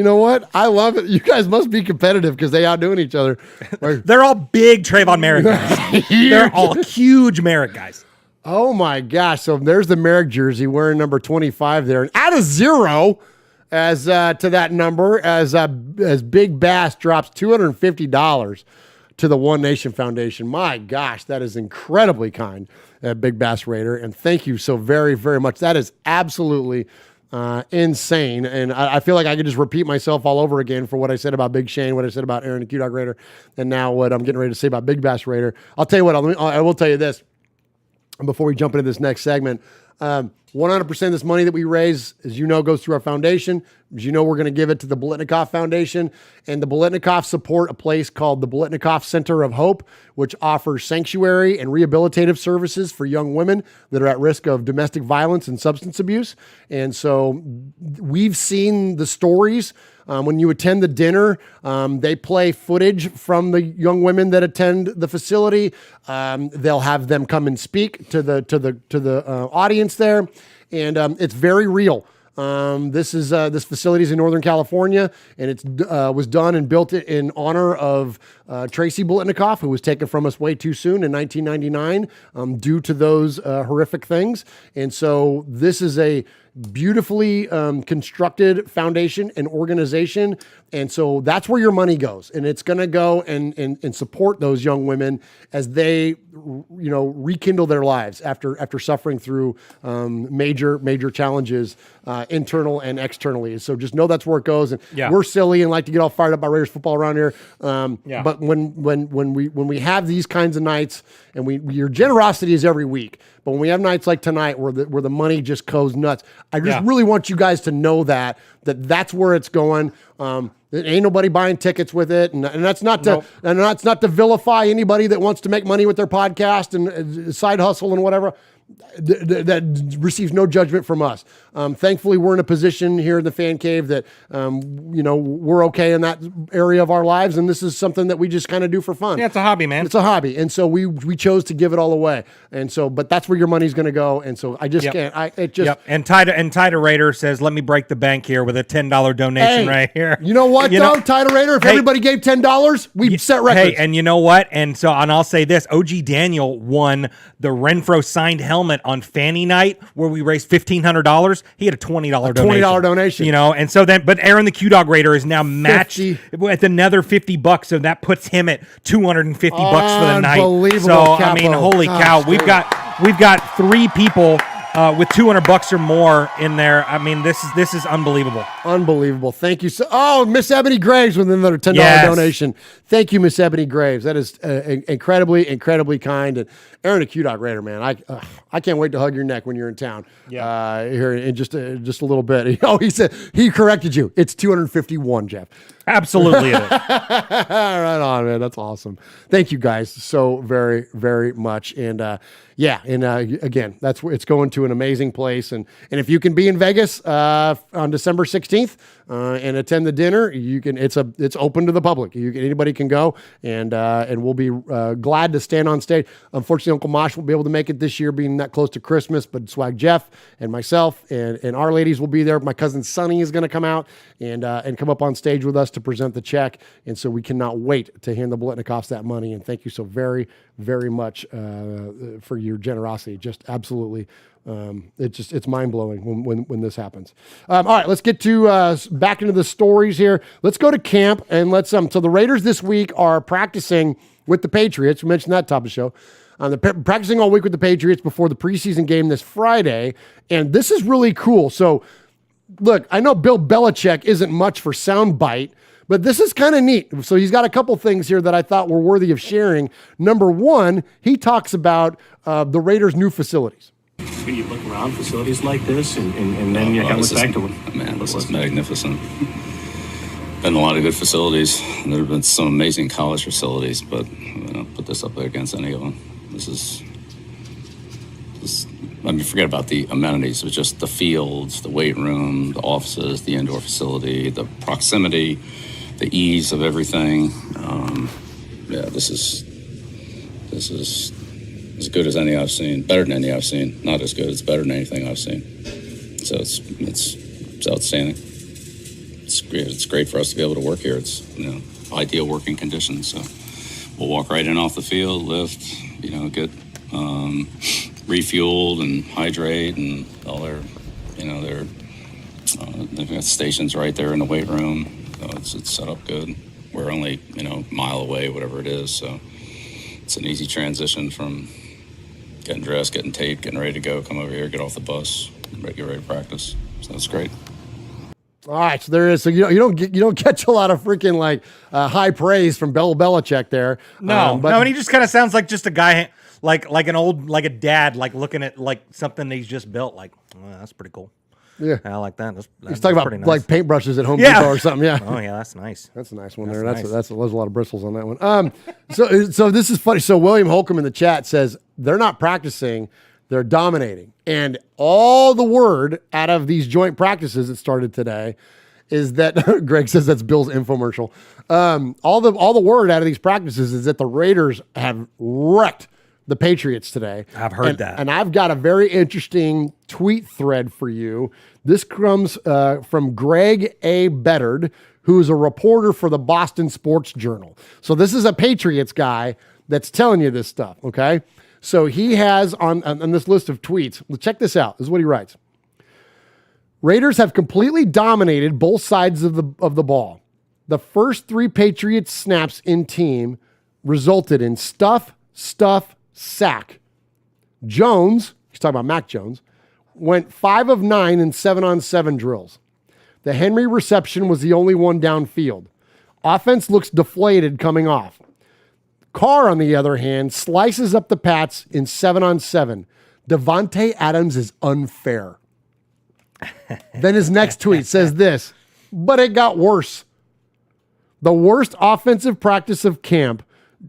know what? I love it. You guys must be competitive because they outdoing each other. They're all big Trayvon Merrick guys. They're all huge Merrick guys. Oh my gosh. So there's the Merrick jersey wearing number 25 there. And add a 0 as to that number as Big Bass drops $250 to the One Nation Foundation. My gosh, that is incredibly kind, Big Bass Raider. And thank you so very, very much. That is absolutely insane. And I feel like I could just repeat myself all over again for what I said about Big Shane, what I said about Aaron the Q-Dog Raider, and now what I'm getting ready to say about Big Bass Raider. I'll tell you what, I will tell you this before we jump into this next segment. 100% of this money that we raise, as you know, goes through our foundation. As you know, we're going to give it to the Bolitnikoff Foundation. And the Bolitnikoff support a place called the Bolitnikoff Center of Hope, which offers sanctuary and rehabilitative services for young women that are at risk of domestic violence and substance abuse. And so we've seen the stories. When you attend the dinner, they play footage from the young women that attend the facility. They'll have them come and speak to the audience there, and it's very real. This facility is in Northern California, and it was done and built in honor of Tracy Bolitnikoff, who was taken from us way too soon in 1999 due to those horrific things. And so this is a beautifully constructed foundation and organization. And so that's where your money goes. And it's going to go and support those young women as they, rekindle their lives after suffering through major challenges, internal and externally. So just know that's where it goes. And we're silly and like to get all fired up about Raiders football around here. But when we have these kinds of nights, and your generosity is every week, but when we have nights like tonight where the money just goes nuts, I just really want you guys to know that's where it's going. There ain't nobody buying tickets with it, and that's not to vilify anybody that wants to make money with their podcast and side hustle and whatever. That receives no judgment from us. Thankfully, we're in a position here in the fan cave that we're okay in that area of our lives, and this is something that we just kind of do for fun. Yeah, it's a hobby, man. It's a hobby, and so we chose to give it all away, and so but that's where your money's going to go, and so I just can't. And Tida Raider says, "Let me break the bank here with a $10 donation right here." You know what, Tida Raider? If everybody gave $10, we'd set records. Hey, and you know what? And I'll say this: OG Daniel won the Renfro signed helmet on Fanny Night, where we raised $1,500. He had a $20 donation. $20 donation. And so then, but Aaron the Q-Dog Raider is now matched with another $50, so that puts him at $250 for the night. Unbelievable. So Capo. Holy cow, we've got 3 people with $200 or more in there. This is unbelievable. Unbelievable. Thank you. Miss Ebony Graves with another $10 donation. Thank you, Miss Ebony Graves. That is incredibly kind. And Aaron the Q-Dog Raider, man, I can't wait to hug your neck when you're in town. Here in just a little bit. He said he corrected you. It's 251, Jeff. Absolutely it is. Right on, man. That's awesome. Thank you guys so very, very much. And again, that's where it's going to an amazing place. And if you can be in Vegas on December 16th and attend the dinner, you can. It's open to the public. Anybody can go, and we'll be glad to stand on stage. Unfortunately, Uncle Mosh won't be able to make it this year, being that close to Christmas. But Swag Jeff and myself and our ladies will be there. My cousin Sonny is going to come out and come up on stage with us to present the check. And so we cannot wait to hand the Bolitnikoffs that money. And thank you so very, very much for your generosity. Just absolutely. It's mind blowing when this happens. All right, let's get to back into the stories here. Let's go to camp and so the Raiders this week are practicing with the Patriots. We mentioned that top of the show. They're practicing all week with the Patriots before the preseason game this Friday, and this is really cool. So, look, I know Bill Belichick isn't much for soundbite, but this is kind of neat. So he's got a couple things here that I thought were worthy of sharing. Number one, he talks about the Raiders' new facilities. when you look around facilities like this, and then you got to look back to what? Man, this is magnificent. Been a lot of good facilities. There have been some amazing college facilities, but put this up there against any of them. I mean, forget about the amenities. It was just the fields, the weight room, the offices, the indoor facility, the proximity, the ease of everything. This is as good as any I've seen. Better than any I've seen. Not as good. It's better than anything I've seen. So it's outstanding. It's great for us to be able to work here. It's ideal working conditions. So we'll walk right in off the field, lift, get refueled and hydrate, and all they've got stations right there in the weight room. So it's set up good. We're only a mile away, whatever it is. So it's an easy transition from getting dressed, getting taped, getting ready to go, come over here, get off the bus, get ready to practice. So that's great. All right, so there is. So you don't catch a lot of freaking high praise from Belichick there. No, and he just kind of sounds like just a guy like a dad looking at something that he's just built. That's pretty cool. Yeah, I like that. He's talking about nice. Paintbrushes at Home Depot or something. Yeah. Oh yeah, that's nice. That's a nice one that's there. Nice. There's a lot of bristles on that one. So this is funny. So William Holcomb in the chat says they're not practicing, they're dominating, and all the word out of these joint practices that started today is that Greg says that's Bill's infomercial. All the word out of these practices is that the Raiders have wrecked the Patriots today. I've heard that. And I've got a very interesting tweet thread for you. This comes from Greg A. Beddard, who is a reporter for the Boston Sports Journal. So this is a Patriots guy that's telling you this stuff, okay? So he has on this list of tweets, well, check this out. This is what he writes. Raiders have completely dominated both sides of the ball. The first 3 Patriots snaps in team resulted in stuff, sack. Jones, he's talking about Mac Jones, went 5 of 9 in 7-on-7 drills. The Henry reception was the only one downfield. Offense looks deflated coming off. Carr, on the other hand, slices up the Pats in 7-on-7. Davante Adams is unfair. Then his next tweet says this, but it got worse. The worst offensive practice of camp,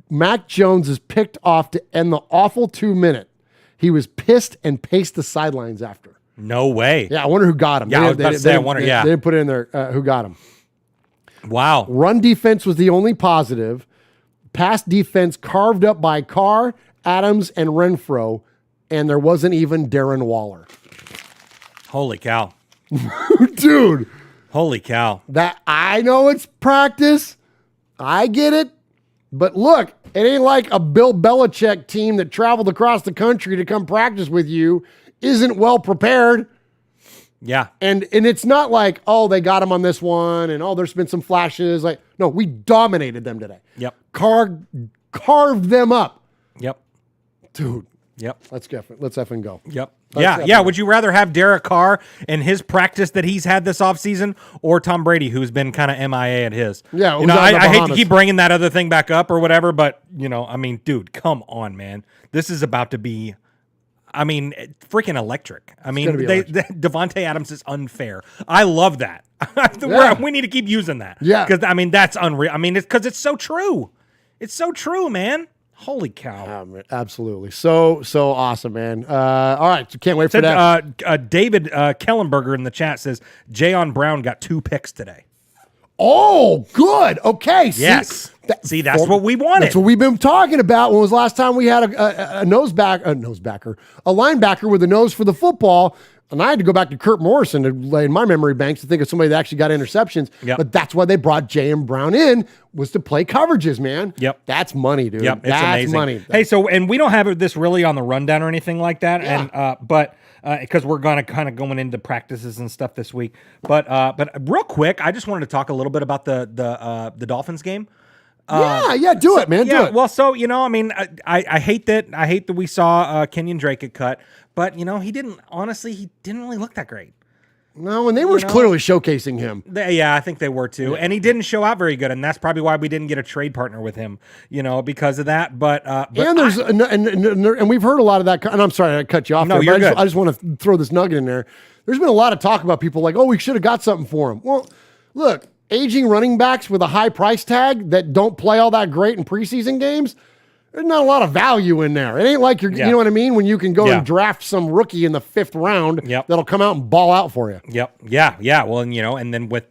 Mac Jones is picked off to end the awful 2-minute. He was pissed and paced the sidelines after. No way. Yeah, I wonder who got him. Yeah, I was about to say, I wonder, They didn't put it in there who got him. Wow. Run defense was the only positive. Pass defense carved up by Carr, Adams, and Renfro, and there wasn't even Darren Waller. Holy cow. Dude. Holy cow. That I know it's practice. I get it. But look, it ain't like a Bill Belichick team that traveled across the country to come practice with you isn't well prepared. Yeah. And it's not like, oh, they got him on this one and there's been some flashes. No, we dominated them today. Yep. Carr carved them up. Yep. Dude. Yep. Let's effing go. Yep. Yeah. Would you rather have Derek Carr in his practice that he's had this offseason or Tom Brady, who's been kind of MIA at his? Yeah. I hate to keep bringing that other thing back up or whatever, but, dude, come on, man. This is about to be, freaking electric. Davante Adams is unfair. I love that. We need to keep using that. Yeah. Because, that's unreal. it's because it's so true. It's so true, man. Holy cow. Absolutely. So awesome, man. All right. So can't wait for that. David Kellenberger in the chat says, Jayon Brown got 2 picks today. Oh, good. Okay. Yes. See, that's what we wanted. That's what we've been talking about. When was the last time we had a linebacker with a nose for the football? And I had to go back to Kurt Morrison to lay in my memory banks to think of somebody that actually got interceptions. Yep. But that's why they brought Jayon Brown in, was to play coverages, man. Yep. That's money, dude. Yep. It's that's amazing. Money. Hey, and we don't have this really on the rundown or anything like that. Yeah. And but because we're going to kind of going into practices and stuff this week. But real quick, I just wanted to talk a little bit about the Dolphins game. Do it, man. Do it. Well, so I hate that we saw Kenyon Drake get cut, but he didn't really look that great. No, and they were clearly showcasing him. Yeah, I think they were too. Yeah. And he didn't show out very good, and that's probably why we didn't get a trade partner with him, because of that. But there's and we've heard a lot of that. And I'm sorry I cut you off. No, there, you're good. I just want to throw this nugget in there. There's been a lot of talk about people like, we should have got something for him. Well, look, aging running backs with a high price tag that don't play all that great in preseason games. There's not a lot of value in there. It ain't like you know what I mean? When you can go and draft some rookie in the 5th round that'll come out and ball out for you. Yep. Yeah. Well, and then with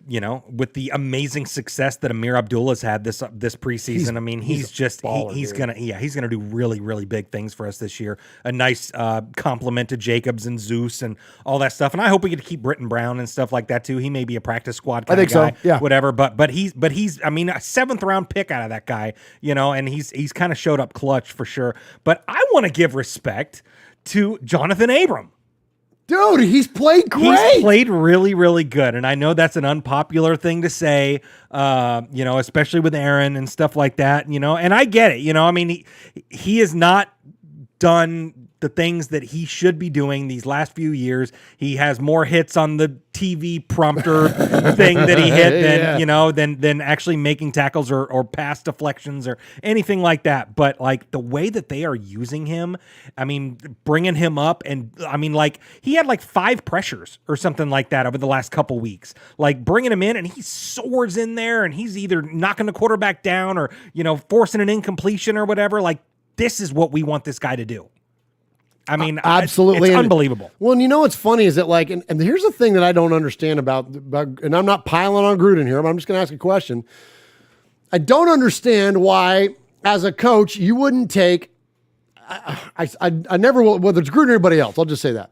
the amazing success that Amir Abdullah's had this preseason, he's gonna do really, really big things for us this year. A nice compliment to Jacobs and Zeus and all that stuff. And I hope we get to keep Britton Brown and stuff like that too. He may be a practice squad kind of guy. So. Yeah. Whatever. But he's a 7th round pick out of that guy, and he's kind of showed up clutch for sure. But I want to give respect to Jonathan Abram. Dude, he's played great. He's played really, really good. And I know that's an unpopular thing to say, especially with Aaron and stuff like that, and I get it. He has not done the things that he should be doing these last few years. He has more hits on the TV prompter thing that he hit than actually making tackles or pass deflections or anything like that. But like the way that they are using him, bringing him up and he had like 5 pressures or something like that over the last couple weeks, like bringing him in and he soars in there and he's either knocking the quarterback down or, forcing an incompletion or whatever. Like this is what we want this guy to do. Absolutely. It's unbelievable. Well, and what's funny is that and here's the thing that I don't understand about, and I'm not piling on Gruden here, but I'm just going to ask a question. I don't understand why, as a coach, you wouldn't take, I never will, whether it's Gruden or anybody else, I'll just say that.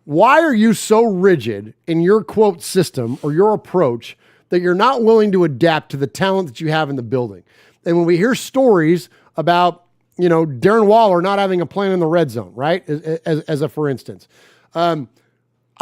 Why are you so rigid in your quote system or your approach that you're not willing to adapt to the talent that you have in the building? And when we hear stories about, Darren Waller not having a plan in the red zone, right? As a for instance. I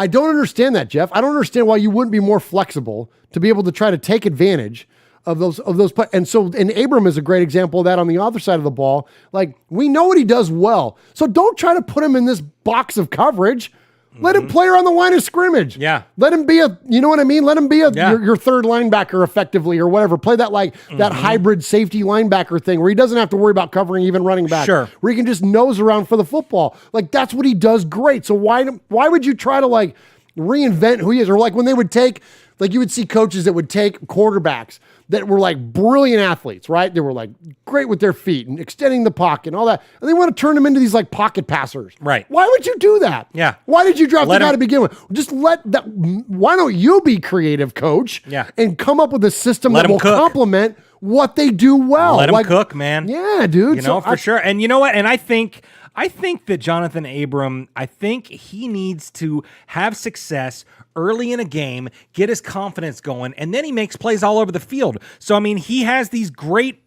don't understand that, Jeff. I don't understand why you wouldn't be more flexible to be able to try to take advantage of those play. And Abram is a great example of that on the other side of the ball. Like, we know what he does well. So don't try to put him in this box of coverage. Let him play around the line of scrimmage. Yeah. Let him be Let him be your third linebacker effectively or whatever. Play that that hybrid safety linebacker thing where he doesn't have to worry about covering even running back. Sure. Where he can just nose around for the football. Like that's what he does great. So why would you try to reinvent who he is? Or when they would take, you would see coaches that would take quarterbacks that were brilliant athletes, right? They were great with their feet and extending the pocket and all that. And they want to turn them into these pocket passers. Right. Why would you do that? Yeah. Why did you draft the guy to begin with? Just let that. Why don't you be creative, coach? Yeah. And come up with a system that will complement what they do well. Let him cook, man. Yeah, dude. For sure. And you know what? And I think that Jonathan Abram, he needs to have success early in a game, get his confidence going, and then he makes plays all over the field. So, he has these great,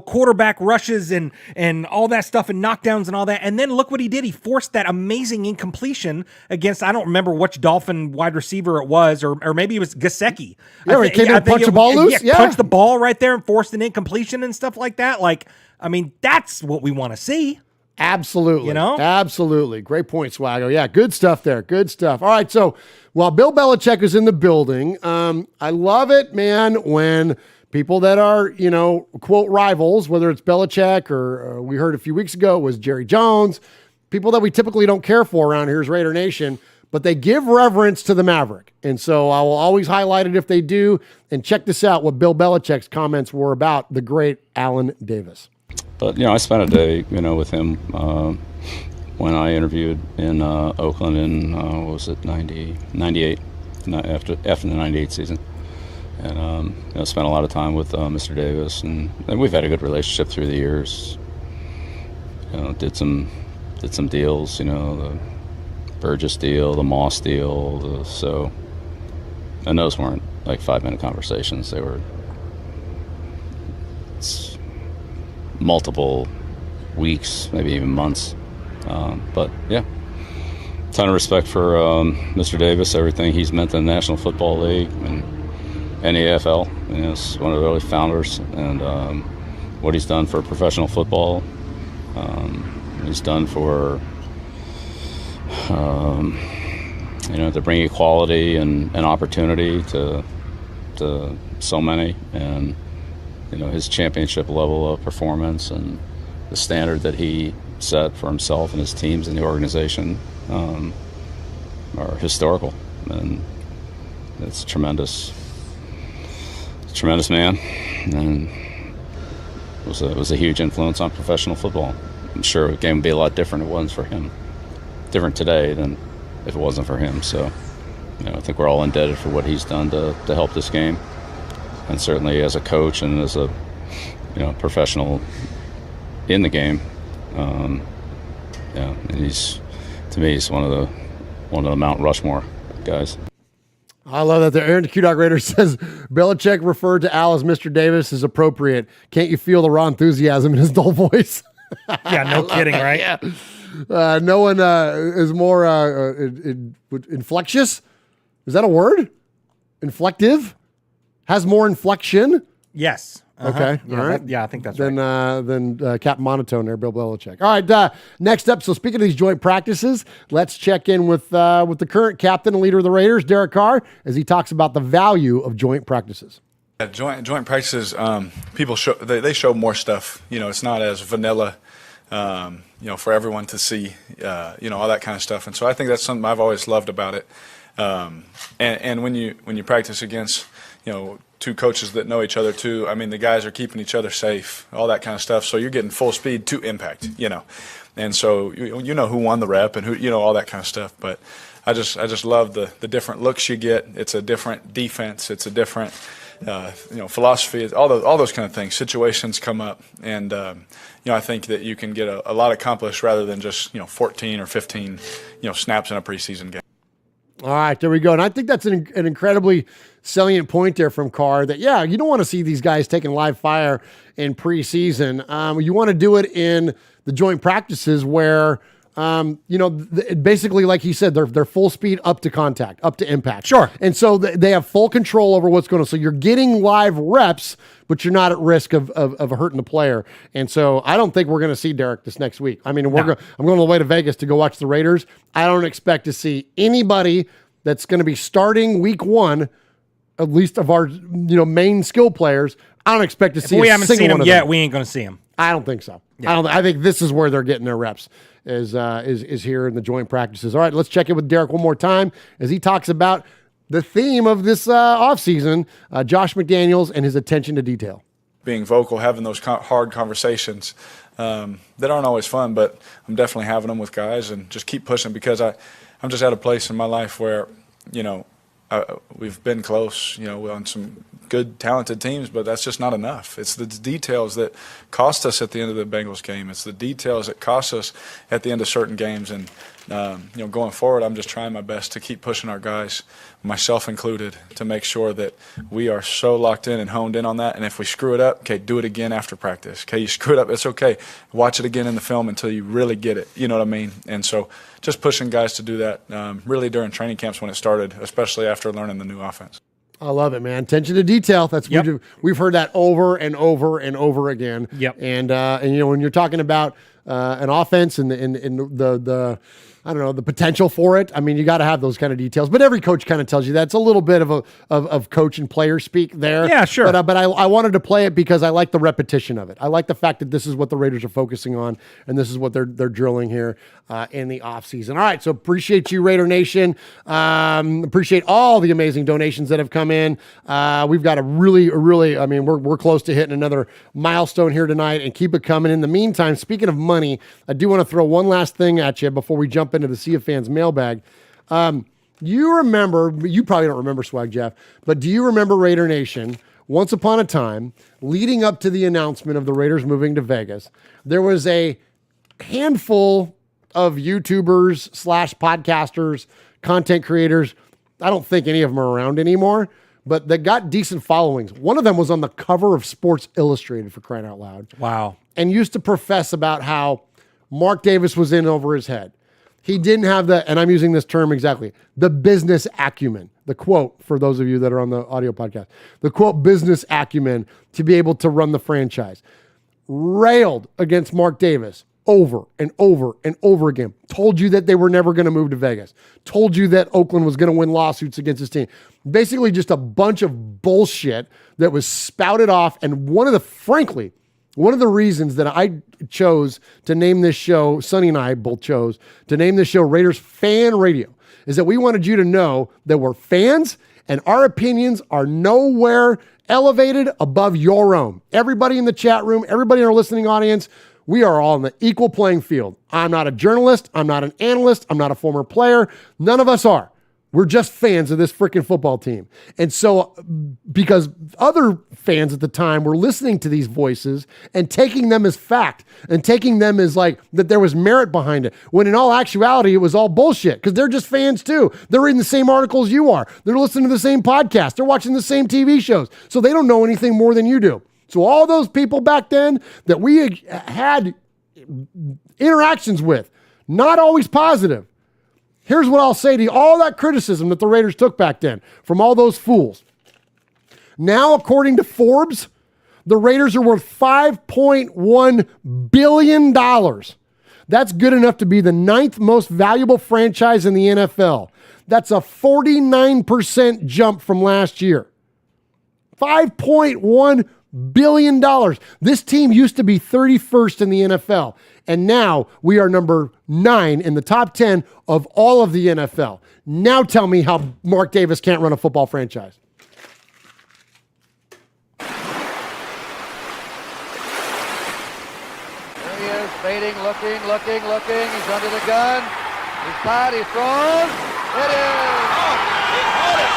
quarterback rushes and all that stuff and knockdowns and all that. And then look what he did. He forced that amazing incompletion against, I don't remember which Dolphin wide receiver it was, or maybe it was Gesicki. Yeah, he came in and punched the ball loose? Yeah, punched the ball right there and forced an incompletion and stuff like that. That's what we want to see. Absolutely. Absolutely. Great point, Swaggo. Yeah, good stuff there. Good stuff. All right, so while Bill Belichick is in the building, I love it, man, when people that are, quote, rivals, whether it's Belichick or we heard a few weeks ago was Jerry Jones, people that we typically don't care for around here is Raider Nation, but they give reverence to the Maverick. And so I will always highlight it if they do. And check this out, what Bill Belichick's comments were about the great Allen Davis. But, I spent a day, with him when I interviewed in Oakland in, 98, after the 98 season. And, spent a lot of time with Mr. Davis. And we've had a good relationship through the years. Did some deals, the Burgess deal, the Moss deal. And those weren't 5-minute conversations. They were multiple weeks, maybe even months. But yeah, ton of respect for Mr. Davis, everything he's meant to the National Football League and NFL. He's one of the early founders, and what he's done for professional football, he's done for to bring equality and opportunity to so many, and his championship level of performance and the standard that he set for himself and his teams and the organization are historical, and it's tremendous. Tremendous man, and it was a huge influence on professional football. I'm sure the game would be a lot different if it wasn't for him. Different today than if it wasn't for him. So, I think we're all indebted for what he's done to help this game, and certainly as a coach and as a professional in the game. And to me, he's one of the Mount Rushmore guys. I love that there. Aaron the Q-Dog Raider says, Belichick referred to Al as Mr. Davis is appropriate. Can't you feel the raw enthusiasm in his dull voice? Yeah, no kidding, that, right? Yeah. No one is more inflectious. Is that a word? Inflective? Has more inflection? Yes. Okay. Yeah, all right. I think that's right. Then Captain Monotone there, Bill Belichick. All right. Next up, so speaking of these joint practices, let's check in with the current captain and leader of the Raiders, Derek Carr, as he talks about the value of joint practices. Yeah, joint practices, people show they show more stuff. It's not as vanilla, for everyone to see, all that kind of stuff. And so I think that's something I've always loved about it. And when you practice against, two coaches that know each other too, I mean, the guys are keeping each other safe, all that kind of stuff. So you're getting full speed to impact, and so you know who won the rep and who, all that kind of stuff. But I just love the different looks you get. It's a different defense. It's a different philosophy. All those kind of things. Situations come up, and I think that you can get a lot accomplished rather than just 14 or 15 snaps in a preseason game. All right, there we go. And I think that's an incredibly salient point there from Carr that, you don't want to see these guys taking live fire in preseason. You want to do it in the joint practices where, basically, like he said, they're full speed up to contact, up to impact. Sure. And so they have full control over what's going on. So you're getting live reps, but you're not at risk of hurting the player. And so I don't think we're going to see Derek this next week. I mean, I'm going all the way to Vegas to go watch the Raiders. I don't expect to see anybody that's going to be starting week one, at least of our main skill players. I don't expect to see. If we haven't seen him yet, them. we ain't going to see him. I don't think so. Yeah. I think this is where they're getting their reps. Is here in the joint practices. All right, let's check in with Derek one more time as he talks about the theme of this offseason, Josh McDaniels and his attention to detail. Being vocal, having those hard conversations that aren't always fun, but I'm definitely having them with guys and just keep pushing because I'm just at a place in my life where, we've been close, on some good, talented teams, but that's just not enough. It's the details that cost us at the end of the Bengals game. It's the details that cost us at the end of certain games. And, going forward, I'm just trying my best to keep pushing our guys, myself included, to make sure that we are so locked in and honed in on that. And if we screw it up, okay, do it again after practice. Okay, you screw it up, it's okay. Watch it again in the film until you really get it. You know what I mean? And so just pushing guys to do that really during training camps when it started, especially after learning the new offense. I love it, man. Attention to detail. That's we've heard that over and over and over again. Yep. And when you're talking about an offense and the I don't know, the potential for it. I mean, you got to have those kind of details. But every coach kind of tells you that. It's a little bit of coach and player speak there. Yeah, sure. But I wanted to play it because I like the repetition of it. I like the fact that this is what the Raiders are focusing on, and this is what they're drilling here in the offseason. All right, so appreciate you, Raider Nation. Appreciate all the amazing donations that have come in. We've got a really, I mean, we're close to hitting another milestone here tonight, and keep it coming. In the meantime, speaking of money, I do want to throw one last thing at you before we jump into the Sea of Fans mailbag. You remember, you probably don't remember, Swag Jeff, but do you remember, Raider Nation, once upon a time, leading up to the announcement of the Raiders moving to Vegas, there was a handful of YouTubers / podcasters, content creators. I don't think any of them are around anymore, but that got decent followings. One of them was on the cover of Sports Illustrated, for crying out loud. Wow. And used to profess about how Mark Davis was in over his head. He didn't have the, and I'm using this term exactly, the business acumen. The quote, for those of you that are on the audio podcast, the quote, business acumen to be able to run the franchise. Railed against Mark Davis over and over and over again. Told you that they were never going to move to Vegas. Told you that Oakland was going to win lawsuits against his team. Basically just a bunch of bullshit that was spouted off. And one of the reasons that I chose to name this show, Sonny and I both chose to name this show Raiders Fan Radio, is that we wanted you to know that we're fans and our opinions are nowhere elevated above your own. Everybody in the chat room, everybody in our listening audience, we are all on the equal playing field. I'm not a journalist. I'm not an analyst. I'm not a former player. None of us are. We're just fans of this freaking football team. And so because other fans at the time were listening to these voices and taking them as fact and taking them as like that there was merit behind it, when in all actuality, it was all bullshit because they're just fans too. They're reading the same articles you are. They're listening to the same podcast. They're watching the same TV shows. So they don't know anything more than you do. So all those people back then that we had interactions with, not always positive. Here's what I'll say to you. All that criticism that the Raiders took back then from all those fools. Now, according to Forbes, the Raiders are worth $5.1 billion. That's good enough to be the 9th most valuable franchise in the NFL. That's a 49% jump from last year. $5.1 billion. This team used to be 31st in the NFL. And now we are number 9 in the top 10 of all of the NFL. Now tell me how Mark Davis can't run a football franchise. There he is, baiting, looking. He's under the gun. He's tied, he throws. It is. He caught it.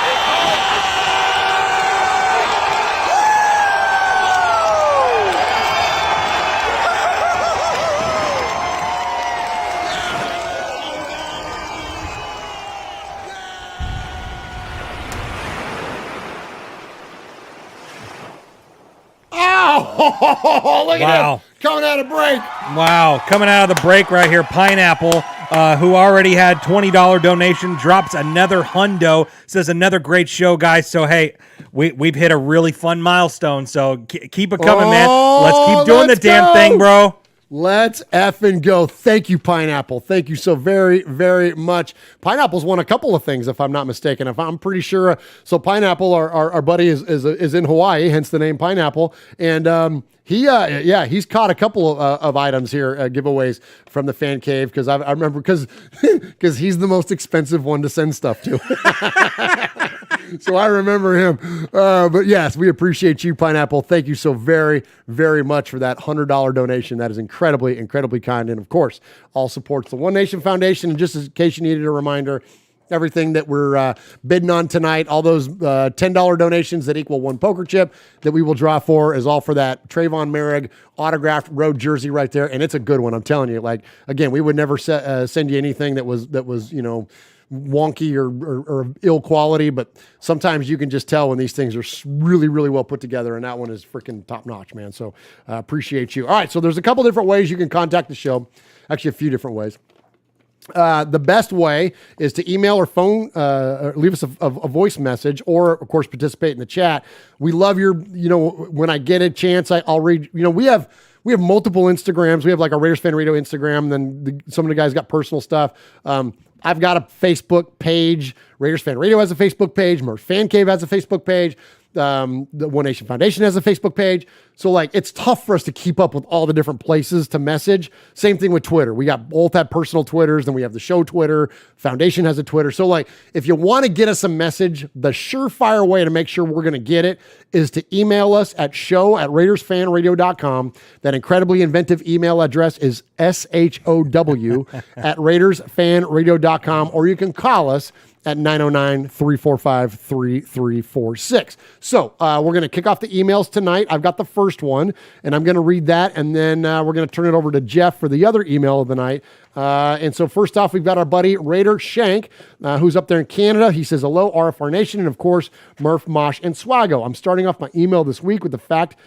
Oh, look at him coming out of break. Wow, coming out of the break right here, Pineapple, who already had $20 donation, drops another hundo, says another great show, guys. So, hey, we've hit a really fun milestone, so keep it coming, man. Let's keep doing the damn thing, bro. Let's effing go. Thank you, Pineapple. Thank you so very, very much. Pineapple's won a couple of things, if I'm not mistaken. If I'm pretty sure. So Pineapple, our buddy, is in Hawaii, hence the name Pineapple. And he's caught a couple of items here, giveaways from the fan cave, because I remember because he's the most expensive one to send stuff to. So I remember him. But yes, we appreciate you, Pineapple. Thank you so very, very much for that $100 donation. That is incredibly, incredibly kind. And of course, all supports the One Nation Foundation. And just in case you needed a reminder, everything that we're bidding on tonight, all those $10 donations that equal one poker chip that we will draw for is all for that Trayvon Merrick autographed road jersey right there. And it's a good one. I'm telling you, like, again, we would never send you anything that was, wonky or ill quality, but sometimes you can just tell when these things are really, really well put together, and that one is freaking top notch, man. So appreciate you. All right, so there's a couple different ways you can contact the show. Actually, a few different ways. The best way is to email or phone, or leave us a voice message, or of course participate in the chat. We love your, when I get a chance, I'll read. We have multiple Instagrams. We have like a Raiders Fan Radio Instagram. Then some of the guys got personal stuff. I've got a Facebook page. Raiders Fan Radio has a Facebook page. Murph Fan Cave has a Facebook page. The One Nation Foundation has a Facebook page. So like, it's tough for us to keep up with all the different places to message. Same thing with Twitter. We got both have personal Twitters, then we have the show Twitter. Foundation has a Twitter. So like, if you want to get us a message, the surefire way to make sure we're going to get it is to email us at show@RaidersFanRadio.com. That incredibly inventive email address is SHOW@RaidersFanRadio.com, or you can call us at 909-345-3346. So we're going to kick off the emails tonight. I've got the first one, and I'm going to read that, and then we're going to turn it over to Jeff for the other email of the night. And so first off, we've got our buddy Raider Shank, who's up there in Canada. He says, hello, RFR Nation, and of course, Murph, Mosh, and Swaggo. I'm starting off my email this week with the fact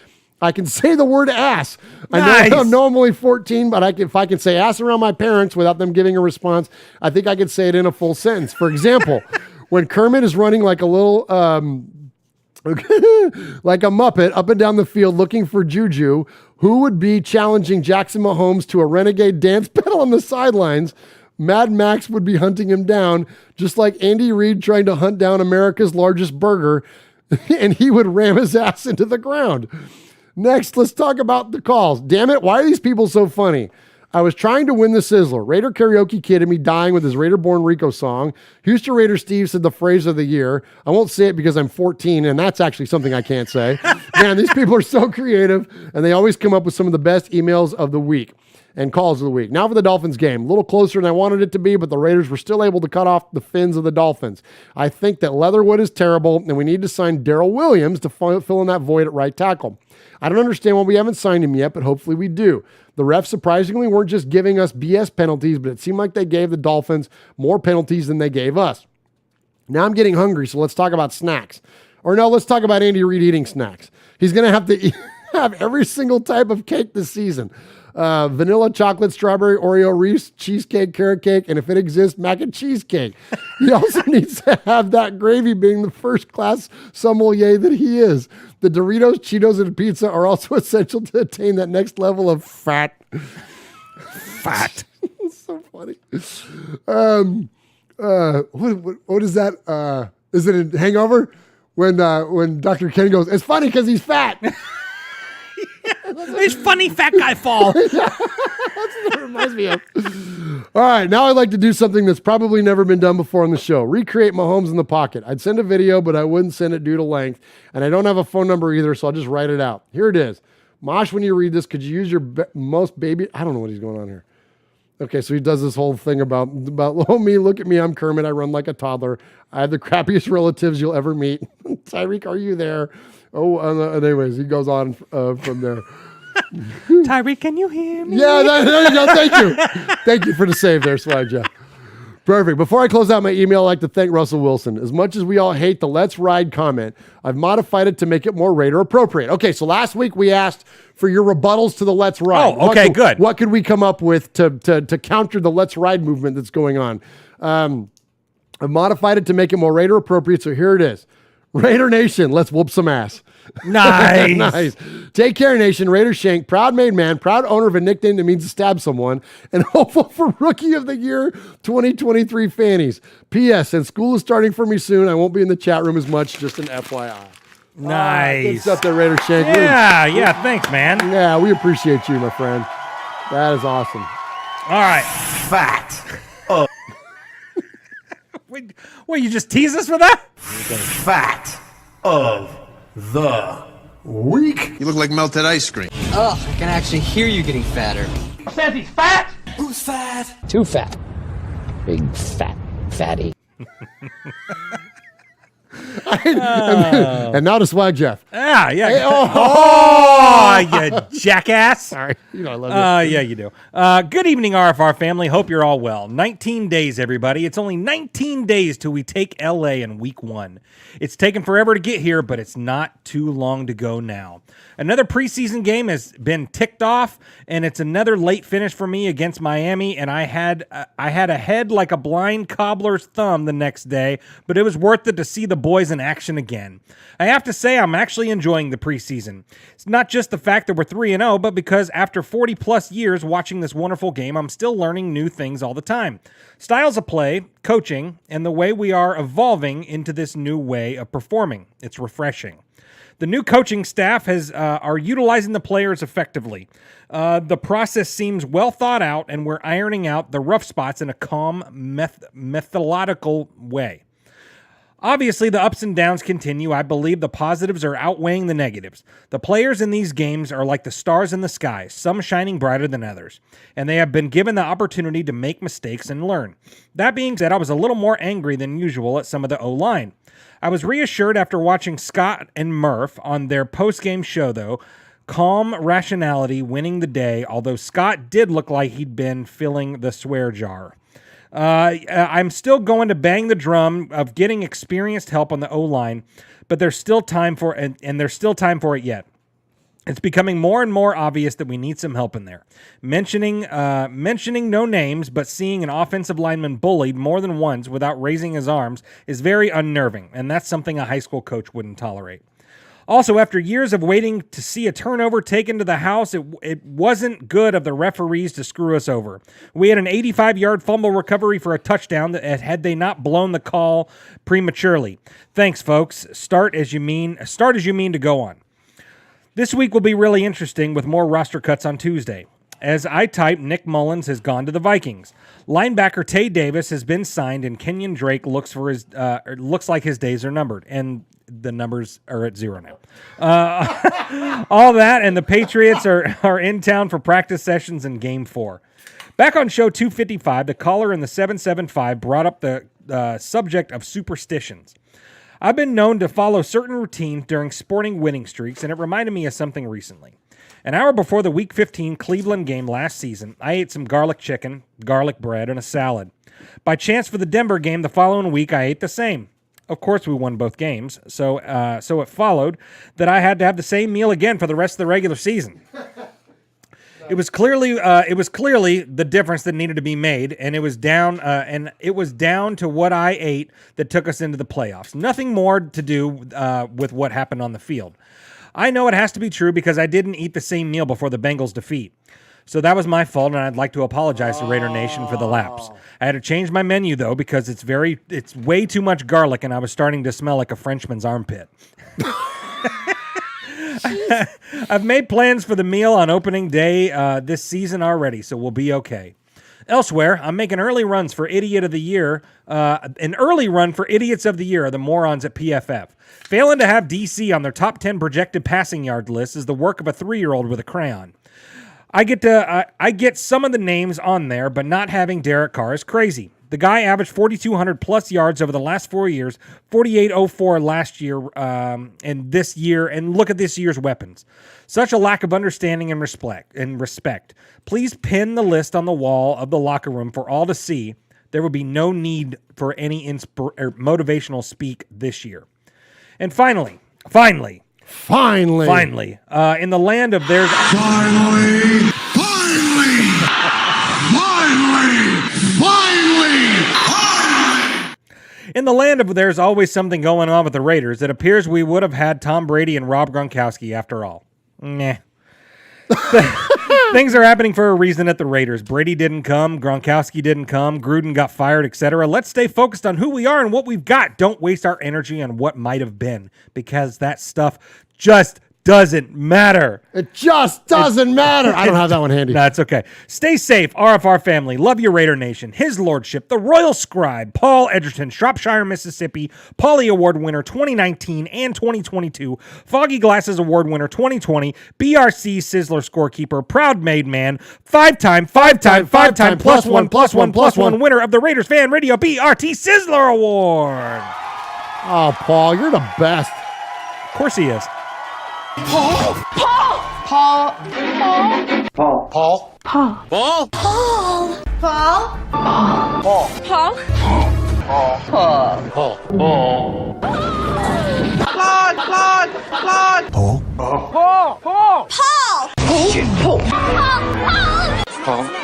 I can say the word ass. I know I'm only 14, but if I can say ass around my parents without them giving a response, I think I could say it in a full sentence. For example, when Kermit is running like a little Like a Muppet up and down the field looking for Juju, who would be challenging Jackson Mahomes to a renegade dance battle on the sidelines. Mad Max would be hunting him down, just like Andy Reid trying to hunt down America's largest burger, and he would ram his ass into the ground. Next, let's talk about the calls. Damn it, why are these people so funny? I was trying to win the Sizzler. Raider Karaoke Kid and me dying with his Raider Born Rico song. Houston Raider Steve said the phrase of the year. I won't say it because I'm 14, and that's actually something I can't say. Man, these people are so creative, and they always come up with some of the best emails of the week and calls of the week. Now for the Dolphins game. A little closer than I wanted it to be, but the Raiders were still able to cut off the fins of the Dolphins. I think that Leatherwood is terrible, and we need to sign Darrell Williams to fill in that void at right tackle. I don't understand why we haven't signed him yet, but hopefully we do. The refs surprisingly weren't just giving us BS penalties, but it seemed like they gave the Dolphins more penalties than they gave us. Now I'm getting hungry, so let's talk about snacks. Or no, let's talk about Andy Reid eating snacks. He's going to have to have every single type of cake this season. Vanilla, chocolate, strawberry, Oreo, Reese, cheesecake, carrot cake, and if it exists, mac and cheese cake. He also needs to have that gravy, being the first-class sommelier that he is. The Doritos, Cheetos, and pizza are also essential to attain that next level of fat. Fat. So funny. What is that? Is it a Hangover? When Dr. Ken goes, it's funny because he's fat. It's funny fat guy fall. That's what it reminds me of. All right, now I'd like to do something that's probably never been done before on the show. Recreate Mahomes in the pocket. I'd send a video, but I wouldn't send it due to length. And I don't have a phone number either, so I'll just write it out. Here it is. Mosh, when you read this, could you use your most baby? I don't know what he's going on here. Okay, so he does this whole thing about oh, me, look at me, I'm Kermit, I run like a toddler. I have the crappiest relatives you'll ever meet. Tyreek, are you there? Oh, anyways, he goes on from there. Tyreek, can you hear me? Yeah, there you go. Thank you. Thank you for the save there, Swag Jeff. Perfect. Before I close out my email, I'd like to thank Russell Wilson. As much as we all hate the Let's Ride comment, I've modified it to make it more Raider appropriate. Okay, so last week we asked for your rebuttals to the Let's Ride. Oh, okay, good. What could we come up with to counter the Let's Ride movement that's going on? I've modified it to make it more Raider appropriate, so here it is. Raider Nation, let's whoop some ass. Nice. Nice. Take care, Nation. Raider Shank, proud made man, proud owner of a nickname that means to stab someone, and hopeful for Rookie of the Year 2023 fannies. P.S. Since school is starting for me soon, I won't be in the chat room as much, just an FYI. Nice. Good stuff there, Raider Shank. Yeah, thanks, man. Yeah, we appreciate you, my friend. That is awesome. All right. Fat. Oh. Wait, you just tease us for that? Fat of the week. You look like melted ice cream. Ugh, I can actually hear you getting fatter. Says he's fat. Who's fat? Too fat. Big fat fatty. And now to Swag Jeff. Yeah. Hey, You jackass. Sorry. You know I love you. Yeah, you do. Good evening, RFR family. Hope you're all well. 19 days, everybody. It's only 19 days till we take LA in week 1. It's taken forever to get here, but it's not too long to go now. Another preseason game has been ticked off, and it's another late finish for me against Miami, and I had a head like a blind cobbler's thumb the next day, but it was worth it to see the boys in action again. I have to say I'm actually enjoying the preseason. It's not just the fact that we're 3-0, but because after 40 plus years watching this wonderful game, I'm still learning new things all the time. Styles of play, coaching, and the way we are evolving into this new way of performing. It's refreshing. The new coaching staff are utilizing the players effectively. The process seems well thought out, and we're ironing out the rough spots in a calm, methodical way. Obviously, the ups and downs continue. I believe the positives are outweighing the negatives. The players in these games are like the stars in the sky, some shining brighter than others, and they have been given the opportunity to make mistakes and learn. That being said, I was a little more angry than usual at some of the O-line. I was reassured after watching Scott and Murph on their post-game show, though. Calm rationality winning the day, although Scott did look like he'd been filling the swear jar. I'm still going to bang the drum of getting experienced help on the O-line, but there's still time for it, and there's still time for it yet. It's becoming more and more obvious that we need some help in there. Mentioning no names, but seeing an offensive lineman bullied more than once without raising his arms is very unnerving, and that's something a high school coach wouldn't tolerate. Also, after years of waiting to see a turnover taken to the house, it wasn't good of the referees to screw us over. We had an 85-yard fumble recovery for a touchdown that had they not blown the call prematurely. Thanks, folks. Start as you mean to go on. This week will be really interesting with more roster cuts on Tuesday. As I type, Nick Mullins has gone to the Vikings. Linebacker Tay Davis has been signed, and Kenyon Drake looks like his days are numbered, and the numbers are at 0 now. All that, and the Patriots are in town for practice sessions in Game 4. Back on show 255, the caller in the 775 brought up the subject of superstitions. I've been known to follow certain routines during sporting winning streaks, and it reminded me of something recently. An hour before the Week 15 Cleveland game last season, I ate some garlic chicken, garlic bread, and a salad. By chance for the Denver game the following week, I ate the same. Of course, we won both games, so it followed that I had to have the same meal again for the rest of the regular season. It was clearly the difference that needed to be made, and it was down to what I ate that took us into the playoffs. Nothing more to do with what happened on the field. I know it has to be true because I didn't eat the same meal before the Bengals' defeat. So that was my fault, and I'd like to apologize to Raider Nation for the lapse. I had to change my menu though because it's way too much garlic, and I was starting to smell like a Frenchman's armpit. I've made plans for the meal on opening day this season already, so we'll be okay. Elsewhere, I'm making early runs for Idiot of the Year. An early run for Idiots of the Year are the morons at PFF. Failing to have DC on their top 10 projected passing yard list is the work of a 3-year-old with a crayon. I get some of the names on there, but not having Derek Carr is crazy. The guy averaged 4,200 plus yards over the last 4 years, 4,804 last year, and this year. And look at this year's weapons. Such a lack of understanding and respect. Please pin the list on the wall of the locker room for all to see. There will be no need for any motivational speak this year. And finally, in the land of there's in the land of there's always something going on with the Raiders, it appears we would have had Tom Brady and Rob Gronkowski after all. Nah. Things are happening for a reason at the Raiders. Brady didn't come, Gronkowski didn't come, Gruden got fired, etc. Let's stay focused on who we are and what we've got. Don't waste our energy on what might have been, because that stuff just doesn't matter. It just doesn't matter. I don't have that one handy. That's okay. Stay safe, RFR family. Love your Raider Nation. His Lordship, the Royal Scribe, Paul Edgerton, Shropshire, Mississippi, Pauly Award winner 2019 and 2022, Foggy Glasses Award winner 2020, BRC Sizzler scorekeeper, proud made man, five-time plus one winner of the Raiders Fan Radio BRT Sizzler Award. Oh, Paul, you're the best. Of course he is. Paul. Paul,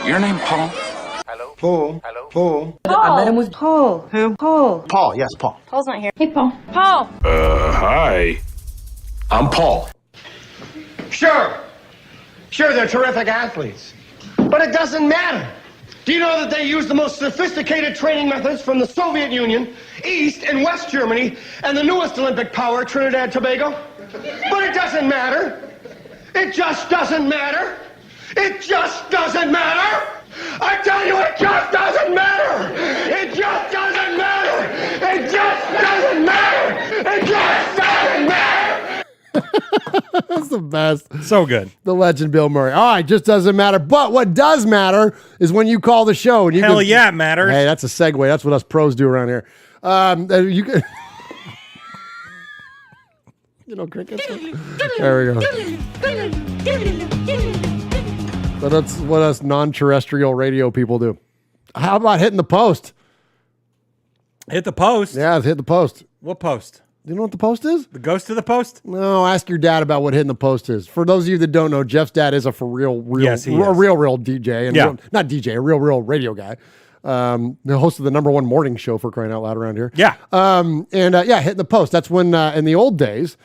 your name Paul? Hello? Paul. I met him with Paul. Who? Paul. Paul, yes, Paul. Paul's not here. Hey, Paul. Paul. Hi. I'm Paul. Sure, they're terrific athletes. But it doesn't matter. Do you know that they use the most sophisticated training methods from the Soviet Union, East and West Germany, and the newest Olympic power, Trinidad and Tobago? But it doesn't matter. It just doesn't matter. It just doesn't matter. I tell you, it just doesn't matter. It just doesn't matter. It just doesn't matter. It just doesn't matter. That's the best. So good. The legend Bill Murray. All right, just doesn't matter. But what does matter is when you call the show. And you Hell yeah, it matters. Hey, that's a segue. That's what us pros do around here. You can. Crickets. There we go. So that's what us non-terrestrial radio people do. How about hitting the post? Hit the post? Yeah, hit the post. What post? You know what the post is? The ghost of the post? No, ask your dad about what hitting the post is. For those of you that don't know, Jeff's dad is a real DJ, and not DJ, a real radio guy. The host of the #1 morning show, for crying out loud, around here. Yeah. Hitting the post. That's when in the old days.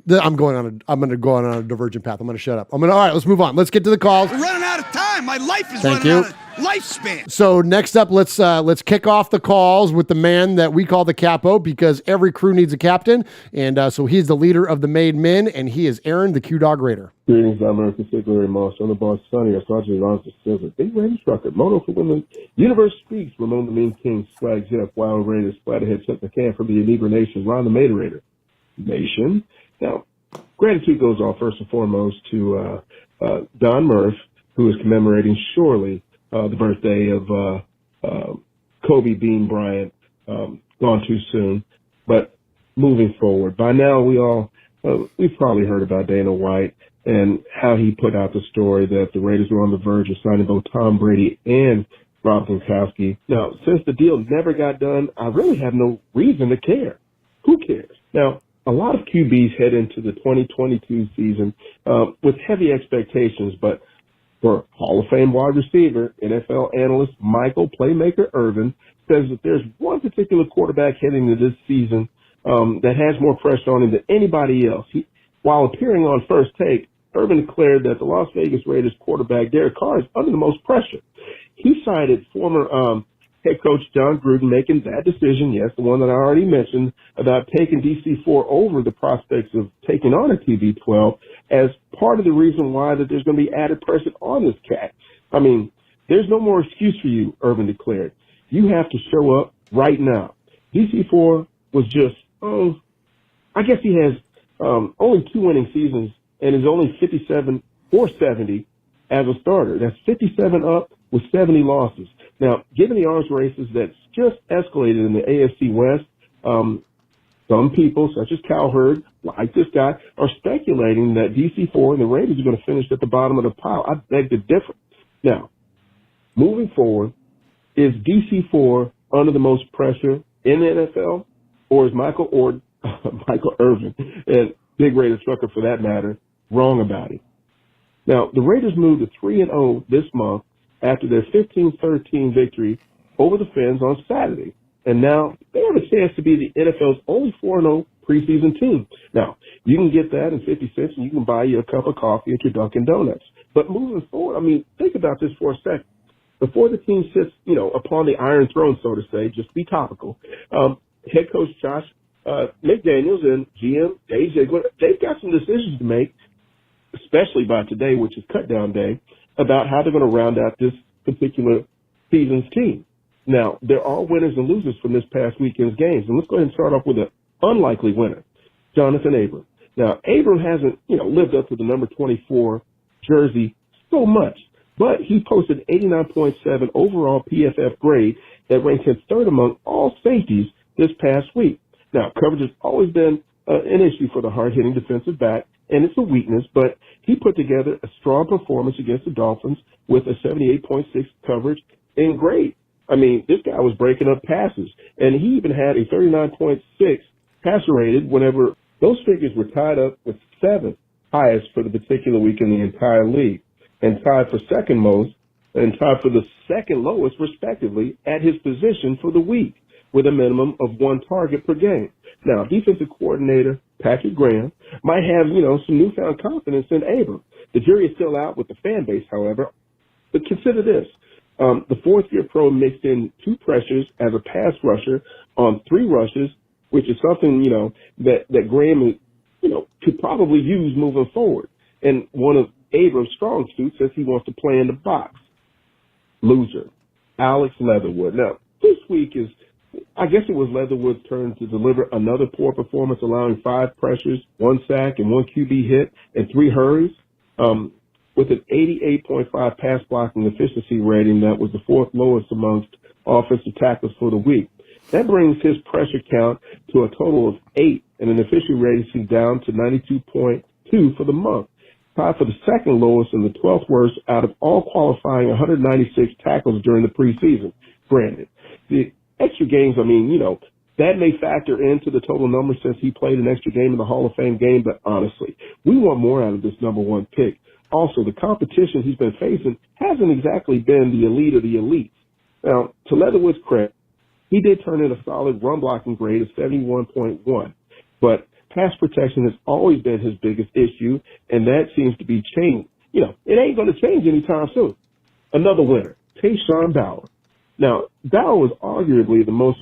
I'm going to go on a divergent path. I'm going to shut up. All right, let's move on. Let's get to the calls. We're running out of time. My life is Thank running you. out of lifespan. So next up, let's kick off the calls with the man that we call the capo, because every crew needs a captain, and so he's the leader of the Made Men, and he is Aaron, the Q-Dog Raider. Greetings, I'm American Secretary Moss. On the boss, Sonny, our Sergeant Ron Silver. Big Raiders Trucker. Moto for women. Universe speaks. Ramon the Mean King. Swag Jeff. Wild Raiders. Splatterhead. Chuck McCann from the Negro Nation. Ron the Mater Raider. Nation. Now, gratitude goes off first and foremost to Don Murph, who is commemorating surely the birthday of Kobe Bean Bryant, gone too soon. But moving forward, by now we've probably heard about Dana White and how he put out the story that the Raiders were on the verge of signing both Tom Brady and Rob Gronkowski. Now, since the deal never got done, I really have no reason to care. Who cares? Now, a lot of QBs head into the 2022 season with heavy expectations, but for Hall of Fame wide receiver, NFL analyst Michael Playmaker Irvin says that there's one particular quarterback heading into this season that has more pressure on him than anybody else. While appearing on First Take, Irvin declared that the Las Vegas Raiders quarterback Derek Carr is under the most pressure. He cited former head coach John Gruden making that decision, yes, the one that I already mentioned, about taking DC4 over the prospects of taking on a TB12 as part of the reason why that there's going to be added pressure on this cat. I mean, there's no more excuse for you, Irvin declared. You have to show up right now. DC4 was just, I guess he has only 2 winning seasons and is only 57 or 70 as a starter. That's 57 up with 70 losses. Now, given the arms races that's just escalated in the AFC West, some people, such as Cowherd, like this guy, are speculating that DC4 and the Raiders are going to finish at the bottom of the pile. I beg to differ. Now, moving forward, is DC4 under the most pressure in the NFL, or is Michael Irvin, and Big Raiders trucker for that matter, wrong about it? Now, the Raiders moved to 3-0 this month after their 15-13 victory over the Fins on Saturday. And now they have a chance to be the NFL's only 4-0 preseason team. Now, you can get that in 50 cents and you can buy you a cup of coffee at your Dunkin' Donuts. But moving forward, I mean, think about this for a second. Before the team sits, upon the Iron Throne, so to say, just be topical, head coach Josh McDaniels and GM Dave Ziegler, they've got some decisions to make, especially by today, which is cut down day, about how they're going to round out this particular season's team. Now, there are winners and losers from this past weekend's games, and let's go ahead and start off with an unlikely winner, Jonathan Abram. Now, Abram hasn't, lived up to the number 24 jersey so much, but he posted 89.7 overall PFF grade that ranked him third among all safeties this past week. Now, coverage has always been an issue for the hard-hitting defensive back, and it's a weakness, but he put together a strong performance against the Dolphins with a 78.6 coverage and grade. I mean, this guy was breaking up passes, and he even had a 39.6 passer rated whenever those figures were tied up with 7th highest for the particular week in the entire league, and tied for second most and tied for the second lowest, respectively, at his position for the week, with a minimum of 1 target per game. Now, defensive coordinator Patrick Graham might have, some newfound confidence in Abram. The jury is still out with the fan base, however. But consider this. The fourth-year pro mixed in 2 pressures as a pass rusher on 3 rushes, which is something, that Graham, could probably use moving forward. And one of Abram's strong suits says he wants to play in the box. Loser, Alex Leatherwood. Now, this week I guess it was Leatherwood's turn to deliver another poor performance, allowing 5 pressures, 1 sack, and 1 QB hit, and 3 hurries. With an 88.5 pass blocking efficiency rating that was the 4th lowest amongst offensive tackles for the week. That brings his pressure count to a total of 8 and an efficiency rating down to 92.2 for the month, tied for the second lowest and the 12th worst out of all qualifying 196 tackles during the preseason. Granted, the extra games, That may factor into the total number since he played an extra game in the Hall of Fame game, but honestly, we want more out of this number one pick. Also, the competition he's been facing hasn't exactly been the elite of the elites. Now, to Leatherwood's credit, he did turn in a solid run blocking grade of 71.1, but pass protection has always been his biggest issue, and that seems to be changing. It ain't going to change anytime soon. Another winner, Tayshaun Bauer. Now, Bauer was arguably the most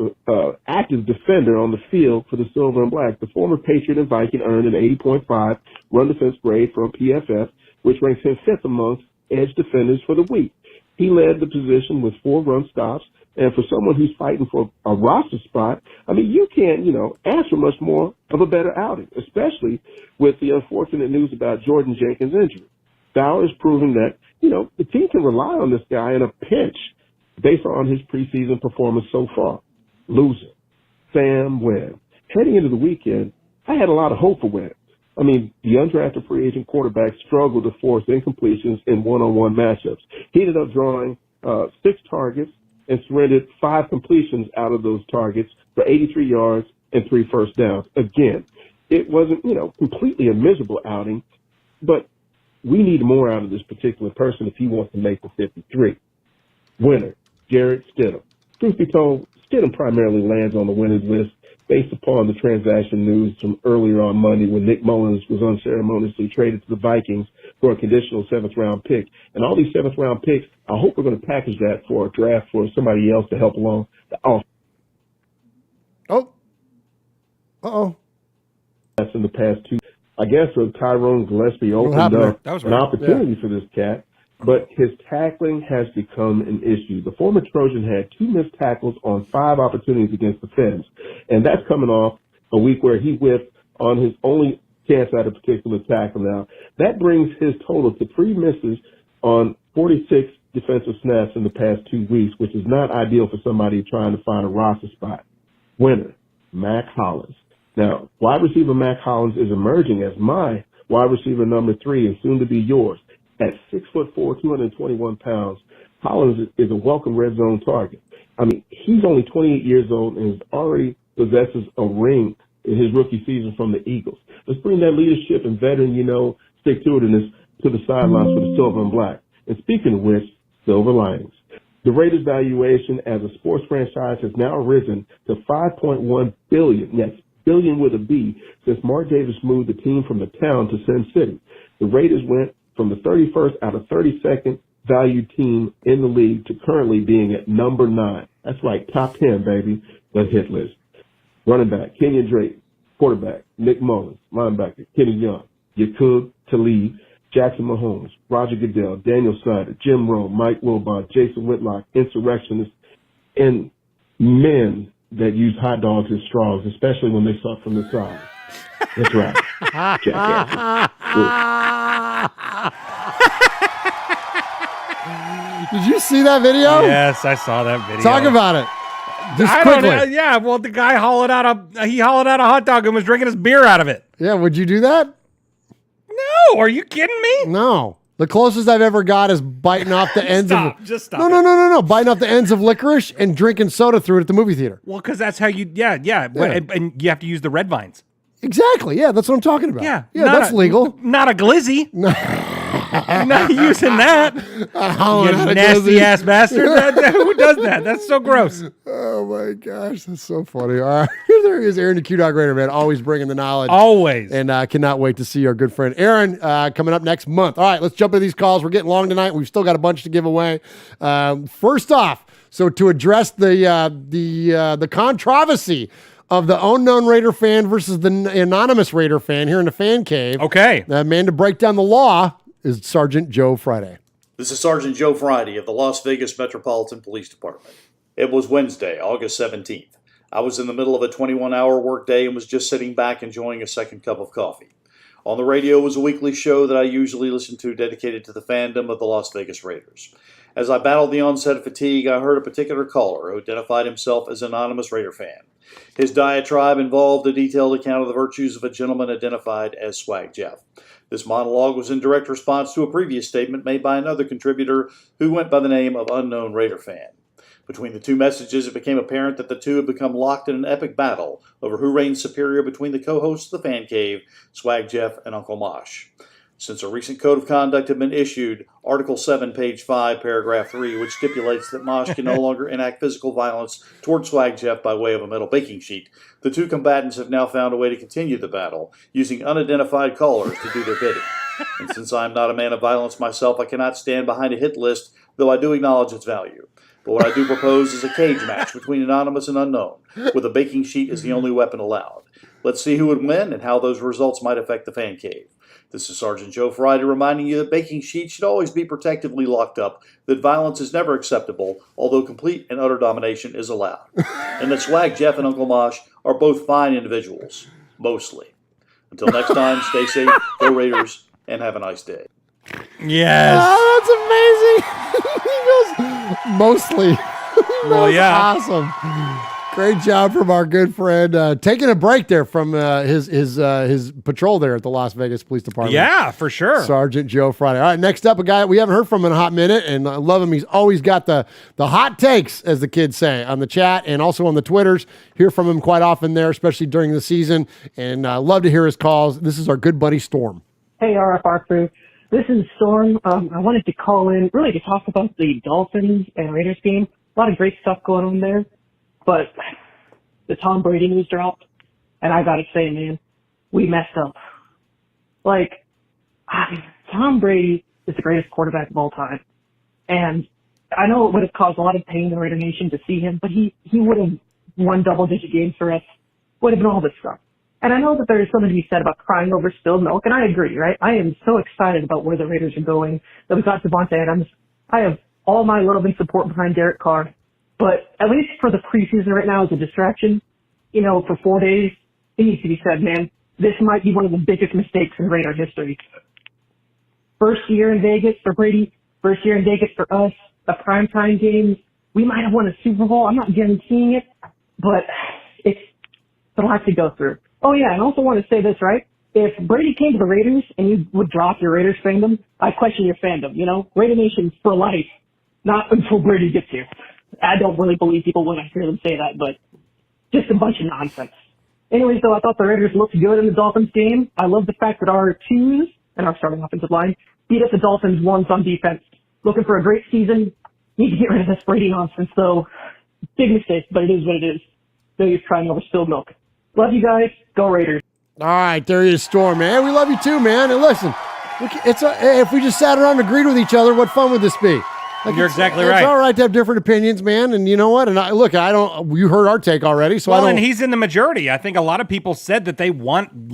active defender on the field for the Silver and Black. The former Patriot and Viking earned an 80.5 run defense grade from PFF, which ranks him fifth amongst edge defenders for the week. He led the position with 4 run stops, and for someone who's fighting for a roster spot, you can't, ask for much more of a better outing, especially with the unfortunate news about Jordan Jenkins' injury. Bauer is proving that, the team can rely on this guy in a pinch based on his preseason performance so far. Loser, Sam Webb. Heading into the weekend, I had a lot of hope for Webb. The undrafted free agent quarterback struggled to force incompletions in one-on-one matchups. He ended up drawing 6 targets and surrendered 5 completions out of those targets for 83 yards and 3 first downs. Again, it wasn't, completely a miserable outing, but we need more out of this particular person if he wants to make the 53. Winner, Jarrett Stidham. Truth be told, Stidham primarily lands on the winners list based upon the transaction news from earlier on Monday when Nick Mullins was unceremoniously traded to the Vikings for a conditional 7th-round pick. And all these 7th-round picks, I hope we're going to package that for a draft for somebody else to help along the offense. That's in the past 2. I guess Tyrone Gillespie opened up an opportunity for this cat, but his tackling has become an issue. The former Trojan had 2 missed tackles on 5 opportunities against the Feds, and that's coming off a week where he whiffed on his only chance at a particular tackle. Now, that brings his total to 3 misses on 46 defensive snaps in the past 2 weeks, which is not ideal for somebody trying to find a roster spot. Winner, Mac Hollins. Now, wide receiver Mac Hollins is emerging as my wide receiver number 3 and soon to be yours. At 6'4", 221 pounds, Hollins is a welcome red zone target. He's only 28 years old and already possesses a ring in his rookie season from the Eagles. Let's bring that leadership and veteran, stick-to-itiveness to the sidelines for the Silver and Black. And speaking of which, Silver Linings. The Raiders' valuation as a sports franchise has now risen to $5.1 billion. Yes, billion with a B, since Mark Davis moved the team from the town to Sin City. The Raiders went from the 31st out of 32nd valued team in the league to currently being at number 9. That's right, top 10, baby, the hit list. Running back, Kenyon Drake. Quarterback, Nick Mullins. Linebacker, Kenny Young. Yakub Talib, Jackson Mahomes, Roger Goodell, Daniel Snyder, Jim Rowe, Mike Wilbon, Jason Whitlock, insurrectionists, and men that use hot dogs as straws, especially when they suck from the side. That's right. Jackass. Did you see that video? Yes, I saw that video. Talk about it. Just I quickly. don't know. Yeah, well, the guy hollowed out a hot dog and was drinking his beer out of it. Yeah, would you do that? No, are you kidding me? No. The closest I've ever got is biting off the ends of... Just stop. No. Biting off the ends of licorice and drinking soda through it at the movie theater. Well, because that's how you... Yeah. And you have to use the red vines. Exactly. Yeah, that's what I'm talking about. Yeah. That's legal. Not a glizzy. I'm not using that. You nasty ass bastard. Who does that? That's so gross. Oh my gosh, that's so funny. All right, there is Aaron the Q-Dog Raider, man, always bringing the knowledge. Always. And I cannot wait to see our good friend Aaron coming up next month. All right, let's jump into these calls. We're getting long tonight. We've still got a bunch to give away. First off, so to address the controversy of the unknown Raider fan versus the anonymous Raider fan here in the fan cave. Okay. The man to break down the law is Sergeant Joe Friday. This is Sergeant Joe Friday of the Las Vegas Metropolitan Police Department. It was Wednesday, August 17th. I was in the middle of a 21-hour workday and was just sitting back enjoying a second cup of coffee. On the radio was a weekly show that I usually listen to dedicated to the fandom of the Las Vegas Raiders. As I battled the onset of fatigue, I heard a particular caller who identified himself as an anonymous Raider fan. His diatribe involved a detailed account of the virtues of a gentleman identified as Swag Jeff. This monologue was in direct response to a previous statement made by another contributor who went by the name of Unknown Raider Fan. Between the two messages, it became apparent that the two had become locked in an epic battle over who reigned superior between the co-hosts of the Fan Cave, Swag Jeff and Uncle Mosh. Since a recent code of conduct had been issued, Article 7, page 5, paragraph 3, which stipulates that Mosh can no longer enact physical violence toward Swag Jeff by way of a metal baking sheet, the two combatants have now found a way to continue the battle, using unidentified callers to do their bidding. And since I am not a man of violence myself, I cannot stand behind a hit list, though I do acknowledge its value. But what I do propose is a cage match between anonymous and unknown, with a baking sheet as the only weapon allowed. Let's see who would win and how those results might affect the Fan Cave. This is Sergeant Joe Friday reminding you that baking sheets should always be protectively locked up, that violence is never acceptable, although complete and utter domination is allowed, and that Swag Jeff and Uncle Mosh are both fine individuals, mostly. Until next time, stay safe, go Raiders, and have a nice day. Yes. Oh, that's amazing. He goes, mostly. Well, yeah. Awesome. Great job from our good friend. Taking a break there from his patrol there at the Las Vegas Police Department. Yeah, for sure. Sergeant Joe Friday. All right, next up, a guy we haven't heard from in a hot minute, and I love him. He's always got the hot takes, as the kids say, on the chat and also on the Twitters. Hear from him quite often there, especially during the season, and love to hear his calls. This is our good buddy Storm. Hey, RFR crew. This is Storm. I wanted to call in really to talk about the Dolphins and Raiders game. A lot of great stuff going on there. But the Tom Brady news dropped, and I gotta say, man, we messed up. Like, Tom Brady is the greatest quarterback of all time. And I know it would have caused a lot of pain in the Raider Nation to see him, but he would have won double-digit games for us, would have been all this stuff. And I know that there is something to be said about crying over spilled milk, and I agree, right? I am so excited about where the Raiders are going, that we got Devontae Adams. I have all my love and support behind Derek Carr. But at least for the preseason right now as a distraction, for 4 days, it needs to be said, man, this might be one of the biggest mistakes in Raider history. First year in Vegas for Brady, first year in Vegas for us, a primetime game. We might have won a Super Bowl. I'm not guaranteeing it, but it'll have to go through. Oh yeah, and I also want to say this, right? If Brady came to the Raiders and you would drop your Raiders fandom, I question your fandom, Raider Nation for life, not until Brady gets here. I don't really believe people when I hear them say that, but just a bunch of nonsense. Anyways, though, I thought the Raiders looked good in the Dolphins game. I love the fact that our twos and our starting offensive line beat up the Dolphins ones on defense. Looking for a great season. Need to get rid of this Brady nonsense, though. Big mistake, but it is what it is. No use crying over spilled milk. Love you guys. Go Raiders. All right, there he is, Storm, man. We love you too, man. And listen, if we just sat around and agreed with each other, what fun would this be? You're exactly right. It's all right to have different opinions, man. And you know what? And you heard our take already. So and he's in the majority. I think a lot of people said that they want,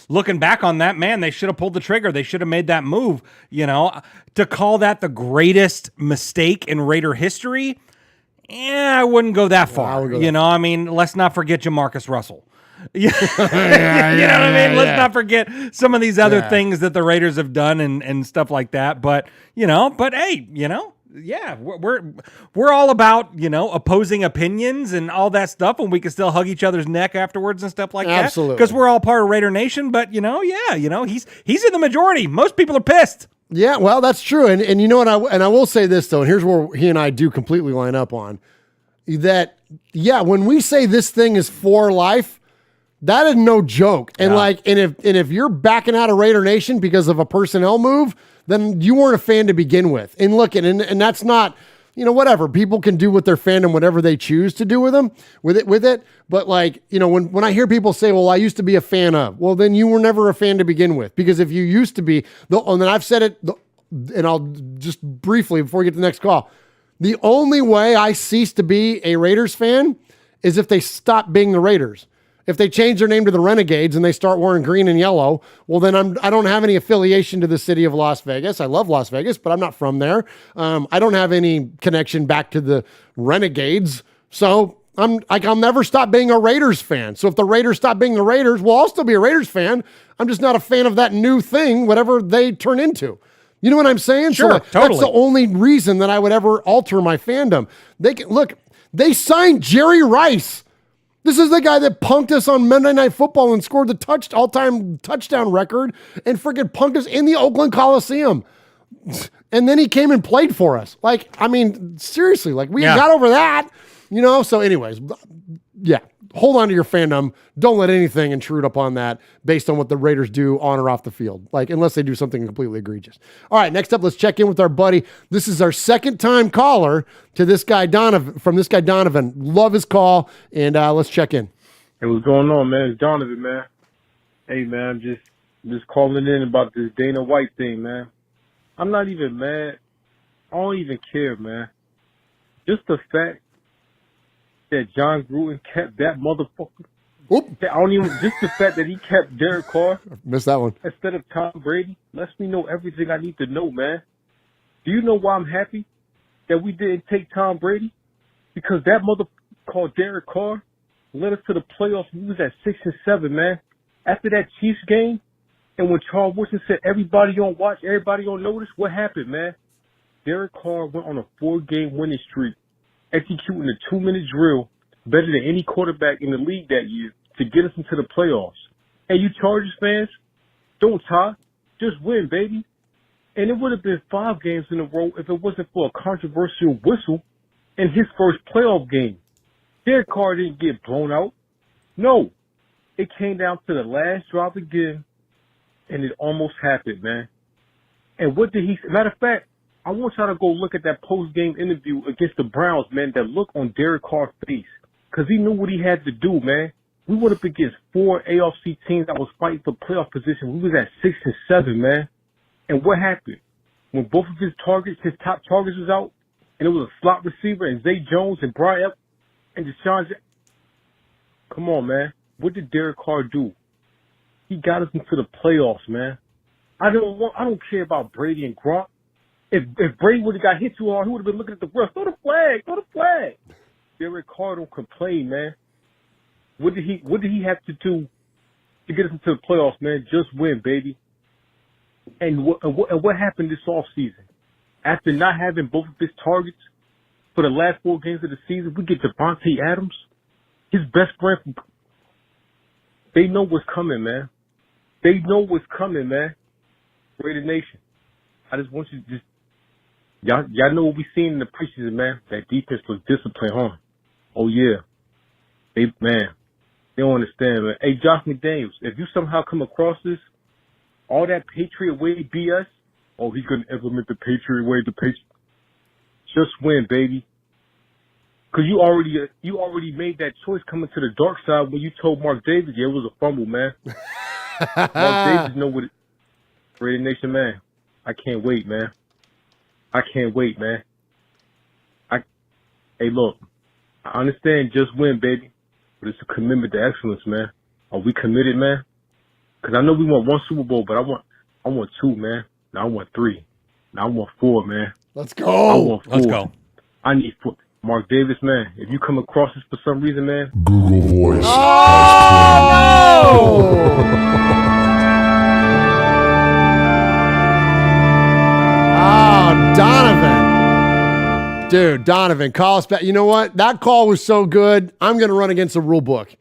looking back on that, man, they should have pulled the trigger. They should have made that move, to call that the greatest mistake in Raider history. I wouldn't go that far. Let's not forget Jamarcus Russell. You know what I mean? Let's not forget some of these other things that the Raiders have done and stuff like that. But, hey, we're all about, opposing opinions and all that stuff, and we can still hug each other's neck afterwards and stuff like that. Absolutely. Because we're all part of Raider Nation, but, he's in the majority. Most people are pissed. Yeah, well, that's true. And you know what? I will say this, though, and here's where he and I do completely line up on, that, when we say this thing is for life, that is no joke. And if you're backing out of Raider Nation because of a personnel move, then you weren't a fan to begin with. And look, and that's not, whatever. People can do with their fandom whatever they choose to do with it. But when I hear people say, well, I used to be a fan of, well, then you were never a fan to begin with. Because if you used to be, and then I've said it, and I'll just briefly before we get to the next call, the only way I cease to be a Raiders fan is if they stop being the Raiders. If they change their name to the Renegades and they start wearing green and yellow, well, then I don't have any affiliation to the city of Las Vegas. I love Las Vegas, but I'm not from there. I don't have any connection back to the Renegades. So I'll never stop being a Raiders fan. So if the Raiders stop being the Raiders, well, I'll still be a Raiders fan. I'm just not a fan of that new thing, whatever they turn into. You know what I'm saying? Sure, totally. That's the only reason that I would ever alter my fandom. They signed Jerry Rice. This is the guy that punked us on Monday Night Football and scored the all-time touchdown record and freaking punked us in the Oakland Coliseum. And then he came and played for us. Like, I mean, seriously, like we got over that, So anyways, yeah, hold on to your fandom. Don't let anything intrude upon that based on what the Raiders do on or off the field. Like, unless they do something completely egregious. All right, next up, let's check in with our buddy. This is our second time caller to this guy, Donovan. Love his call, and let's check in. Hey, what's going on, man? It's Donovan, man. Hey, man, just calling in about this Dana White thing, man. I'm not even mad. I don't even care, man. Just the fact that John Gruden kept that motherfucker. Just the fact that he kept Derek Carr. Missed that one. Instead of Tom Brady lets me know everything I need to know, man. Do you know why I'm happy that we didn't take Tom Brady? Because that mother called Derek Carr led us to the playoffs. We was at 6-7, man. After that Chiefs game, and when Charles Woodson said everybody on watch, everybody on notice, what happened, man? Derek Carr went on a 4-game winning streak, executing a 2-minute drill better than any quarterback in the league that year to get us into the playoffs. And you Chargers fans, don't tie, just win, baby. And it would have been 5 games in a row if it wasn't for a controversial whistle in his first playoff game. Derek Carr didn't get blown out. No, it came down to the last drive again, and it almost happened, man. And what did he say? Matter of fact, I want y'all to go look at that post-game interview against the Browns, man, that look on Derek Carr's face. Because he knew what he had to do, man. We went up against 4 AFC teams that was fighting for playoff position. We was at 6-7, man. And what happened? When both of his top targets was out, and it was a slot receiver, and Zay Jones and Brian Epps and Deshaun Jackson. Come on, man. What did Derek Carr do? He got us into the playoffs, man. I don't care about Brady and Gronk. If Brady would have got hit too hard, he would have been looking at the ref. Throw the flag. Derek Carr don't complain, man. What did he have to do to get us into the playoffs, man? Just win, baby. And what happened this offseason? After not having both of his targets for the last 4 games of the season, we get Devontae Adams, his best friend. They know what's coming, man. They know what's coming, man. Raider Nation. I just want you to y'all know what we seen in the preseason, man. That defense was disciplined, huh? Oh yeah. They don't understand, man. Hey, Josh McDaniels, if you somehow come across this, all that Patriot way BS, he's gonna implement the Patriot way, just win, baby. Cause you already made that choice coming to the dark side when you told Mark Davis, it was a fumble, man. Mark Davis know what it. Raider Nation, man. I can't wait, man. Hey, look, I understand just win, baby, but it's a commitment to excellence, man. Are we committed, man? Because I know we want 1 Super Bowl, but I want 2, man. Now I want 3. Now I want 4, man. Let's go. I want 4. Let's go. I need 4. Mark Davis, man. If you come across this for some reason, man. Google Voice. Donovan. Dude, Donovan, call us back. You know what? That call was so good, I'm going to run against the rule book.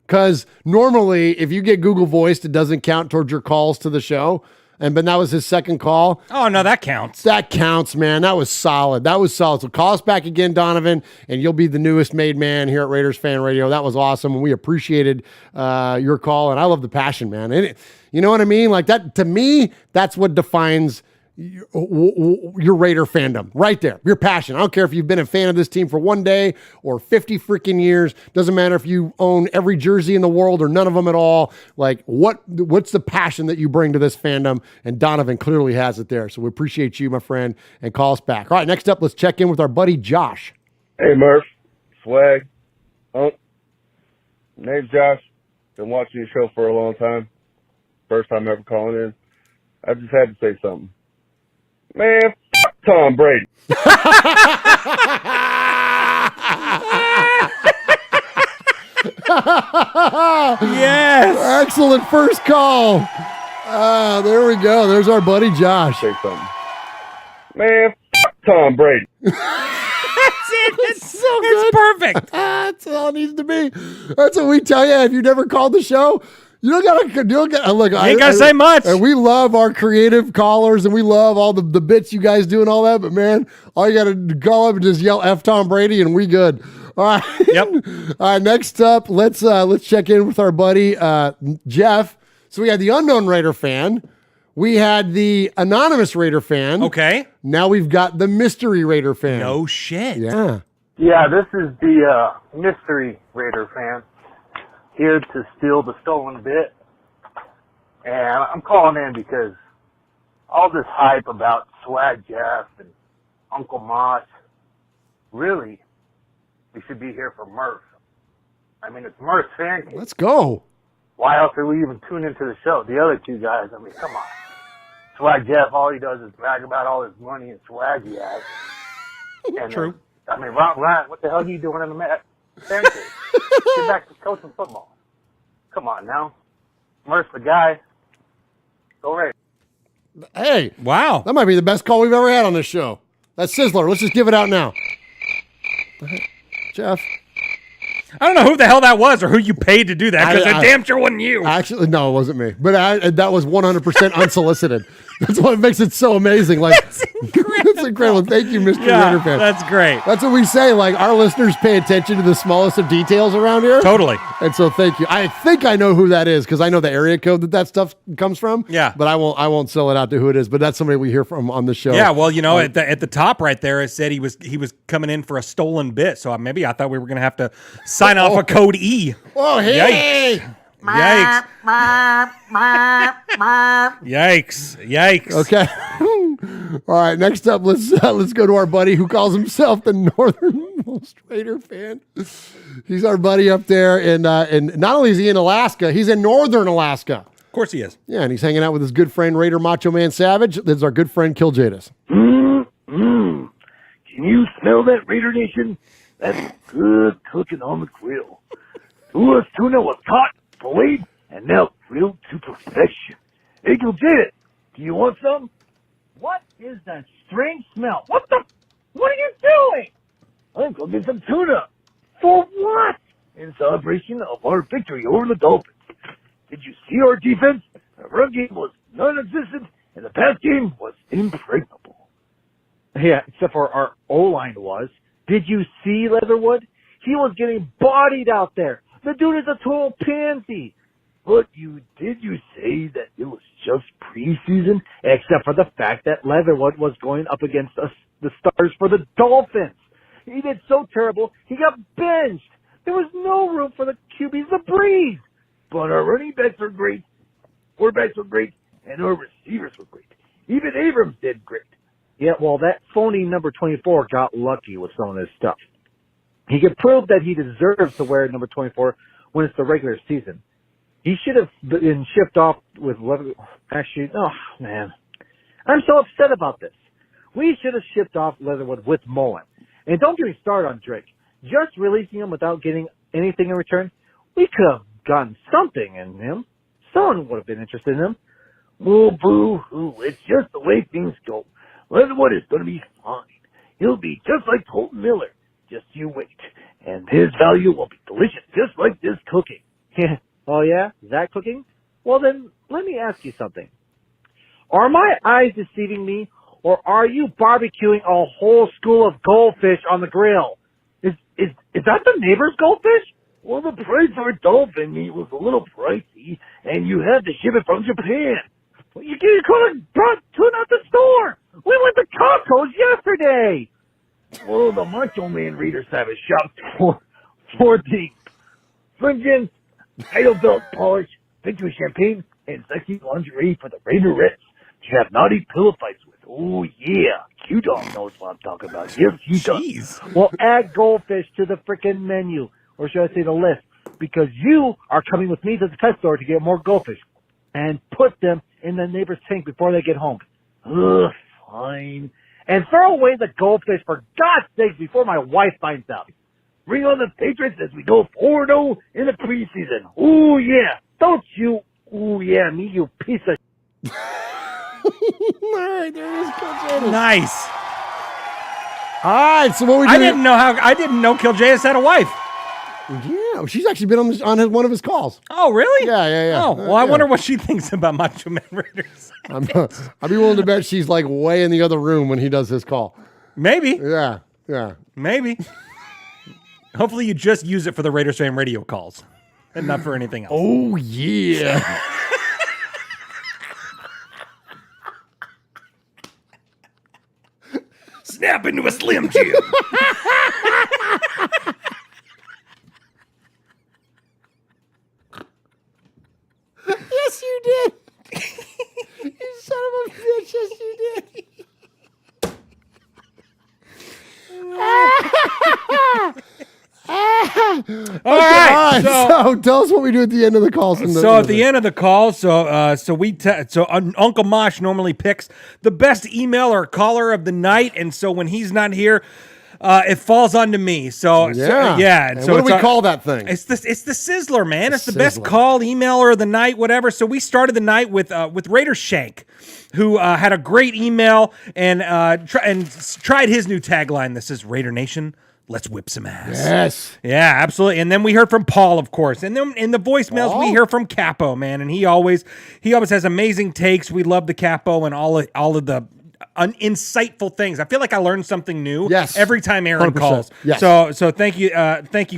Because normally, if you get Google Voiced, it doesn't count towards your calls to the show. But that was his second call. Oh, no, that counts. That counts, man. That was solid. So call us back again, Donovan, and you'll be the newest made man here at Raiders Fan Radio. That was awesome, and we appreciated your call, and I love the passion, man. You know what I mean? Like that, to me, that's what defines your Raider fandom right there. Your passion. I don't care if you've been a fan of this team for 1 day or 50 freaking years. Doesn't matter if you own every jersey in the world or none of them at all. Like what's the passion that you bring to this fandom? And Donovan clearly has it there. So we appreciate you, my friend, and call us back. All right, next up, let's check in with our buddy Josh. Hey, Murph, Swag, name's Josh. Been watching your show for a long time. First time ever calling in. I just had to say something. Man, fuck Tom Brady. Yes. Excellent first call. There we go. There's our buddy Josh. Say something. Man, fuck Tom Brady. That's it. It's perfect. That's all it needs to be. That's what we tell you. If you never called the show, You don't gotta look. You ain't gotta say much. And we love our creative callers, and we love all the bits you guys do and all that. But man, all you gotta call up and just yell "F Tom Brady" and we good. All right. Yep. All right. Next up, let's check in with our buddy Jeff. So we had the unknown Raider fan. We had the anonymous Raider fan. Okay. Now we've got the mystery Raider fan. No shit. Yeah. Yeah, this is the mystery Raider fan here to steal the stolen bit. And I'm calling in because all this hype about Swag Jeff and Uncle Moss, really, we should be here for Murph. I mean, it's Murph's fan cave. Let's go. Why else would we even tune into the show? The other two guys, I mean, come on. Swag Jeff, all he does is brag about all his money and swag he has. And True. I mean, Ryan, what the hell are you doing in the fan cave? Get back to coaching football. Come on now. Murph's the guy. Go Raiders. Hey. Wow. That might be the best call we've ever had on this show. That's Sizzler. Let's just give it out now. Jeff. I don't know who the hell that was or who you paid to do that because it damn sure wasn't you. Actually, no, it wasn't me. But that was 100% unsolicited. That's what makes it so amazing. Like, that's incredible. Thank you, Mr. Raider fan. That's great. That's what we say. Like, our listeners pay attention to the smallest of details around here. Totally. And so thank you. I think I know who that is because I know the area code that stuff comes from. Yeah. But I won't sell it out to who it is. But that's somebody we hear from on the show. Yeah, well, you know, at the top right there, it said he was coming in for a stolen bit. So maybe I thought we were going to have to sign off a code E. Oh, hey. Yikes. Yikes. Okay. All right. Next up, let's go to our buddy who calls himself the northernmost Raider fan. He's our buddy up there, and not only is he in Alaska, he's in northern Alaska. Of course he is. Yeah, and he's hanging out with his good friend Raider Macho Man Savage. This is our good friend Kill Jadis. Can you smell that, Raider Nation? That's good cooking on the grill. Tula's tuna was caught, filleted, and now grilled to perfection. Hey, Kill Jadis, do you want some? What is that strange smell? What are you doing? I'm cooking some tuna. For what? In celebration of our victory over the Dolphins. Did you see our defense? The run game was non-existent, and the pass game was impregnable. Yeah, except for our O-line was. Did you see Leatherwood? He was getting bodied out there. The dude is a total pansy. But did you say that it was just preseason? Except for the fact that Leatherwood was going up against the stars for the Dolphins. He did so terrible, he got benched. There was no room for the QBs to breathe. But our running backs were great, quarterbacks were great, and our receivers were great. Even Abrams did great. Yeah, well, that phony number 24 got lucky with some of this stuff. He could prove that he deserves to wear number 24 when it's the regular season. He should have been shipped off with actually, oh, man. I'm so upset about this. We should have shipped off Leatherwood with Mullen. And don't get me started on Drake. Just releasing him without getting anything in return, we could have gotten something in him. Someone would have been interested in him. Oh, boo-hoo. It's just the way things go. Leatherwood is going to be fine. He'll be just like Colton Miller. Just you wait. And his value will be delicious, just like this cooking. Oh, yeah? Is that cooking? Well, then, let me ask you something. Are my eyes deceiving me, or are you barbecuing a whole school of goldfish on the grill? Is that the neighbor's goldfish? Well, the price for dolphin meat was a little pricey, and you had to ship it from Japan. Well, you could have brought tuna at the store. We went to Costco's yesterday. Well, the Macho Man Raider Savage shopped for the stringent title belt polish, victory champagne, and sexy lingerie for the Raiderettes to have naughty pillow fights with. Oh, yeah. Q-Dog knows what I'm talking about. Yes, he does. Well, add goldfish to the frickin' menu, or should I say the list, because you are coming with me to the pet store to get more goldfish and put them in the neighbor's tank before they get home. Ugh, fine. And throw away the goldfish, for God's sake, before my wife finds out. Bring on the Patriots as we go 4-0 in the preseason. Oh, yeah. Don't you, oh, yeah, me, you piece of All right, there it is. Nice. All right, so what we I didn't know Kill Jadis had a wife. Yeah, she's actually been on one of his calls. Oh, really? Yeah. Oh, well, I wonder what she thinks about Macho Man Raiders. I'd be willing to bet she's like way in the other room when he does his call. Maybe. Yeah. Maybe. Hopefully you just use it for the Raiders Fan Radio calls and not for anything else. Oh, yeah. Snap into a Slim Jim. Yes, you did. You son of a bitch. Yes, you did. All right. So tell us what we do at the end of the call. So at the end of the call, Uncle Mosh normally picks the best email or caller of the night, and so when he's not here, it falls onto me. So And so what do we call that thing? It's the Sizzler, man. It's the best call, emailer of the night, whatever. So we started the night with Raider Shank, who had a great email and tried his new tagline. This is Raider Nation. Let's whip some ass. Yes. Yeah, absolutely. And then we heard from Paul, of course. And then in the voicemails, we hear from Capo, man. And he always has amazing takes. We love the Capo and all of the insightful things. I feel like I learned something new every time Aaron 100%. calls. Yes. So thank you,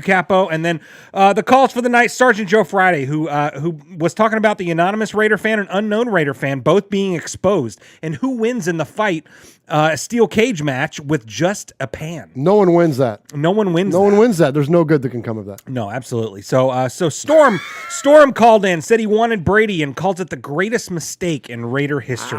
Capo. And then the calls for the night, Sergeant Joe Friday, who was talking about the anonymous Raider fan and unknown Raider fan both being exposed, and who wins in the fight. A steel cage match with just a pan. No one wins that. No one wins that. There's no good that can come of that. No, absolutely. So Storm called in, said he wanted Brady and calls it the greatest mistake in Raider history.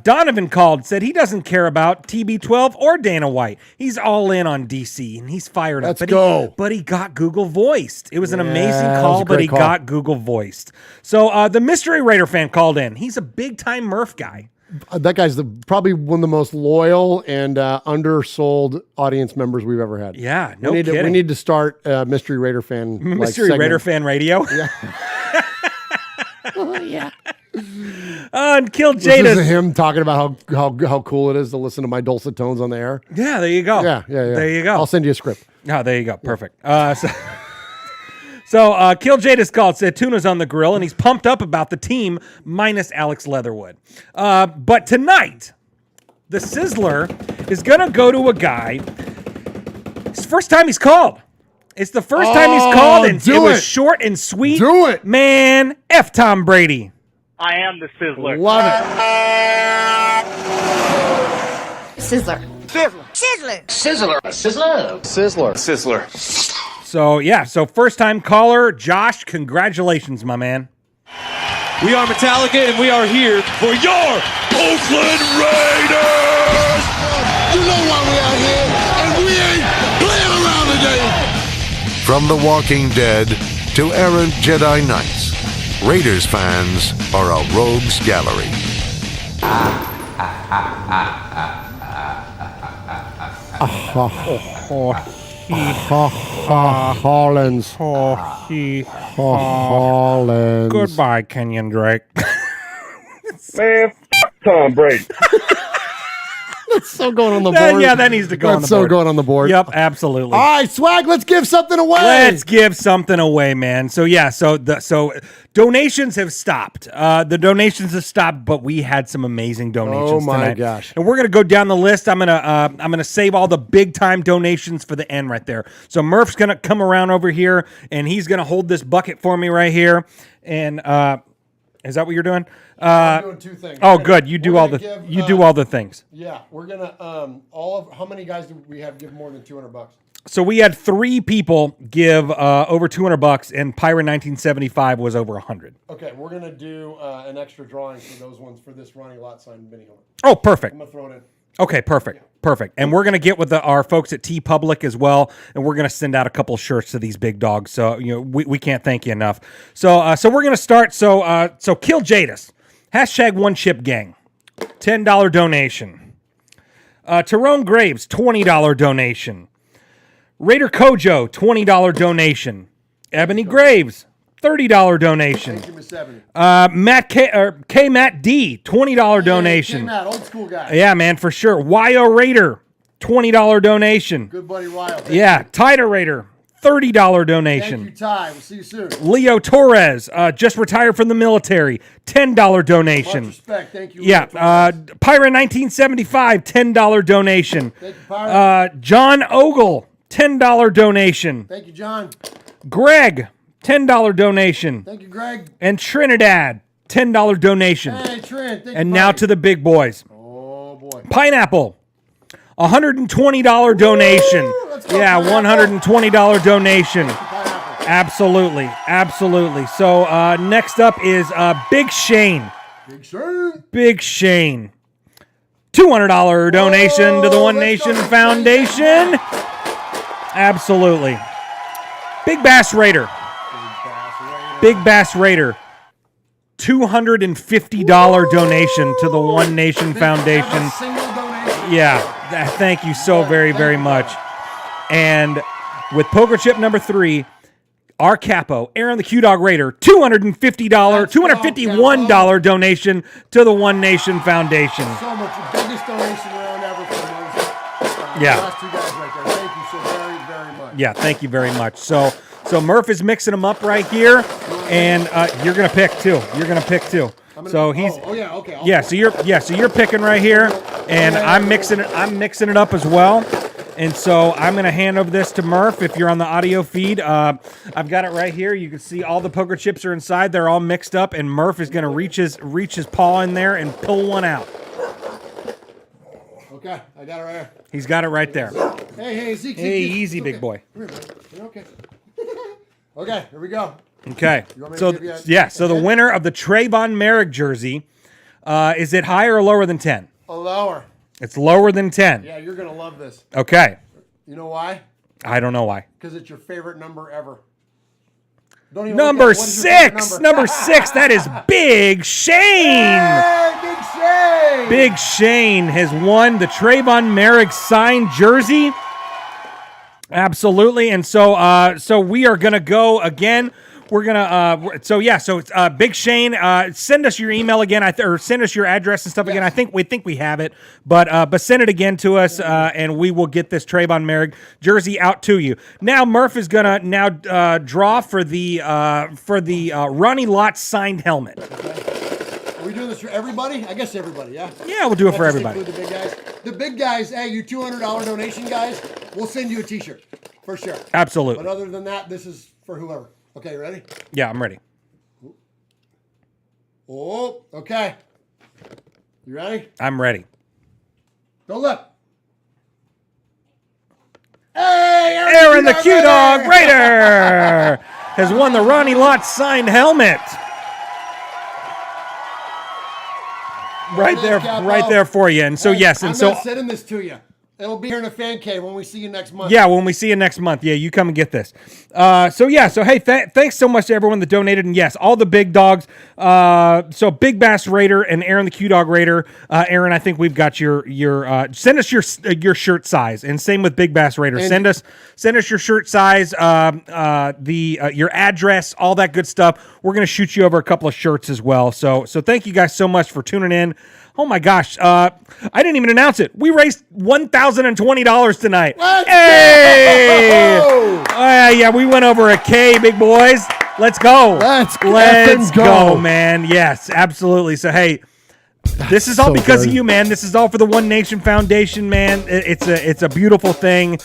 Donovan called, said he doesn't care about TB12 or Dana White. He's all in on DC and he's fired up. Let's go. But he got Google voiced. It was an amazing that was call, a but great he call. got Google voiced. So the mystery Raider fan called in. He's a big time Murph guy. That guy's probably one of the most loyal and undersold audience members we've ever had. Yeah, we need to start Mystery Raider fan Mystery Raider fan radio. Yeah. Oh yeah. And Kill This Jada. is him talking about how cool it is to listen to my dulcet tones on the air. Yeah, there you go. Yeah. There you go. I'll send you a script. Oh, there you go. Perfect. So Kill Jada's called, said Tuna's on the grill, and he's pumped up about the team minus Alex Leatherwood. But tonight, the Sizzler is going to go to a guy. It's the first time he's called. It's the first time he's called, and it was short and sweet. Do it. Man, F Tom Brady. I am the Sizzler. Love it. Sizzler. Sizzler. Sizzler. So first time caller, Josh, congratulations, my man. We are Metallica, and we are here for your Oakland Raiders! You know why we out here, and we ain't playing around today. From The Walking Dead to errant Jedi Knights, Raiders fans are a rogues gallery. Hollins. Hollins. Goodbye, Kenyon Drake. Man, Tom Brady. That's so going on the board. Yeah, that needs to go on the That's board. so going on the board. Yep, absolutely. All right, Swag, let's give something away. Let's give something away, man. So donations have stopped. The donations have stopped, but we had some amazing donations Oh my tonight. gosh. And we're gonna go down the list. I'm gonna save all the big time donations for the end right there. So Murph's gonna come around over here and he's gonna hold this bucket for me right here. And is that what you're doing? I'm doing two things. Oh, good. You do all the things. Yeah, we're gonna how many guys do we have give more than $200? So we had 3 people give over $200, and Pyra 1975 was over 100. Okay, we're gonna do an extra drawing for those ones for this Ronnie Lott signed Benny Hill. Oh, perfect. I'm gonna throw it in. Okay, perfect. And we're gonna get with our folks at TeePublic as well, and we're gonna send out a couple shirts to these big dogs. So we can't thank you enough. So we're gonna start. So Kill Jadis, #OneChipGang, $10 donation. Tyrone Graves, $20 donation. Raider Kojo, $20 donation. Ebony Graves, $30 donation. Thank you, Miss Ebony. Matt D, $20 donation. K-Matt, old school guy. Yeah, man, for sure. YO Raider, $20 donation. Good buddy Ryle. Yeah, Tider Raider, $30 donation. Thank you, Ty. We'll see you soon. Leo Torres, just retired from the military, $10 donation. Much respect. Thank you. Yeah, Pyra 1975, $10 donation. Thank you, Pyra. John Ogle, $10 donation. Thank you, John. Greg, $10 donation. Thank you, Greg. And Trinidad, $10 donation. Hey, Trin. Thank And you, now buddy. to the big boys. Oh, boy. Pineapple, $120 donation. Let's go, Yeah, Pineapple. $120 donation. Absolutely, absolutely. So next up is Big Shane. Big Shane. Big Shane. $200 donation to the One Nation Foundation. Absolutely. Big Bass Raider. Big Bass Raider. $250 donation to the One Nation Foundation. Yeah, thank you so very, very much. And with poker chip number 3, our capo, Aaron the Q-Dog Raider, $251 donation to the One Nation Foundation. So much. The biggest donation round ever from those Yeah. last two guys right there. Thank you so very, very much. Yeah, thank you very much. So Murph is mixing them up right here, and you're gonna pick too. You're gonna pick too. So he's okay. Yeah, so you're picking right here, and I'm mixing it up as well. And so I'm going to hand over this to Murph. If you're on the audio feed, I've got it right here. You can see all the poker chips are inside. They're all mixed up, and Murph is going to reach his paw in there and pull one out. Okay, I got it right here. He's got it right there. Hey, Zeke. Hey, Zeke, easy, it's big okay. boy. Come here, man. You're okay. Okay, here we go. Okay. You want me to So give you so the winner of the Trayvon Merrick jersey, is it higher or lower than 10? A lower. It's lower than 10. Yeah, you're gonna love this. Okay. You know why? I don't know why. Because it's your favorite number ever. Don't even Number look at it. What is your favorite 6. Number 6. That is Big Shane. Hey, Big Shane. Big Shane has won the Trayvon Merrick signed jersey. Absolutely. And so we are gonna go again. We're gonna Big Shane, send us your email again, or send us your address and stuff again. I think we have it, but send it again to us, and we will get this Trayvon Merrick jersey out to you. Now Murph is gonna draw for the Ronnie Lott signed helmet. Are we doing this for everybody? I guess everybody, yeah? Yeah, we'll do it for Let's just everybody. include the big guys. The big guys, hey, you $200 donation guys, we'll send you a t-shirt, for sure. Absolutely. But other than that, this is for whoever. Okay, you ready? Yeah, I'm ready. Oh, okay. You ready? I'm ready. Go look. Hey, Aaron the Q-Dog Raider has won the Ronnie Lott signed helmet. Right there for you. And so yes, and I'm so not sending this to you. It'll be here in a fan cave when we see you next month. yeah, when we see you next month, yeah, you come and get this. So hey, thanks so much to everyone that donated, and yes, all the big dogs. So Big Bass Raider and Aaron the Q-Dog Raider. Aaron, I think we've got your send us your shirt size, and same with Big Bass Raider. And Send us your shirt size, your address, all that good stuff. We're gonna shoot you over a couple of shirts as well. So thank you guys so much for tuning in. Oh my gosh, I didn't even announce it. We raised $1,020 tonight. Hey! Yeah, we went over a K, big boys. Let's go. Let's go, man. Yes, absolutely. So hey, this is all because of you, man. This is all for the One Nation Foundation, man. It's a beautiful thing.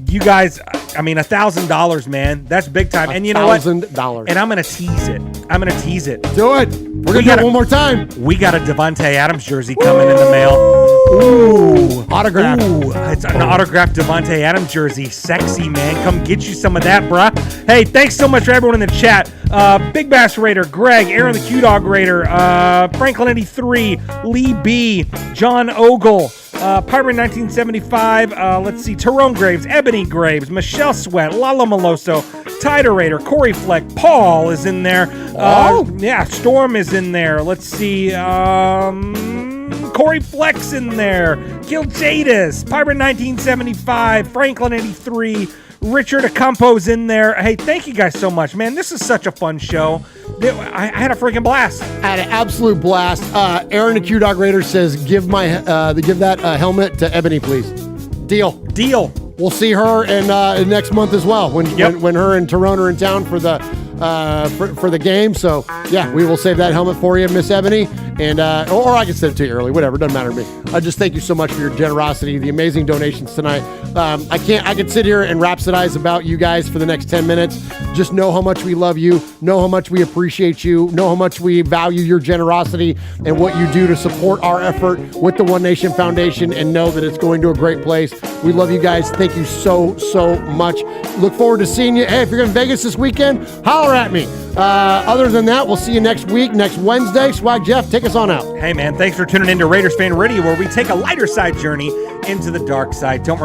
You guys, I mean, $1,000, man. That's big time. And you know what? $1,000. And I'm gonna tease it. Do it. We're gonna do it one more time. We got a Devontae Adams jersey coming in the mail. Ooh, autograph. Ooh, it's an autographed Devontae Adams jersey. Sexy, man. Come get you some of that, bruh. Hey, thanks so much for everyone in the chat. Big Bass Raider, Greg, Aaron the Q-Dog Raider, Franklin 83, Lee B, John Ogle, Pyron 1975, let's see, Tyrone Graves, Ebony Graves, Michelle Sweat, Lala Meloso, Tider Raider, Corey Fleck, Paul is in there. Yeah, Storm is in there. Let's see, Corey Fleck's in there. Gil Jadis, Pyron 1975, Franklin 83, Richard Acampo's in there. Hey, thank you guys so much, man. This is such a fun show. I had a freaking blast. I had an absolute blast. Aaron the Q-Dog Raider says, give that helmet to Ebony, please. Deal. we'll see her in next month as well when her and Tyrone are in town for the game. So yeah, we will save that helmet for you, Miss Ebony, and or I can send it to you early, whatever, doesn't matter to me. I just thank you so much for your generosity, the amazing donations tonight. I could sit here and rhapsodize about you guys for the next 10 minutes. Just know how much we love you, know how much we appreciate you, know how much we value your generosity and what you do to support our effort with the One Nation Foundation, and know that it's going to a great place. We love you guys. Thank you so much. Look forward to seeing you. Hey, if you're in Vegas this weekend, holler at me. Other than that, we'll see you next week, next Wednesday. Swag Jeff, take us on out. Hey, man, thanks for tuning into Raiders Fan Radio, where we take a lighter side journey into the dark side. Don't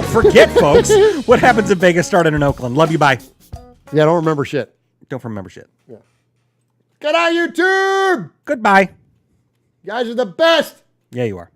forget, folks, what happens in Vegas started in Oakland. Love you, bye. Yeah, don't remember shit. Don't remember shit. Yeah. Good night, YouTube. Goodbye. You guys are the best. Yeah, you are.